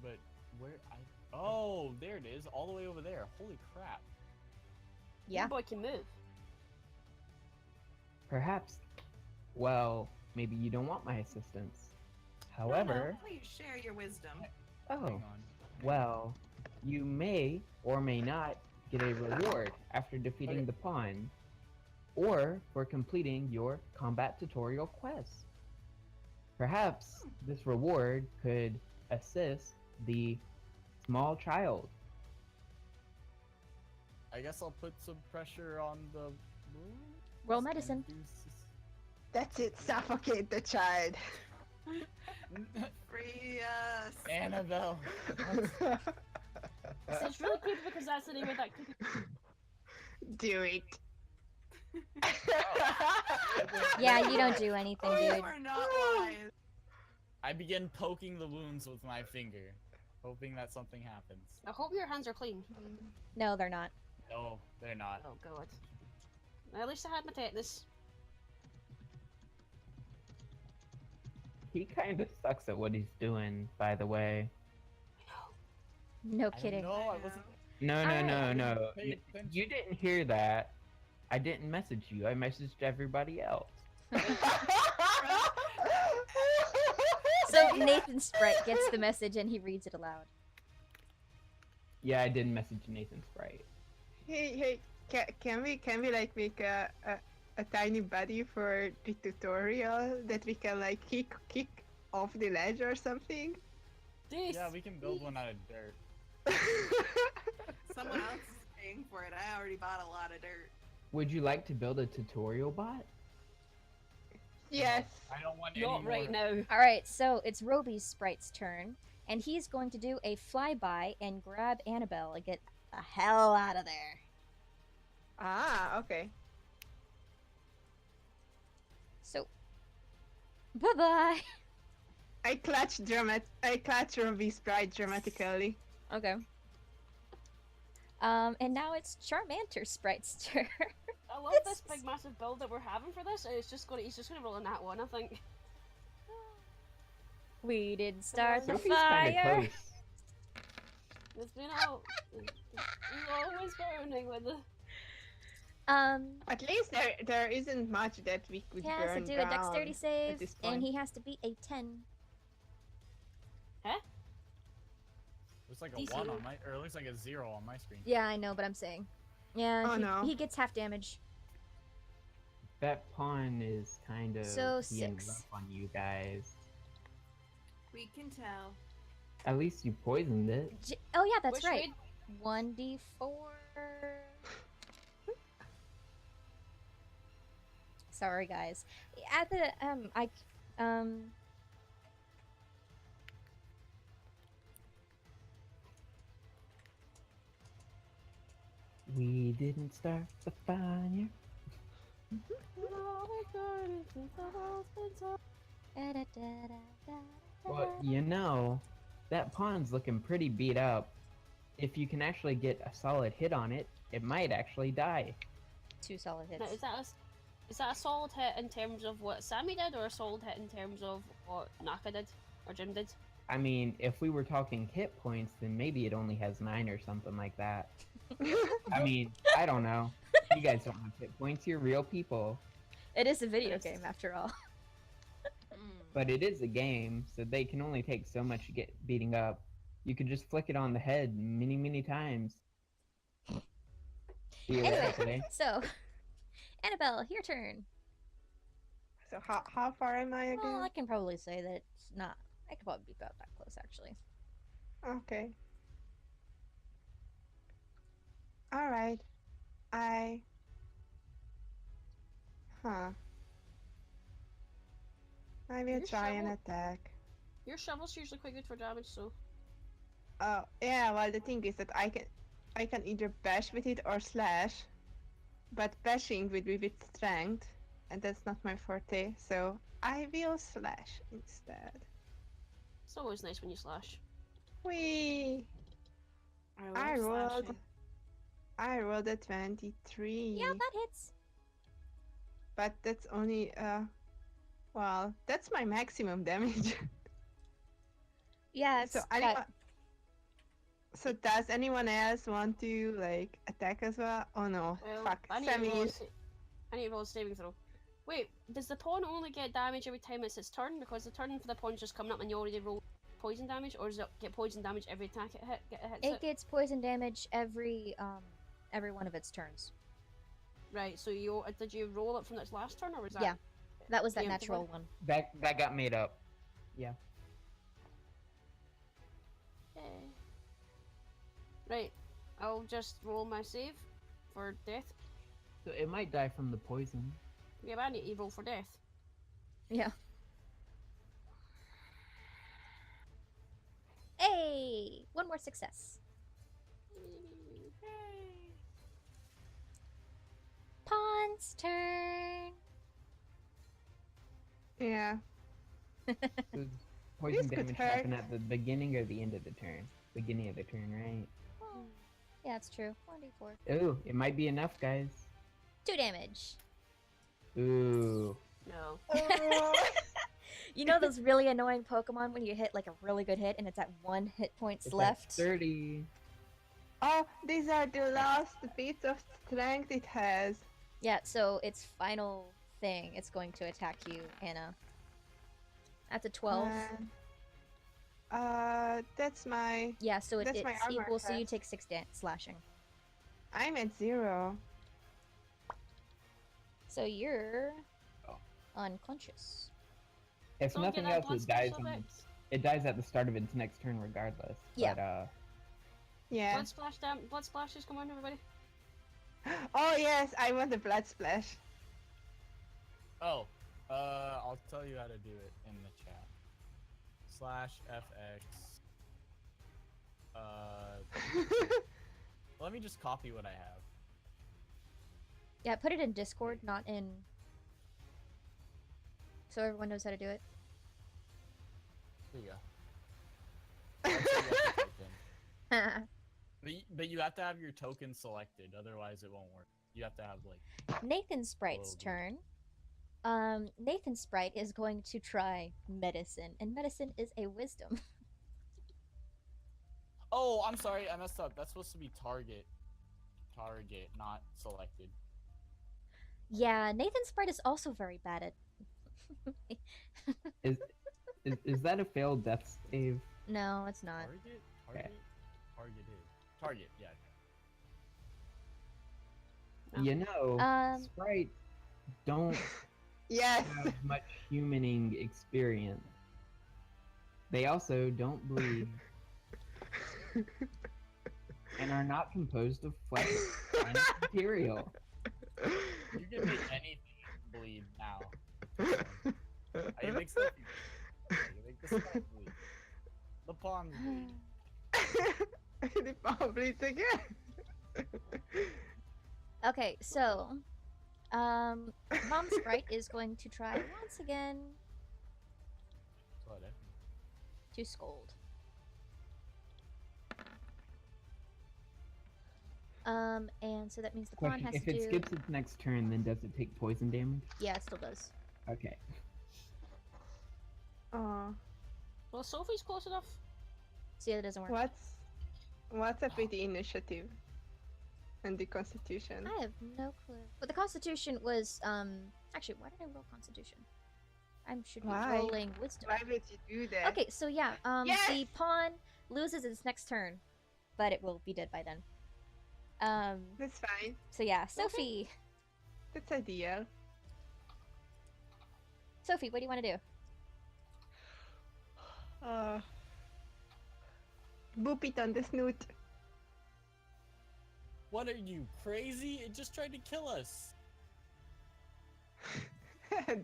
But where I? Oh, there it is, all the way over there. Holy crap! Yeah. Your boy can move. Perhaps. Well, maybe you don't want my assistance. However, No, please share your wisdom. oh, Hang on. well, you may or may not get a reward after defeating Okay. the pawn, or for completing your combat tutorial quest. Perhaps this reward could assist the small child. I guess I'll put some pressure on the. Roll wounds medicine. and do That's it. Suffocate the child. Free us. Annabelle. So it's really creepy because that's the name of that creepy. Do it. Yeah, you don't do anything, Oh, you dude. are not wise. I begin poking the wounds with my finger, hoping that something happens. I hope your hands are clean. No, they're not. No, they're not. Oh god. At least I had my tetanus. He kind of sucks at what he's doing, by the way. No I kidding. don't know, I wasn't. No, no, no, I no. didn't pay attention. You didn't hear that. I didn't message you. I messaged everybody else. So Nathan Sprite gets the message and he reads it aloud. Yeah, I did message Nathan Sprite. Hey, can we like make a tiny buddy for the tutorial that we can like kick off the ledge or something? This. Yeah, we can build one out of dirt. Someone else is paying for it. I already bought a lot of dirt. Would you like to build a tutorial bot? Yes. I don't want any Not right more. now. Alright, so it's Roby's Sprite's turn, and he's going to do a flyby and grab Annabelle and get the hell out of there. Ah, okay. So, bye-bye. I clutch Robbie's pride dramatically. Okay. And now it's Charmander Sprite's turn. I love this big massive build that we're having for this. He's just gonna roll in that one, I think. We didn't start the Sophie's kind of fire. close. It's been out. He's always burning with the. At least there isn't much that we could He has to burn do a down dexterity at save, this and point. he has to beat a 10. Huh? Looks like a DC. 1 on my, or it looks like a 0 on my screen. Yeah, I know, but I'm saying. Yeah, Oh, no. he gets half damage. That pawn is kind of So being 6. rough on you guys. We can tell. At least you poisoned it. Oh yeah, that's Which right. way- 1d4. Sorry, guys. At the We didn't start the fire. Well, you know, that pawn's looking pretty beat up. If you can actually get a solid hit on it, it might actually die. 2 solid hits. Now, is that a solid hit in terms of what Sammy did, or a solid hit in terms of what Naka did or Jim did? I mean, if we were talking hit points, then maybe it only has 9 or something like that. I mean, I don't know. You guys don't have hit points. You're real people. It is a video game, after all. But it is a game, so they can only take so much to get beating up. You could just flick it on the head many, many times. Anyway, so Annabelle, your turn. So how far am I again? Well, I can probably say that it's not. I could probably be about that close, actually. Okay. All right. I will Your try an shovel- attack. Your shovel's usually quite good for damage, so. Oh, yeah, well, the thing is that I can either bash with it or slash, but bashing would be with strength, and that's not my forte, so I will slash instead. It's always nice when you slash. Whee! I love rolled- slashing. I rolled a 23. Yeah, that hits. But that's only, well, that's my maximum damage. Yeah, it's So So does anyone else want to like attack as well? Oh no, Well, fuck. I need to Sammy roll a is... I need to roll a saving throw. Wait, does the pawn only get damage every time it's its turn? Because the turn for the pawn's just coming up and you already roll poison damage, or does it get poison damage every attack it hits It it? gets poison damage every one of its turns. Right, so did you roll it from its last turn, or was that? Yeah. That was that preemptive natural one. That got made up. Yeah. Okay. Right, I'll just roll my save for death. So it might die from the poison. Yeah, but I need to roll for death. Yeah. Hey! One more success. Pawn's turn. Yeah. Does poison could damage hurt. happen at the beginning or the end of the turn? Beginning of the turn, right? Yeah, it's true. 1d4. Ooh, it might be enough, guys. 2 damage. Ooh. No. You know those really annoying Pokemon when you hit like a really good hit and it's at 1 hit points It's left? at 30. Oh, these are the last bits of strength it has. Yeah, so its final thing, it's going to attack you, Anna. That's a 12. That's my... Yeah, so that's it's my armor equal, so you class. take 6 slashing. I'm at 0. So you're Oh. unconscious. If Don't get nothing that else, blood it dies special on, effects. it dies at the start of its next turn regardless. Yeah. But, Yeah. Blood splashes, come on, everybody. Oh yes, I want the blood splash. Oh, I'll tell you how to do it in the chat. /FX. Let me just copy what I have. Yeah, put it in Discord, not in... So everyone knows how to do it. There you go. That's what you have to type in. But you have to have your token selected, otherwise it won't work. You have to have like Nathan Sprite's little turn. Nathan Sprite is going to try medicine, and medicine is a wisdom. Oh, I'm sorry, I messed up. That's supposed to be target. Target, not selected. Yeah, Nathan Sprite is also very bad at. Is that a failed death save? No, it's not. Target? Okay. Targeted. Target, yeah. You know, Um, sprites don't Yes. have much humaning experience. They also don't bleed and are not composed of flesh and material. You can make anything bleed now. I can make stuff you can make the stuff bleed. The pawns bleed. The palm bleeds again. okay, so, Mom Sprite is going to try once again Whatever. to scold. And so that means the pawn Question, has if to it do. skips its next turn, then does it take poison damage? Yeah, it still does. Okay. Well, Sophie's close enough. See, that doesn't work. What's up with the initiative and the constitution? I have no clue. But the Constitution was actually, why did I roll Constitution? I should be Why? rolling Wisdom. Why would you do that? Okay, so yeah, Yes! the pawn loses its next turn, but it will be dead by then. That's fine. So yeah, Sophie. That's ideal. Sophie, what do you want to do? Boop it on the snoot. What are you, crazy? It just tried to kill us.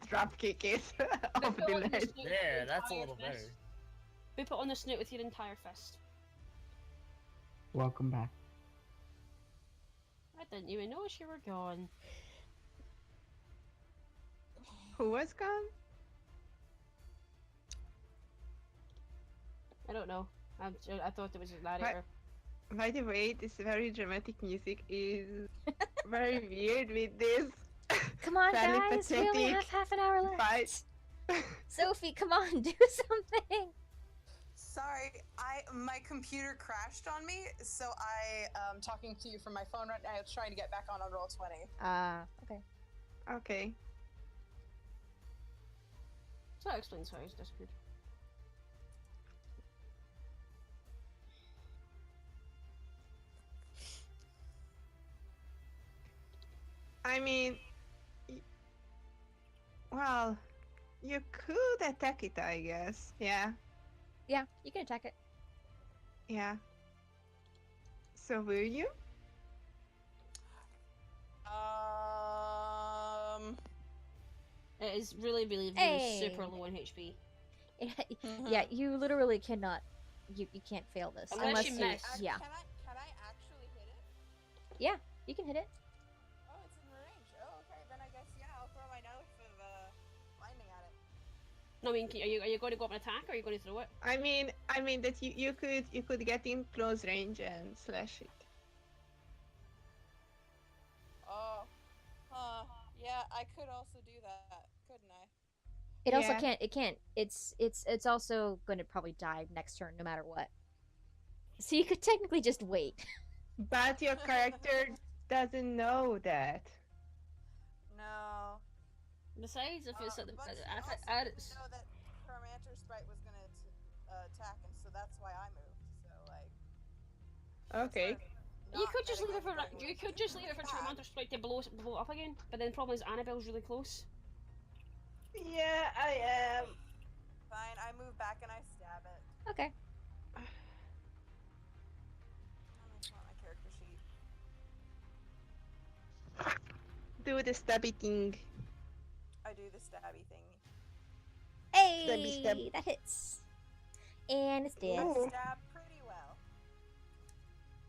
Drop kick it off Boop it the on the ledge. snoot with There, your that's a entire little better. fist. Boop it on the snoot with your entire fist. Welcome back. I didn't even notice you were gone. Who was gone? I don't know. I thought it was a narrator. By the way, this very dramatic music is very weird with this. Come on, Very guys, we only have pathetic half an hour left. fight. Sophie, come on, do something. Sorry, my computer crashed on me, so I am talking to you from my phone right now. I was trying to get back on Roll20. Okay. Okay. So that explains why he's disappeared. I mean, well, you could attack it, I guess. Yeah, Yeah, you can attack it. yeah. So will you? It is really, really, really Hey. super low on HP. Yeah, you literally cannot. You can't fail this Unless you you. miss. Yeah, Can I actually hit it? you can hit it. Oh, it's in range. Oh, okay. Then I guess, yeah, I'll throw my knife of lightning at it. No, I mean, are you going to go up and attack, or are you going to throw it? I mean that you could get in close range and slash it. Oh. Yeah, I could also do that, couldn't I? It also Yeah. can't. It can't. It's also going to probably die next turn, no matter what. So you could technically just wait. But your character doesn't know that. No. Besides, if it's But at the, she at, also at, didn't know that Charmander Sprite was gonna attack, and so that's why I moved. So like. Okay. you could just leave it for Charmander Sprite to blow up again. But then the problem is Annabelle's really close. Yeah, I am. Fine, I move back and I stab it. Okay. Let me pull out my character sheet. Do the stabby thing. I do the stabby thing. Hey, Stabby stab. that hits. And it's dead. Ooh. Stab pretty well.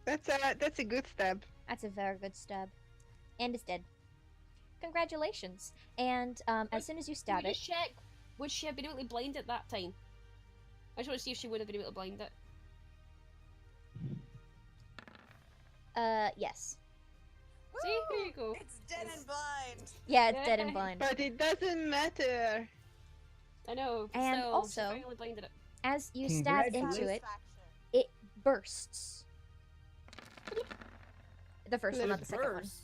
That's a good stab. That's a very good stab. And it's dead. Congratulations. And as soon as you Can stab we it, just check? Would she have been able to blind it that time? I just want to see if she would have been able to blind it. Yes. See, there you go. It's dead and blind. Yeah, it's dead and Yay. blind. But it doesn't matter. I know. But And still, also- she finally blinded it. As you stab into it, Satisfaction. it bursts. The first one, Let not it the second one. Burst.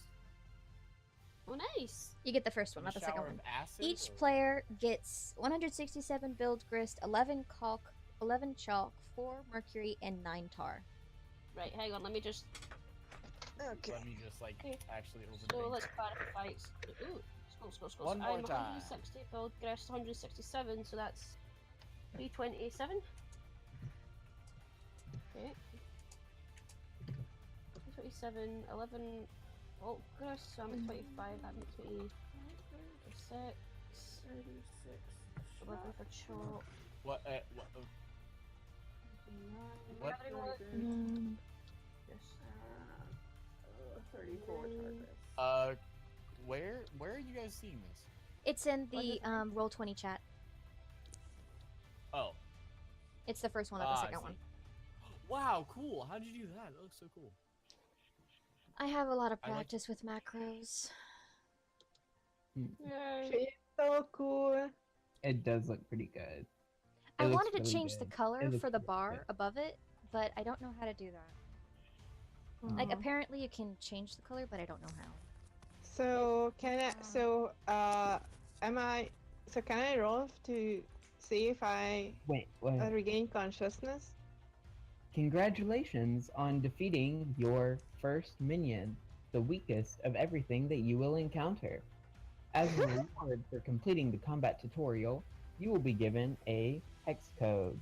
Oh, nice. You get the first one, A not the second shower one. of acid, Each or- player gets 167 build grist, 11 caulk, 11 chalk, 4 mercury, and 9 tar. Right, hang on. Let me just. Okay. Let me just like Okay. actually open So things. let's clarify. Ooh, scrolls. One more I'm time. 160 build grist, 167. So that's 327. Okay. 327, 11 volt grist. So I'm at 25. That makes me 36. 11 for chalk. What? What? Yes. 34 targets. Where are you guys seeing this? It's in What the is it? Roll20 chat. Oh. It's the first one, not Ah, the I second see. one. Wow, cool. How did you do that? That looks so cool. I have a lot of I like- practice with macros. Yay. She's so cool. It does look pretty good. I It looks wanted to really change the good. color It looks for the really bar good. above it, but I don't know how to do that. Like, apparently you can change the color, but I don't know how. So can I? So am I? So can I roll to see if I Wait. regain consciousness? Congratulations on defeating your first minion, the weakest of everything that you will encounter. As a reward for completing the combat tutorial, you will be given a hex code.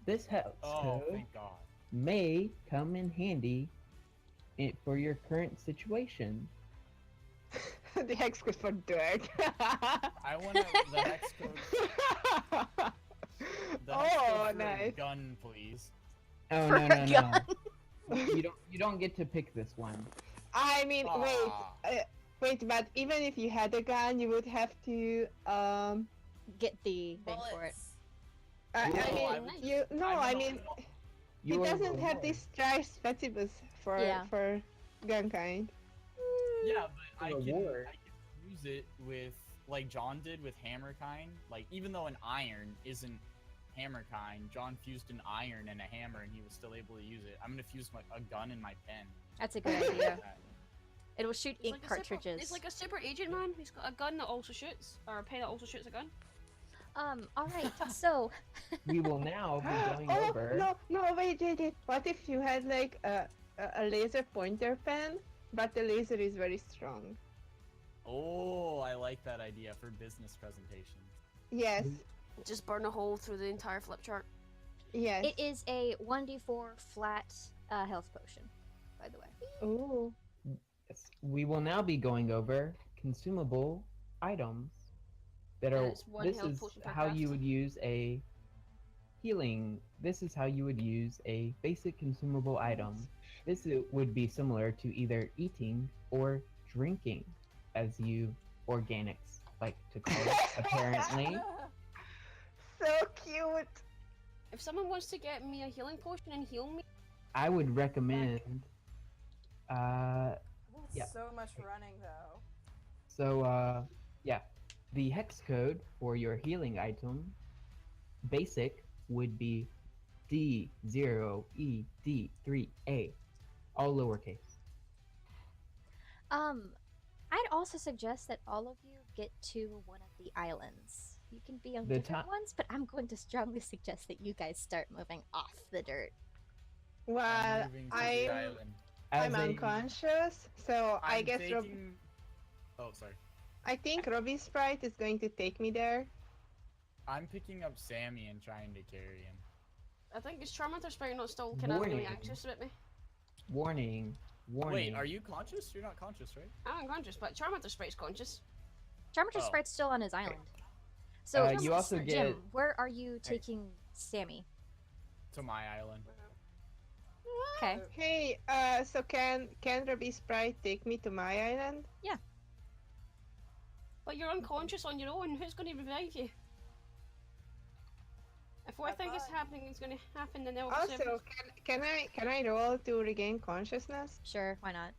This hex Oh, code thank God. may come in handy for your current situation. The hex code for dirt. I want the hex code. The hex Oh, code for a nice. gun, please. Oh For no a no no! gun. You don't get to pick this one. I mean, Aw. wait, but even if you had a gun, you would have to Get the thing for it. Bullets. I No, mean, I would you no, I I know- mean, You it will doesn't have reward- this tri specibus for Yeah. gun kind. Yeah, but I reward. can use it with like John did with hammer kind. Like even though an iron isn't hammer kind, John fused an iron and a hammer, and he was still able to use it. I'm gonna fuse a gun in my pen. That's a good idea. It will shoot He's ink like a super- cartridges. he's like a super agent man. He's got a gun that also shoots, or a pen that also shoots a gun. Alright, so... We will now be going Oh over. no! Wait. What if you had like a laser pointer pen, but the laser is very strong? Oh, I like that idea for business presentation. Yes, Just burn a hole through the entire flip chart. yes. It is a 1d4 flat health potion, by the way. Ooh. Yes, we will now be going over consumable items that And are. it's one This health is potion per how you craft. would use a healing. This is how you would use a basic consumable item. Would be similar to either eating or drinking, as you organics like to call it, apparently. So cute. If someone wants to get me a healing potion and heal me, I would recommend. That's Yeah. so much running though. So, yeah, the hex code for your healing item, basic, would be D0ED3A, all lowercase. I'd also suggest that all of you get to one of the islands. You can be on The different ti- ones, but I'm going to strongly suggest that you guys start moving off the dirt. Well, I'm moving to the island. I'm As a- unconscious, so I I'm guess taking... Oh, sorry. I think Robbie Sprite is going to take me there. I'm picking up Sammy and trying to carry him. I think is Charmander Sprite not still kind of really Warning. anxious about me. Warning. Wait, are you conscious? You're not conscious, right? I'm unconscious, but Charmander Sprite's conscious. Charmander Oh. Sprite's still on his island. So, you also Jim, get. where are you taking Sammy? To my island. Okay. Hey, so can Robbie Sprite take me to my island? But you're unconscious on your own. Who's going to revive you? If what I think is Bye-bye. happening is going to happen, then obviously Also, can I roll to regain consciousness? Sure, why not?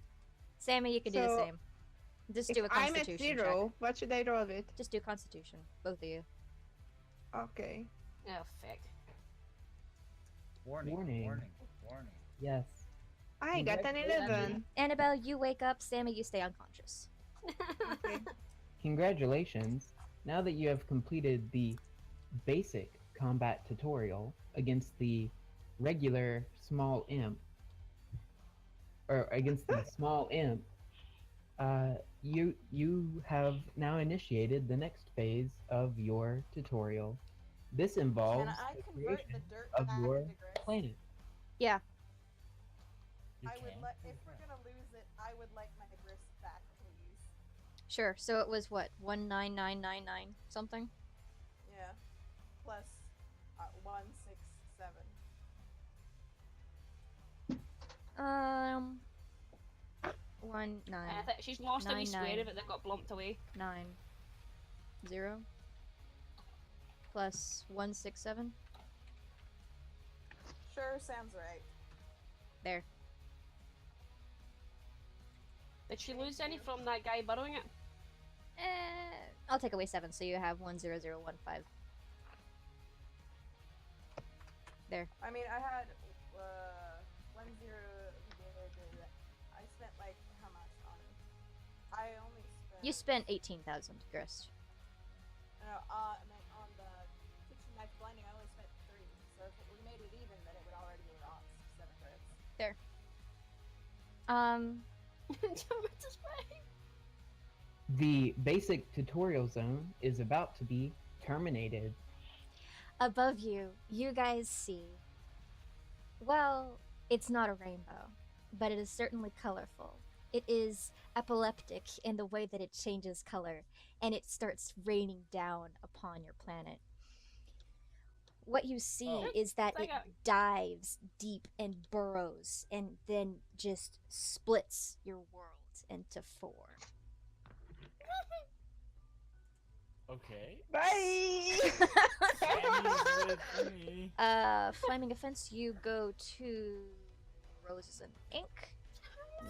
Sammy, you can do the So, same. Just if do a I'm at constitution check. 0, what should I roll with? Just do constitution, both of you. Okay. oh fuck. Warning. Warning. Warning. Warning. Yes. I got an Congratulations. 11. Annabelle, you wake up. Sammy, you stay unconscious. Okay. Congratulations. Now that you have completed the basic combat tutorial against the regular small imp, or against the small imp, you have now initiated the next phase of your tutorial. This involves Can I the convert the creation dirt of back your into grist? planet. Yeah. You I would can? like, if we're gonna lose it, I would like my grist back, please. Sure. So it was what 19999 something. Yeah. Plus 167. One nine I think she's lost every 9, square 9. of it that got blumped away. 9 0 plus 167. Sure, sounds right. There. Did she lose any from that guy burrowing it? I'll take away 7, so you have 10015. There. I mean, I had 10. I spent like how much on it? I only spent. You spent 18,000 grist. No, I meant on the kitchen knife blending. I only spent 3. So if we made it even, then it would already be off 7 grits. There. Tormentor's way. The basic tutorial zone is about to be terminated. Above you, you guys see. Well, it's not a rainbow, but it is certainly colorful. It is epileptic in the way that it changes color, and it starts raining down upon your planet. What you see Oh. is that Like it a- dives deep and burrows, and then just splits your world into 4. Okay. Bye! Sammy's with me. Flaming Offense, you go to Roses and Ink.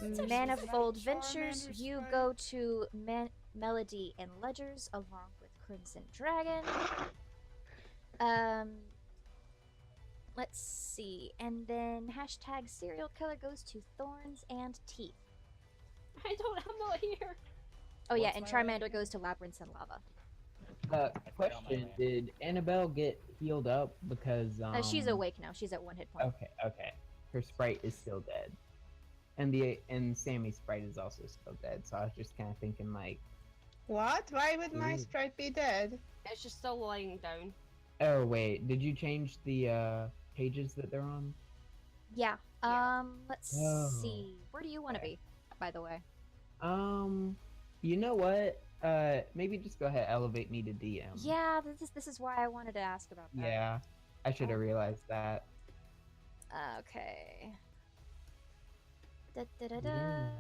Mm, Manifold Charmander Ventures, you Sprite. go to Melody and Ledgers along with Crimson Dragon. Let's see. And then hashtag serial killer goes to Thorns and Teeth. I'm not here. Oh yeah, What's and my rank Charmander goes to Labyrinths and Lava. forgot my Question: rank. did Annabelle get healed up because She's awake now. She's at 1 hit point. Okay. Her sprite is still dead, and Sammy's sprite is also still dead. So I was just kind of thinking like, What? Why would my Ooh. sprite be dead? It's just still lying down. oh wait, did you change the pages that they're on? Yeah. Let's Oh, see. Where do you want to okay. be, by the way? You know what? Maybe just go ahead, elevate me to DM. Yeah, this is why I wanted to ask about that. Yeah, I should have realized that. Okay. Da, da, da, da. Yeah.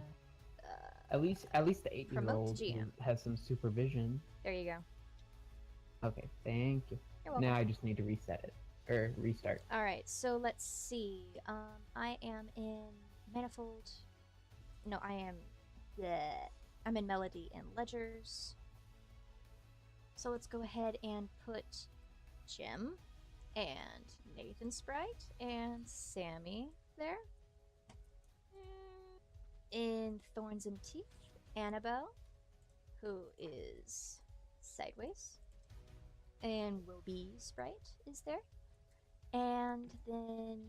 At least the 8-year-old GM. has some supervision. There you go. Okay, thank you. You're welcome. Now I just need to reset it or restart. All right, so let's see. I am in Manifold. No, I am. Bleh. I'm in Melody and Ledgers. So let's go ahead and put Jim and Nathan Sprite and Sammy there. In Thorns and Teeth, Annabelle, who is sideways. And Roby Sprite is there. And then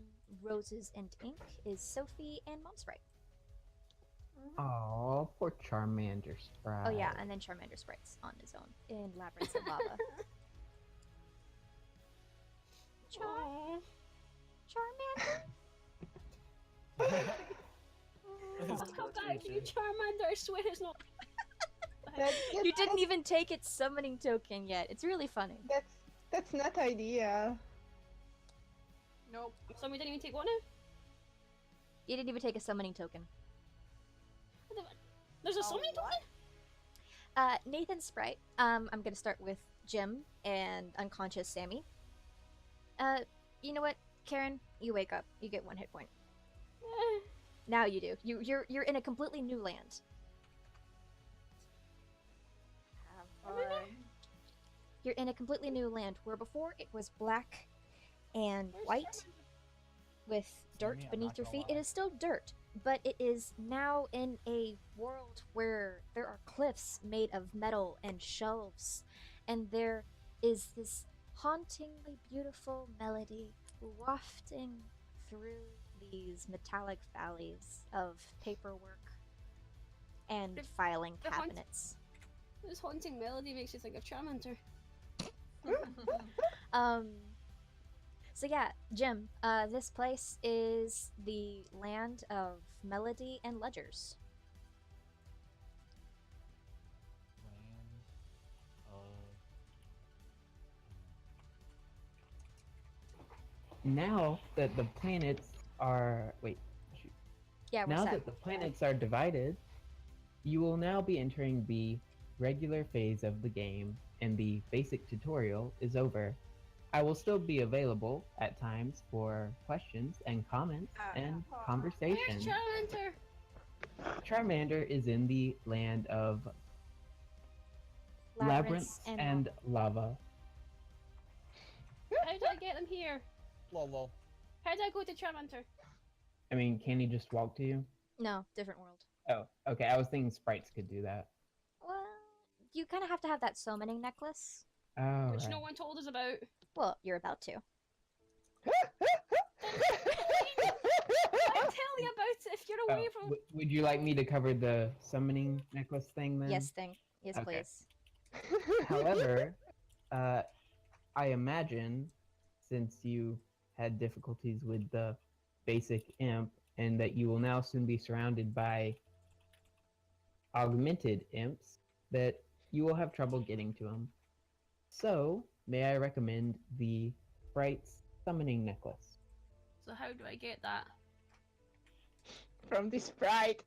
Roses and Ink is Sophie and Mom Sprite. Oh, poor Charmander sprite. Oh yeah, and then Charmander Sprite's on his own in Labyrinths and Lava. Aw. Charmander? His Come back, you torture. Charmander. I swear it's not. You didn't even take its summoning token yet. It's really funny. That's not idea. Nope. Somebody didn't even take one now? You didn't even take a summoning token. There's a Oh, summoning what? token? Nathan Sprite. I'm gonna start with Jim and unconscious Sammy. You know what, Karen? You wake up. You get 1 hit point. Eh, Now you do. You're in a completely new land. Have fun. You're in a completely new land where before it was black and where's white Charmander? with dirt Sammy, I'm beneath not your gonna feet. It lie. is still dirt, but it is now in a world where there are cliffs made of metal and shelves, and there is this hauntingly beautiful melody wafting through these metallic valleys of paperwork and The- filing the haunt- cabinets. This haunting melody makes you think of Charmander. Um, so yeah, Jim, this place is the land of melody and ledgers. Land of. Now that the planets are shoot. Yeah, what's Now that? that the planets are divided, you will now be entering the regular phase of the game, and the basic tutorial is over. I will still be available at times for questions and comments and Where's conversation. Charmander? Charmander is in the land of labyrinths and and lava. How did I get them here? Lol. How did I go to Charmander? I mean, can he just walk to you? no, different world. Oh, okay. I was thinking sprites could do that. Well, you kind of have to have that summoning necklace. Oh, Which right. no one told us about. Well, you're about to. Why tell me about it if you're Oh, away from. would you like me to cover the summoning necklace thing then? Yes, thing. Yes, Okay. please. However, I imagine since you had difficulties with the basic imp, and that you will now soon be surrounded by augmented imps, that you will have trouble getting to them. So, may I recommend the Sprite's summoning necklace? So how do I get that? From the sprite.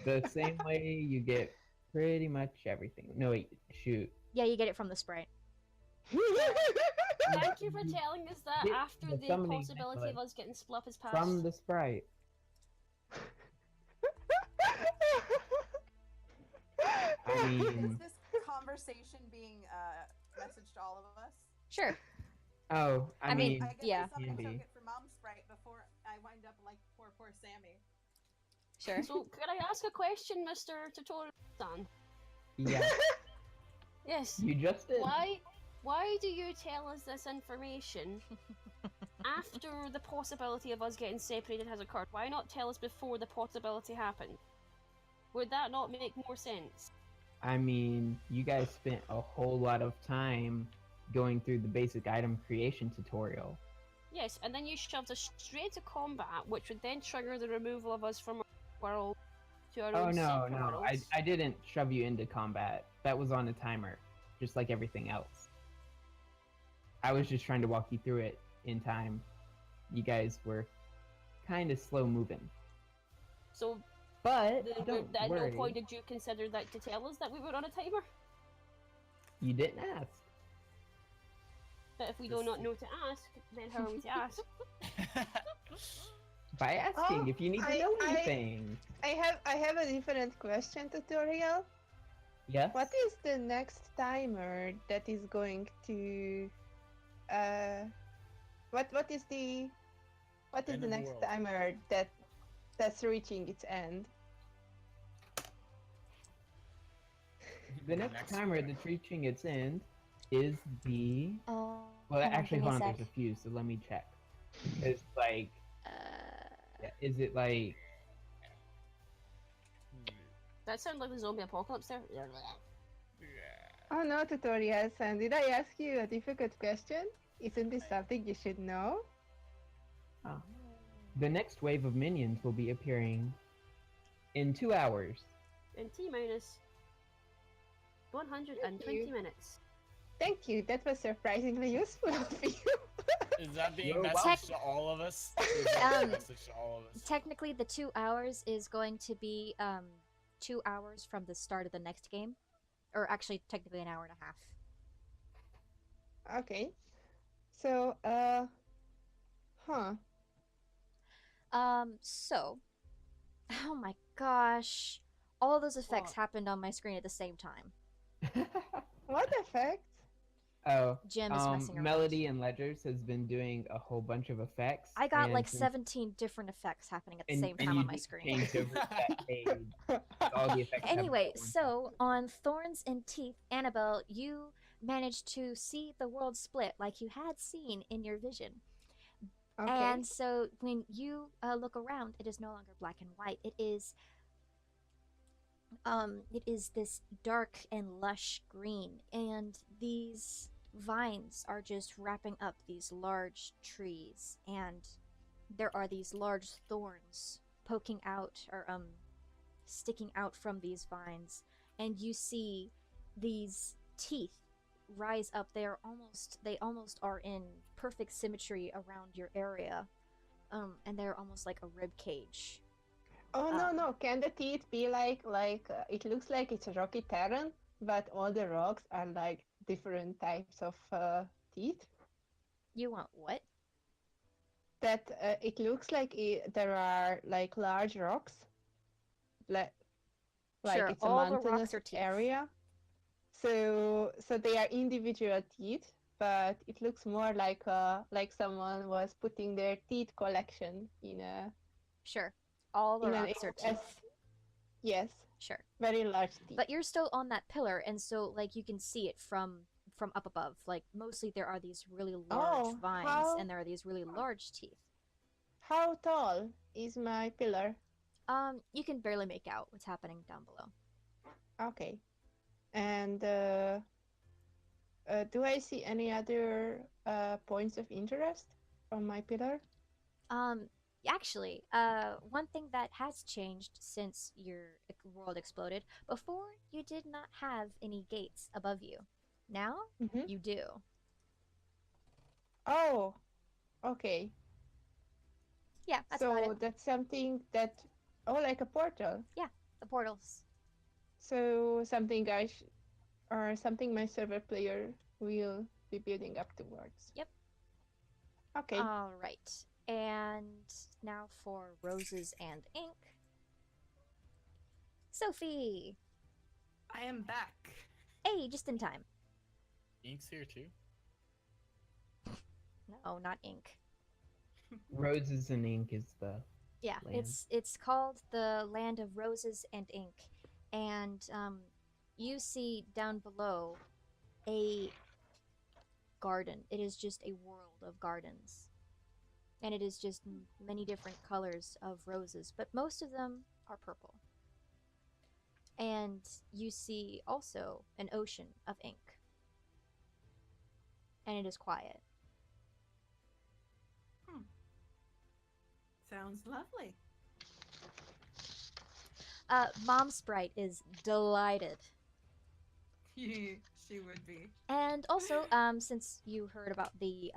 The same way you get pretty much everything. No, wait, shoot. Yeah, you get it from the sprite. Thank you for telling us that Get after the the summoning possibility of necklace us getting split up as past. From the Sprite. I Is mean, this conversation being messaged to all of us? Sure. oh, I I mean, mean, I get yeah. the summoning Candy. token for Mom Sprite before I wind up like poor Sammy. Sure. So could I ask a question, Mr. Tutorial-san? yeah, Yes. you just did. Why do you tell us this information after the possibility of us getting separated has occurred? Why not tell us before the possibility happened? Would that not make more sense? I mean, you guys spent a whole lot of time going through the basic item creation tutorial. Yes, and then you shoved us straight to combat, which would then trigger the removal of us from our world to our Oh own no, separate no, worlds. I didn't shove you into combat. That was on a timer, just like everything else. I was just trying to walk you through it in time. You guys were kind of slow moving. So But don't at worry, no point did you consider that to tell us that we were on a timer? you didn't ask. But if we do not know to ask, then how are we to ask? By asking Oh, if you need to know anything. I have a different question tutorial. Yes? What is the next timer that is going to what is the End of the next world. timer that's reaching its end? The next timer that's reaching its end is the... Oh. Well, hold actually, give me hold a on, sec. there's a few, so let me check. It's like... Is it like... That sounds like the zombie apocalypse there. Oh no, tutorials, and did I ask you a difficult question? Isn't this something you should know? Oh. The next wave of minions will be appearing in 2 hours. In T minus 120 minutes. Thank you. That was surprisingly useful of you. Is that being You're messaged to all of us? Is that being messaged to all of us? Technically, the 2 hours is going to be 2 hours from the start of the next game, or actually, technically, an hour and a half. Okay. So, Huh. So, oh my gosh, all of those effects What? happened on my screen at the same time. What effect? Oh, Jim is messing around. Melody and Ledgers has been doing a whole bunch of effects. I got like since 17 different effects happening at the same and time you on my just screen. changed over to that page. All the effects happen Anyway, at one so on Thorns and Teeth, Annabelle, you managed to see the world split like you had seen in your vision. Okay. And so when you look around, it is no longer black and white. It is this dark and lush green, and these vines are just wrapping up these large trees, and there are these large thorns poking out or sticking out from these vines, and you see these teeth rise up. They almost are in perfect symmetry around your area, and they're almost like a rib cage. Oh no! Can the teeth be like it looks like it's a rocky terrain, but all the rocks are like different types of teeth? You want what? That it looks like there are like large rocks, like Sure, it's a all the mountainous rocks are teeth. area. So they are individual teeth, but it looks more like someone was putting their teeth collection in a Sure, all the in an rocks are as teeth. yes, Sure, very large teeth. but you're still on that pillar, and so like you can see it from up above. Like mostly there are these really large Oh, vines, and there are these really large teeth. how tall is my pillar? You can barely make out what's happening down below. Okay. And do I see any other points of interest from my pillar? Actually, one thing that has changed since your world exploded, before you did not have any gates above you. Now, Mm-hmm. you do. Oh, okay. Yeah, that's about it. So that's something that, oh, like a portal. Yeah, the portals. So something or something my server player will be building up towards. Yep. Okay. All right. And now for roses and ink. Sophie! I am back. Hey, just in time. Ink's here too. No, not ink. Roses and ink is the Yeah, land. it's called the Land of Roses and Ink, and you see down below a garden. It is just a world of gardens, and it is just many different colors of roses, but most of them are purple. And you see also an ocean of ink, and it is quiet. Sounds lovely. Mom Sprite is delighted. She would be. And also, since you heard about the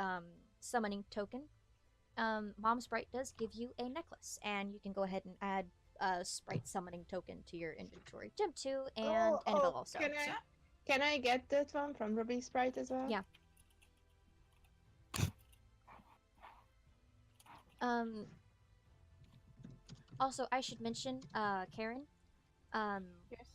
summoning token, Mom Sprite does give you a necklace, and you can go ahead and add a Sprite summoning token to your inventory. Jim too, and Annabelle also. Can I get that one from Ruby Sprite as well? Yeah. Also, I should mention, Karen. Yes.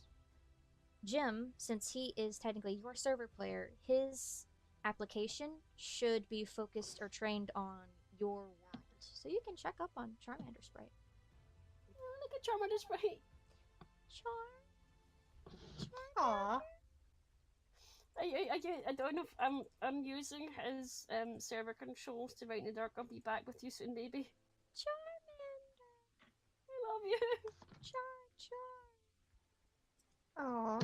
Jim, since he is technically your server player, his application should be focused or trained on your world. So you can check up on Charmander Sprite. Oh, look at Charmander Sprite. Aww. I don't know if I'm using his server controls to write in the dark. I'll be back with you soon, baby. Charmander. I love you. Aww.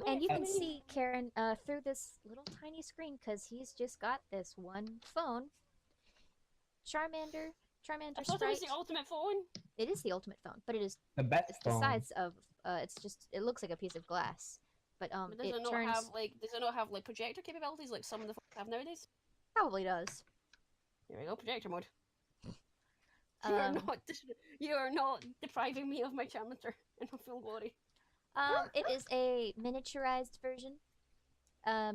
And you can see Karen through this little tiny screen because he's just got this one phone. Charmander I thought it was Sprite. the ultimate phone. It is the ultimate phone, but it's The best the phone. size of it looks like a piece of glass, but But does it it not turns have like projector capabilities like some of the phones have nowadays? probably does. Here we go, projector mode. Um, You are not depriving me of my Charmander in full glory. It is a miniaturized version.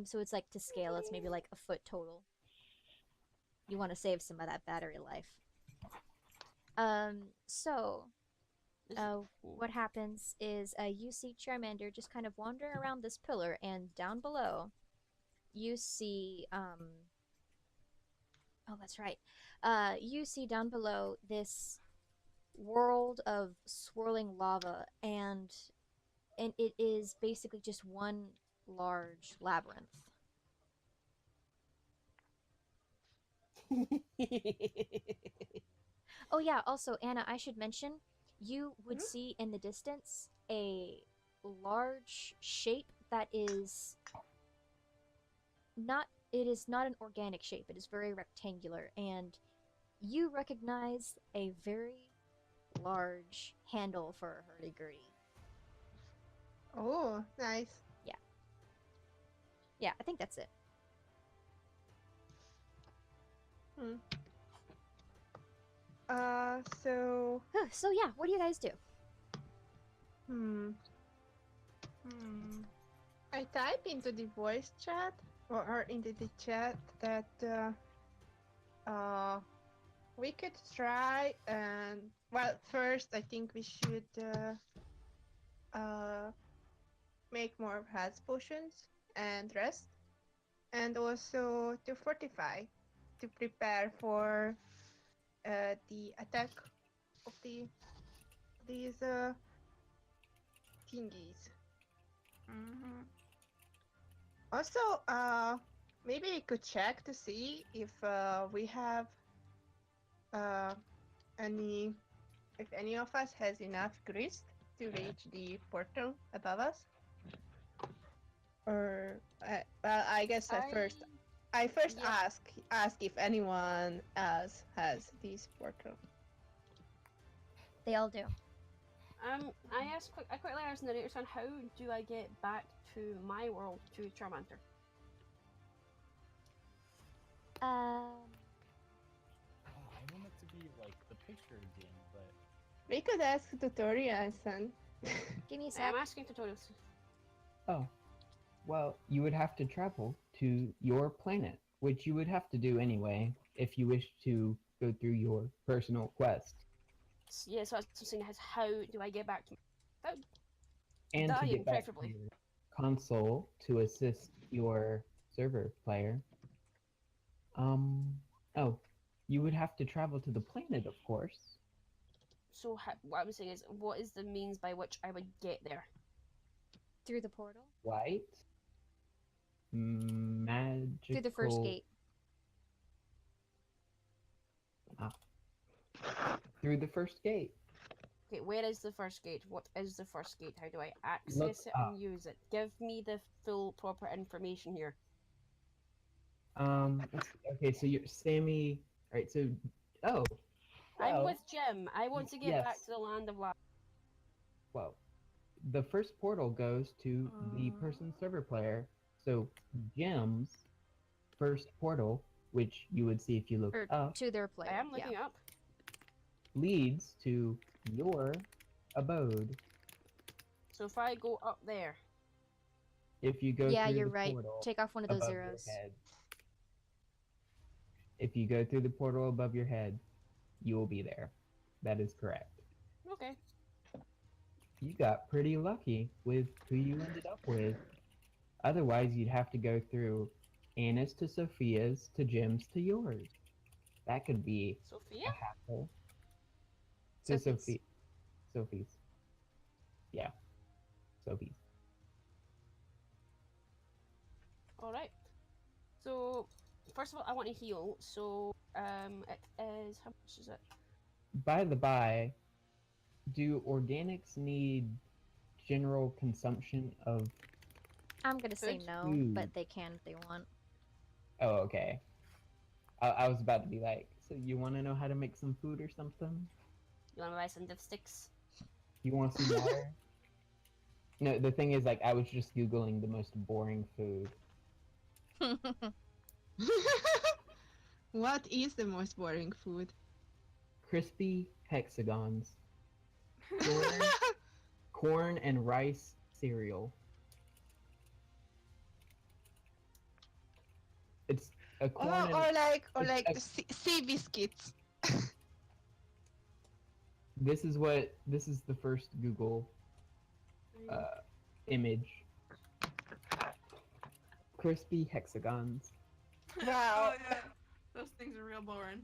So it's like to scale. It's maybe like a foot total. You want to save some of that battery life. So what happens is you see Charmander just kind of wandering around this pillar, and down below, you see oh, that's right. You see down below this world of swirling lava, and it is basically just one large labyrinth. Oh yeah, also Anna, I should mention, you would see in the distance a large shape that is not it is not an organic shape. It is very rectangular, and you recognize a very large handle for her degree. Oh, nice. Yeah. Yeah, I think that's it. So. So yeah, what do you guys do? I type into the voice chat or into the chat that we could try and well, first I think we should make more health potions and rest, and also to fortify, to prepare for the attack of these thingies. Also, maybe we could check to see if we have uh, any, if any of us has enough grist to reach the portal above us. Or, well, I guess I first Yeah. ask if anyone else has this portal. They all do. I quickly asked the narrator son, how do I get back to my world to Charmander? Oh, I want it to be like the picture again, but We could ask tutorial, son. Give me a I'm sec. asking tutorials. Oh, well, you would have to travel to your planet, which you would have to do anyway if you wish to go through your personal quest. Yeah, so that's what I'm saying is, how do I get back to And to dying, get back preferably? to your console to assist your server player. Oh, you would have to travel to the planet, of course. So what I'm saying is, what is the means by which I would get there? Through the portal? White. Magical. Through the first gate. Through the first gate. Okay, where is the first gate? What is the first gate? How do I access it and use it? Give me the full, proper information here. Okay, so you're Sammy. Alright, so. Oh. I'm with Jim. I want to get back to the land of lava. Well, the first portal goes to the person server player. So Jim's first portal, which you would see if you look up, to their player. I am looking up. leads to your abode. So if I go up there. If you go yeah, through you're the right. portal Take off one of those above zeros. your head. If you go through the portal above your head, you will be there. That is correct. Okay. You got pretty lucky with who you ended up with. Otherwise, you'd have to go through Anna's to Sophia's to Jim's to yours. That could be Sophia? a hassle. To Sophie's. Yeah. Sophie's. Alright. So, first of all, I want to heal. So, it is... How much is it? By the by, do organics need general consumption of... I'm gonna say no, food? but they can if they want. Oh, okay. I was about to be like, so you want to know how to make some food or something? You want to buy some dipsticks? You want some water? No, the thing is, like, I was just Googling the most boring food. What is the most boring food? Crispy hexagons. Corn and rice cereal. It's A corn and Or a- like a- the sea biscuits. this is the first Google image. Crispy hexagons. Wow. Oh yeah, those things are real boring.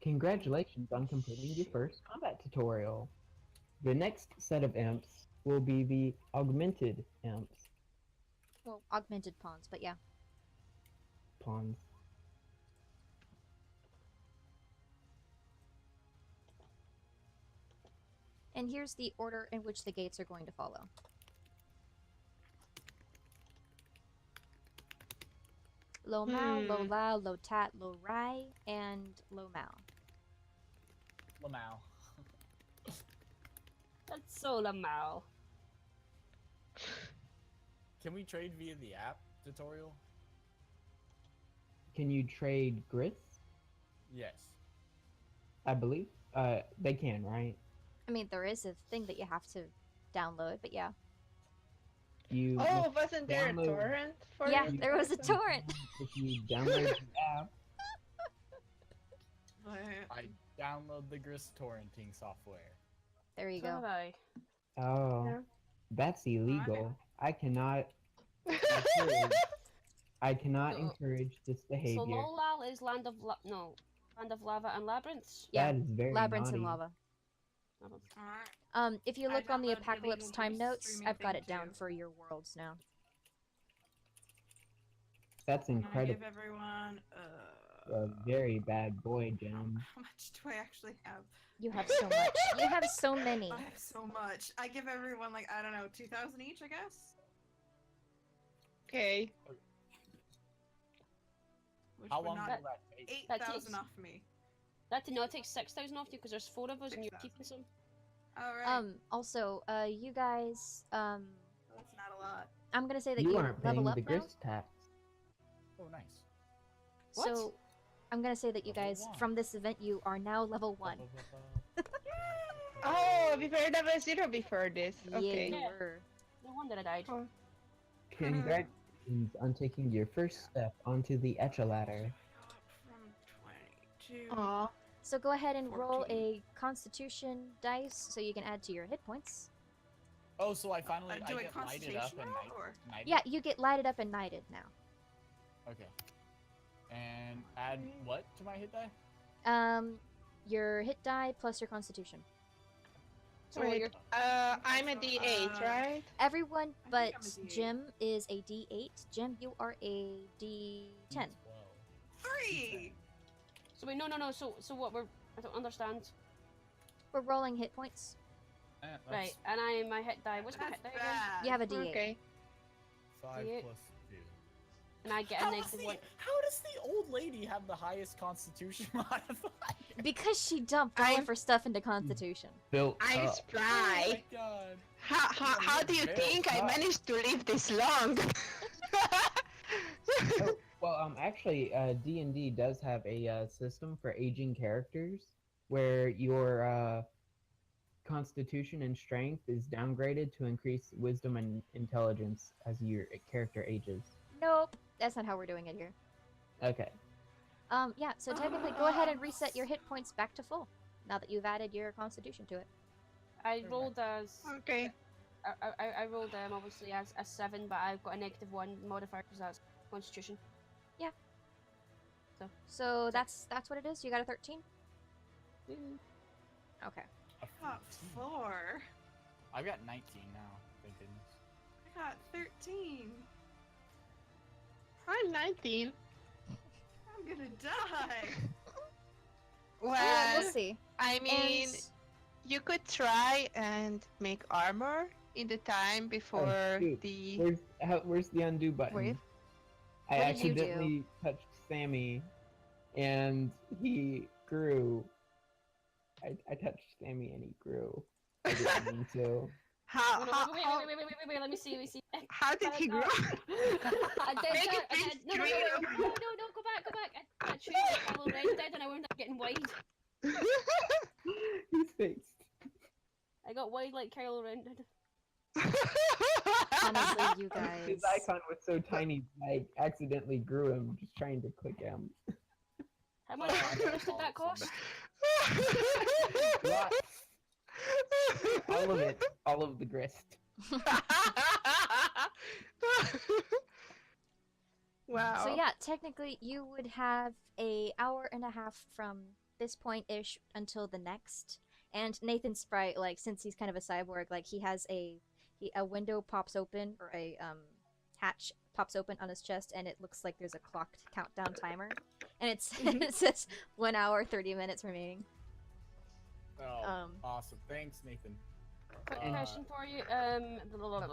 Congratulations on completing your first combat tutorial. The next set of imps will be the augmented imps. Well, augmented pawns, but yeah. Pawns. And here's the order in which the gates are going to follow. Lo Mao, Lo Lao, Lo Tat, Lo Rai, and Lo Mao. Lamau. That's so Lamau. Can we trade via the app tutorial? Can you trade grits? Yes. I believe. They can, right? I mean, there is a thing that you have to download, but yeah. You Oh, must wasn't there a download- torrent for Yeah, it? there was a torrent. If you download the app, But I download the Grist torrenting software. There you So go. did I. oh, Yeah. that's illegal. I cannot So- encourage this So behavior. Lolal is Land of Lava and Labyrinths. Yeah, That is very Labyrinths naughty. and lava. alright. If you I look on the downloaded Apocalypse illegal time Grease notes, streaming I've got thing it down too. for your worlds now. That's I incredible. give everyone A very bad boy, Jim. How much do I actually have? You have so much. You have so many. I have so much. I give everyone like I don't know, 2,000 each, I guess. Okay. Which How would long not will that take? 8,000 off me. That did not take 6,000 off you because there's 4 of us and you're 6,000. keeping some. All right. Also, you guys, That's not a lot. I'm gonna say that You you aren't level paying up the now. grist tax. Oh, nice. What? So, I'm gonna say that you Level guys, one. from this event, you are now level 1. Oh, we were level 0 before this. Okay. Yeah, you Yeah. were. No wonder I died. Oh. Congratulations on taking your first step onto the Etcha ladder. From 22. Aw. So go ahead and roll 14. a Constitution dice so you can add to your hit points. Oh, so I finally Do I a get lighted up constitution and roll, or? knighted? Yeah, you get lighted up and knighted now. Okay. And add what to my hit die? Your hit die plus your Constitution. So Wait, you're I'm a D8, right? Everyone I but think I'm a D8. Jim is a D8. Jim, you are a D10. 3! so wait, no. So what we're I don't understand. We're rolling hit points. Right, and my hit die. What's my That's hit die again? bad. You have a D8. Okay. 5 D8. plus 2. And I get a negative 1. How does the old lady have the highest constitution modifier? Because she dumped all I'm- of her stuff into Constitution. Built I'm up. spry. Oh my god. How do you Very think I tough. managed to live this long? Oh, well, actually, D&D does have a system for aging characters where your constitution and strength is downgraded to increase wisdom and intelligence as your character ages. Nope, that's not how we're doing it here. Okay. Yeah, so technically go ahead and reset your hit points back to full, now that you've added your Constitution to it. I Never rolled as Okay. I rolled obviously as a 7, but I've got a negative 1 modifier because that's Constitution. So that's what it is. You got a 13? Okay. A Got 14. 4. I've got 19 now, thank goodness. I got 13. I'm 19. I'm gonna die. Well, We'll see. I mean, And you could try and make armor in the time before shoot. the. Where's the undo button? Wait. I What did you do? accidentally touched Sammy, and he grew. I touched Sammy and he grew. I didn't mean to. How Wait, let me see. how did he grow? I did Make that. it big No, screen. no, go back. I treated fellow red dead and I wound up getting wide. He's fixed. I got wide like Kylo Ren did. Honestly, you guys. His icon was so tiny, I accidentally grew him just trying to click him. How much did that cost? Lots. All of it. All of the grist. Wow. So yeah, technically you would have a hour and a half from this point-ish until the next. And Nathan Sprite, like, since he's kind of a cyborg, like, he has a window pops open, or a hatch pops open on his chest, and it looks like there's a clocked countdown timer. And it's it says 1 hour 30 minutes remaining. Oh, awesome. Thanks, Nathan. Quick question for you.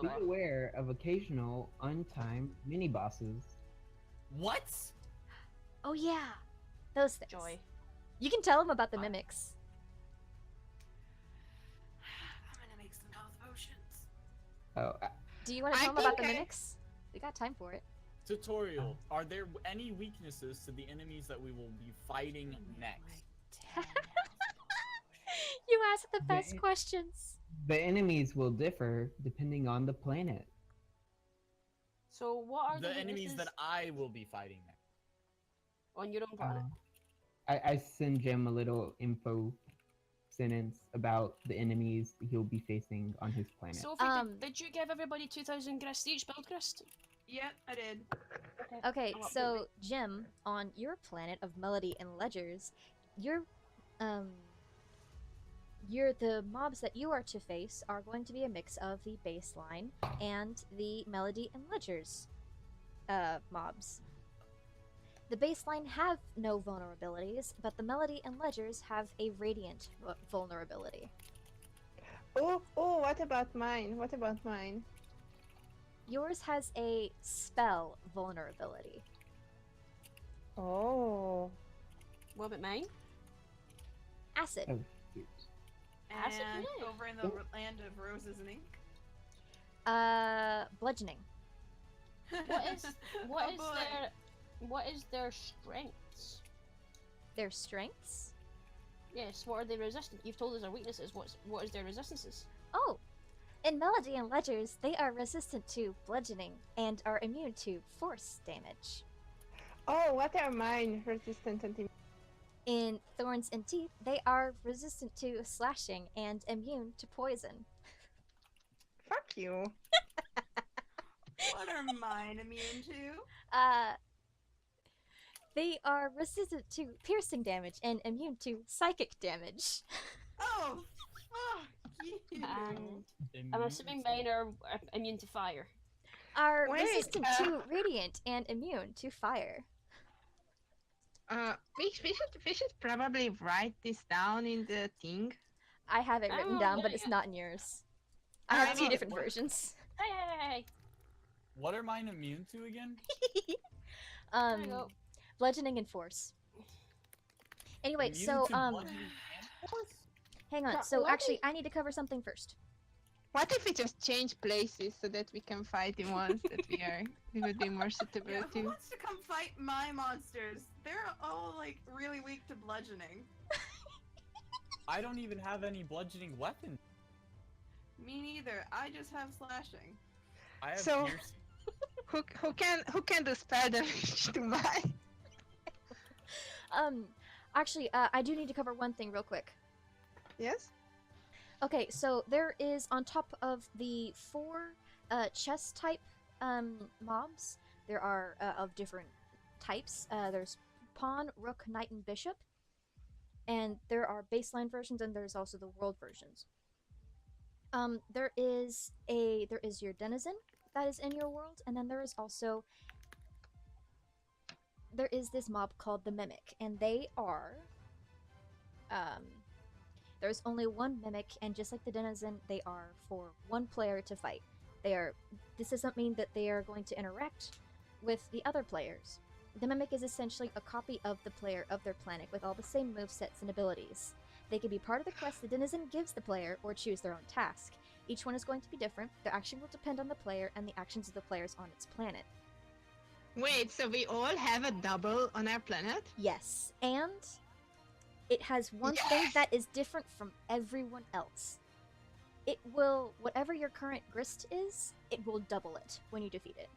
Be aware of occasional untimed mini bosses. What? Oh yeah, those things. Joy. You can tell him about the mimics. I'm gonna make some health potions. Oh, Do you want to I tell him about the think I- mimics? We got time for it. Tutorial. Are there any weaknesses to the enemies that we will be fighting next? You asked the best They- questions. the enemies will differ depending on the planet. So what are The enemies weaknesses that I will be fighting next. on your own planet? I send Jim a little info sentence about the enemies he'll be facing on his planet. Sophie, did you give everybody 2,000 grist each? Build grist? Yep, I did. Okay, I'll update so Jim, on your planet of Melody and Ledgers, you're the mobs that you are to face are going to be a mix of the baseline and the Melody and Ledgers mobs. The baseline have no vulnerabilities, but the Melody and Ledgers have a radiant vulnerability. Oh, what about mine? What about mine? Yours has a spell vulnerability. Oh. What about mine? Acid. Oh, shoot. Acid, And yeah. over in the land of roses and ink. Bludgeoning. What Oh, is boy. what is their strengths? Their strengths? Yes, what are they resistant? You've told us their weaknesses. What is their resistances? Oh! In Melody and Ledgers, they are resistant to bludgeoning and are immune to force damage. Oh, what are mine resistant and In Thorns and Teeth, they are resistant to slashing and immune to poison. Fuck you. What are mine immune to? They are resistant to piercing damage and immune to psychic damage. Oh, fuck you. And I'm assuming mine are immune to fire. Are Wait, resistant to radiant and immune to fire. We should probably write this down in the thing. I have it written Oh, down, yeah, but it's yeah. not in yours. I have I two mean, different what- versions. Hey! What are mine immune to again? There you go. Bludgeoning and force. Anyway, Immune so to bludgeoning and force? hang on. So So what actually, I need to cover something first. What if we just change places so that we can fight the ones that we would be more suitable Yeah, who to? wants to come fight my monsters? They're all like really weak to bludgeoning. I don't even have any bludgeoning weapons. Me neither. I just have slashing. I have So- piercing. Who can do spell damage to mine? Actually, I do need to cover one thing real quick. Yes. Okay, so there is on top of the 4 chess type mobs, there are of different types. There's pawn, rook, knight, and bishop. And there are baseline versions, and there's also the world versions. There is your denizen that is in your world, and then there is also this mob called the mimic, and they are there's only one mimic, and just like the denizen, they are for one player to fight. This doesn't mean that they are going to interact with the other players. The mimic is essentially a copy of the player of their planet with all the same movesets and abilities. They can be part of the quest the denizen gives the player or choose their own task. Each one is going to be different. Their action will depend on the player and the actions of the players on its planet. Wait, so we all have a double on our planet? Yes, and it has one thing Yes! that is different from everyone else. it will, whatever your current grist is, it will double it when you defeat it.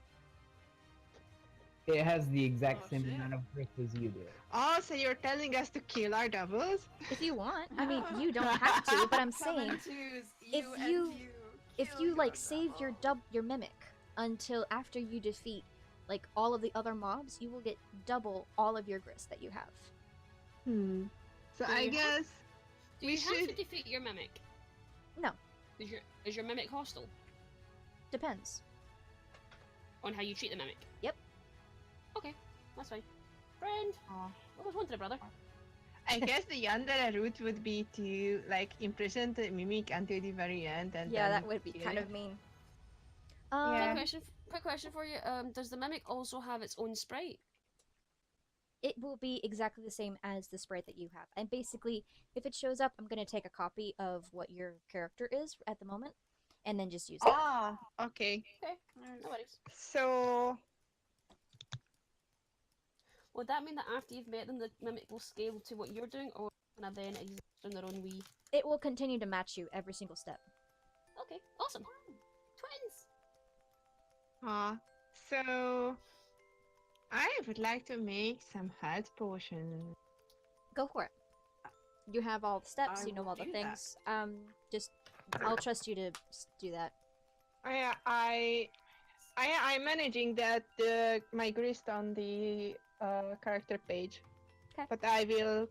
It has the exact Oh, same shit. amount of growth as you do. Oh, so you're telling us to kill our doubles? If you want, I mean, you don't have to, but I'm Come saying, and choose if you you- and you. if Kill you like your save your double. your mimic until after you defeat like all of the other mobs, you will get double all of your grist that you have. Hmm. So Do I you have- guess Do we you have to should. defeat your mimic? No, Is your mimic hostile depends. on how you treat the mimic? Yep. Okay, that's fine. Friend, Oh. always wanted a brother. I guess the Yandere route would be to like imprison the mimic until the very end, and Yeah, then that would be kill kind it. of mean. Yeah. Quick question for you. Does the mimic also have its own sprite? It will be exactly the same as the sprite that you have. And basically, if it shows up, I'm going to take a copy of what your character is at the moment, and then just use that. Ah, okay. Okay, no worries. So Would that mean that after you've met them, the mimic will scale to what you're doing, or can I then exist on their own wee? It will continue to match you every single step. Okay, awesome. Twins. so I would like to make some health potions. Go for it. You have all the steps, I you know will all the do that. things. Just I'll trust you to do that. I'm managing that my grist on the character page. 'Kay. But I will.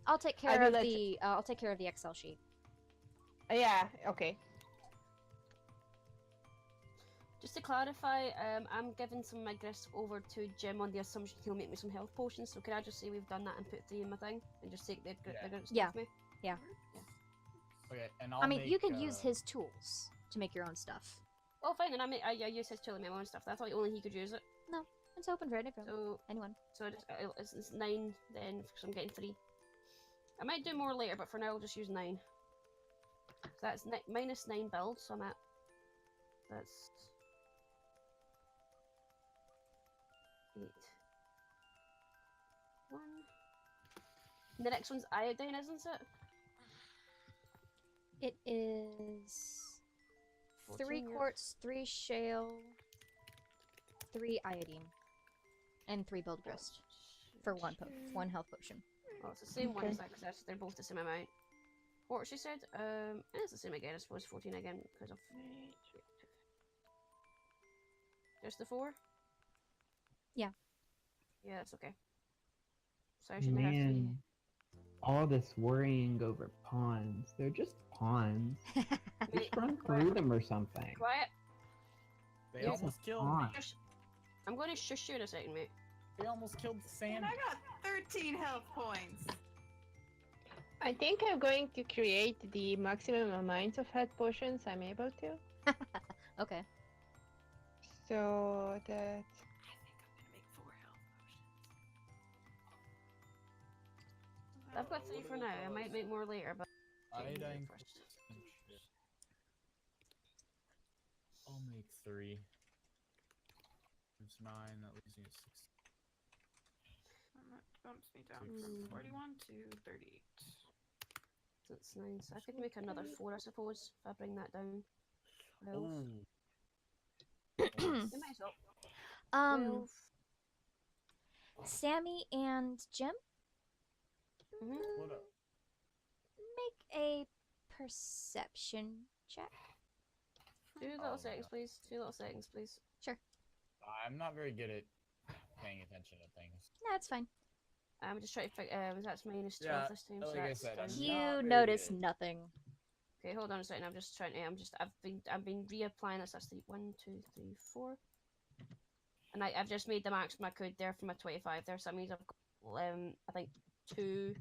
I'll take I care will of let the I'll take care of the Excel sheet. Yeah. Okay. Just to clarify, I'm giving some of my grist over to Jim on the assumption he'll make me some health potions. So can I just say we've done that and put 3 in my thing and just take the Yeah. grist Yeah. off me? Okay, and I'll I mean, you make, can use his tools to make your own stuff. Oh, fine. Then I use his tool to make my own stuff. I thought only he could use it. It's open for anyone. So Anyone. so it's 9 then because I'm getting 3. I might do more later, but for now I'll just use 9. So that's minus 9 builds. So I'm at that's 8. 1. And the next one's iodine, isn't it? It is 3 14, yeah. quartz, 3 shale, 3 iodine, and 3 build grist for one health potion. Oh, it's the same one Okay. as that because they're both the same amount. What she said? And it's the same again. I suppose 14 again because of just the 4. Yeah. Yeah, that's okay. So I should have 3. Man, all this worrying over pawns. They're just pawns. Just run through them or something. Quiet. They Yeah. almost killed Pawn. me. I'm going to shush you in a second, mate. They almost killed And Sandy. I got 13 health points. I think I'm going to create the maximum amount of health potions I'm able to. Okay. So that. I think I'm gonna make 4 health potions. I've got 3 for now. I might make more later, but Iodine first. and shit. I'll make 3. It's 9. That leaves me at 6. That bumps me down Six. from 41 to 38. That's 9. So I could make another 4, I suppose, if I bring that down. 12. Ooh. You might as well. 12. Sammy and Jim, Mhm. What up? make a perception check. 2 little Oh, seconds, yeah. please. 2 little seconds, please. I'm not very good at paying attention to things. No, it's fine. I'm just trying to figure. That's minus 12 Yeah, this time. like so I that's said, down. I'm not You very notice good. nothing. Okay, hold on a second. I'm just trying to. I've been reapplying this. That's the 1, 2, 3, 4. And I've just made the maximum I could there for my 25 there. So that means I've got I think 2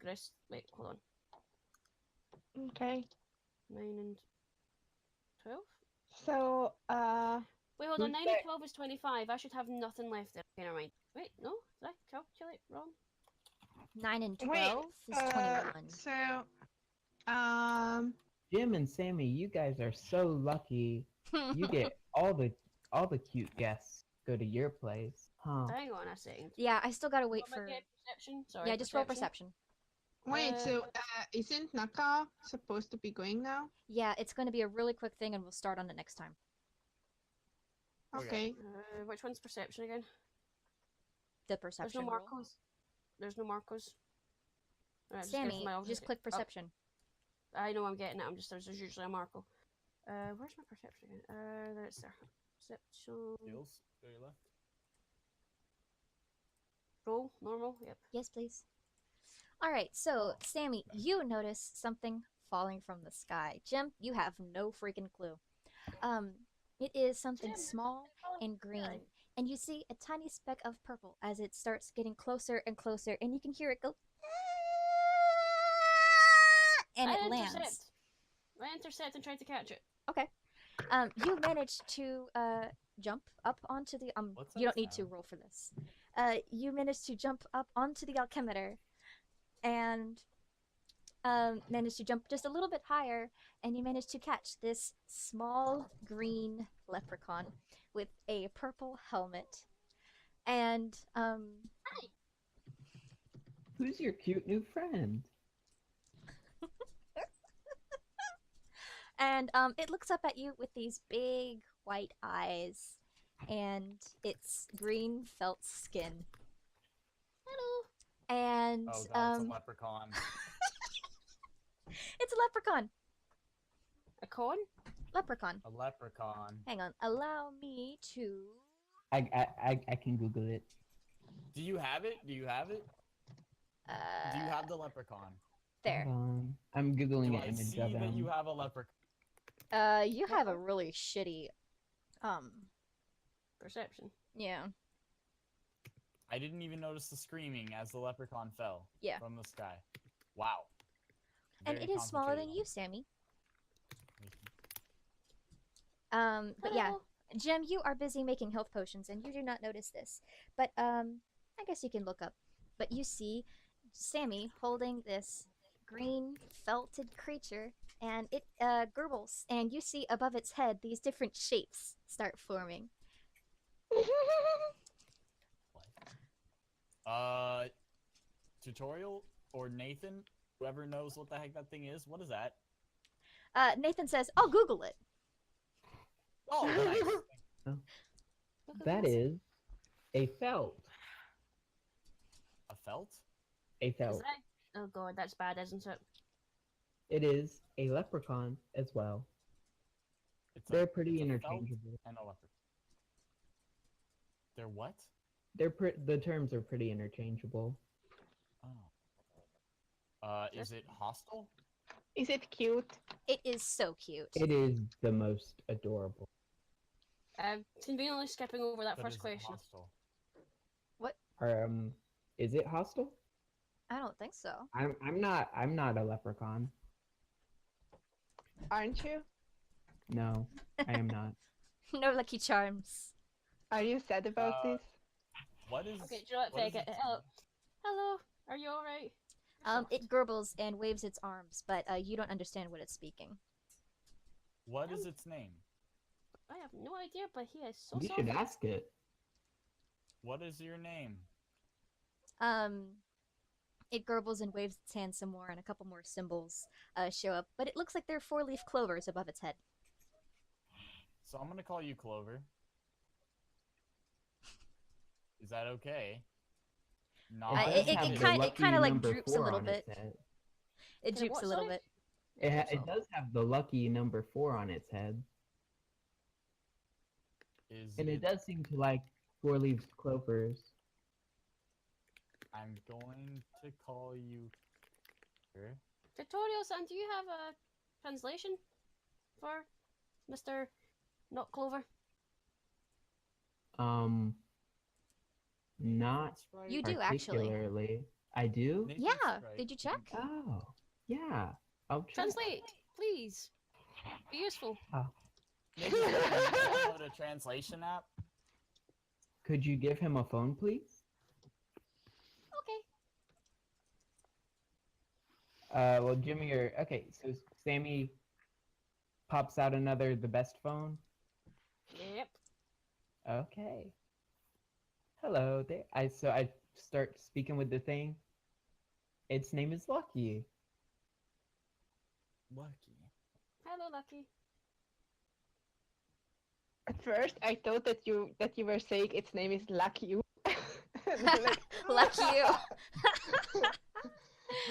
grist. Wait, hold on. Okay. 9 and 12. So Wait, hold on. Who's 9 and 12 is 25. I should have nothing left there. Okay, never mind. Wait, no, did I calculate wrong? 9 and Wait, 12 is 21. so Jim and Sammy, you guys are so lucky. You get all the cute guests go to your place, huh? Hang on a second. Yeah, I still gotta wait What am I for. getting? Perception. Sorry. Yeah, just roll perception. Wait, so isn't Naka supposed to be going now? Yeah, it's going to be a really quick thing, and we'll start on it next time. Okay. Which one's perception again? The There's perception no roll. Marcos. There's no Marcos. Alright, Sammy, just click perception. I know I'm getting it. There's usually a Marco. Where's my perception again? There it's there. Perception. Skills. Go to your left. Roll normal. Yep. Yes, please. All right, so Sammy, you notice something falling from the sky. Jim, you have no freaking clue. It is something small and green, and you see a tiny speck of purple as it starts getting closer and closer, and you can hear it go, and it lands. I intercept and try to catch it. Okay. You manage to jump up onto the What's you that don't need to sound? roll for this. You manage to jump up onto the alchemimeter and manage to jump just a little bit higher, and you manage to catch this small green leprechaun with a purple helmet. And Who's your cute new friend? it looks up at you with these big white eyes and its green felt skin. Hello. And Oh god, it's a leprechaun. it's a leprechaun. A con? Leprechaun. A leprechaun. Hang on. Allow me to. I can Google it. Do you have it? Do you have it? Do you have the leprechaun? There. Hold on. I'm Googling Do an I image see of that him. you have a leprechaun? You have a really shitty, Perception. yeah. I didn't even notice the screaming as the leprechaun fell Yeah. from the sky. Wow. And Very it is smaller than concentrated you, Sammy. But yeah, Hello. Jim, you are busy making health potions, and you do not notice this. But I guess you can look up. But you see Sammy holding this green felted creature, and it gurgles, and you see above its head these different shapes start forming. Tutorial or Nathan, whoever knows what the heck that thing is, what is that? Nathan says, "I'll Google it." Oh, nice. Look at That this. is a felt. A felt? A Is felt. that? Oh god, that's bad, isn't it? It is a leprechaun as well. It's They're pretty it's a felt interchangeable. and a leopard. They're what? The terms are pretty interchangeable. Oh. Is it hostile? Is it cute? It is so cute. It is the most adorable. Conveniently skipping over that But first is it question. hostile? Is it hostile? I don't think so. I'm not a leprechaun. Aren't you? No, I am not. No lucky charms. Are you sad about Uh, this? What is? Okay, do you know what? what is Take it. its Hello. name? Hello. Are you alright? It gurgles and waves its arms, but you don't understand what it's speaking. What is its name? I have no idea, but he is so You soft. should ask it. What is your name? It gurgles and waves its hand some more, and a couple more symbols show up. But it looks like there are 4-leaf clovers above its head. So I'm gonna call you Clover. Is that okay? Not does it have kind- the it lucky kinda, like, number droops a 4 little on bit. its head. It Can I droops what, a little sorry? bit. It does have the lucky number 4 on its head. is And it does seem to like 4-leaf clovers. I'm going to call you. Clover. Tutorial-san, do you have a translation for Mr. Not Clover? Not That's right. You do, actually. particularly. I do? Nathan's Yeah, right. did you check? Oh, yeah. I'll check. Translate, please. Be useful. Nathan, can you download a translation app? Could you give him a phone, please? Okay. Well, Jimmy, okay, so Sammy pops out another the best phone. Yep. Okay. Hello there. I start speaking with the thing. Its name is Lucky. Lucky. Hello, Lucky. At first, I thought that you were saying its name is Lucky. And I'm like, Lucky you.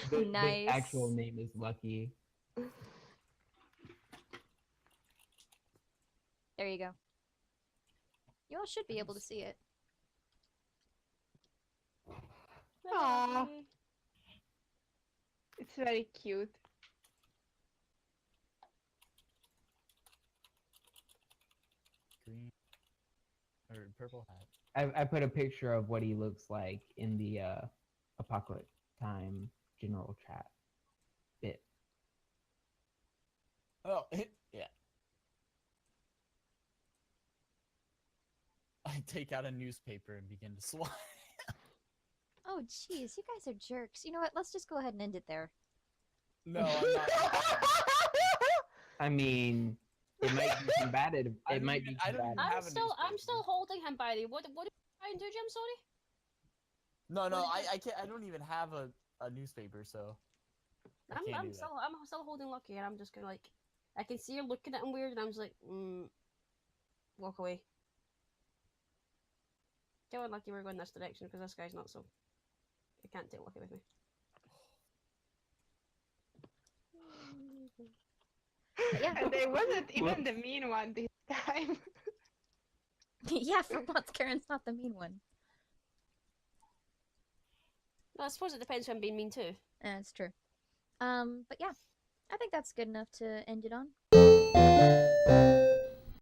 The Nice. actual name is Lucky. There you go. You all should be able to see it. Hello, Aw. Lucky. It's very cute. Green or purple hat. I put a picture of what he looks like in the Apocalypse Time general chat bit. Oh, yeah. I take out a newspaper and begin to swat. Oh, jeez, you guys are jerks. You know what? Let's just go ahead and end it there. No, I'm not. I mean, it might be combative. I It don't might even- be I don't even combative. have a I'm still newspaper. holding him, Barry. What did you try and do, Jim? Sorry. No, What did I can't. I don't even have a newspaper, so I can't do I'm that. still holding Lucky, and I'm just gonna like, I can see her looking at him weird, and I'm just like, walk away. Tell Lucky we're going this direction because this guy's not so. I can't take Lucky with me. But yeah. And I wasn't even the mean one this time. Yeah, for once, Karen's not the mean one. No, I suppose it depends who I'm being mean to. That's true. But yeah, I think that's good enough to end it on.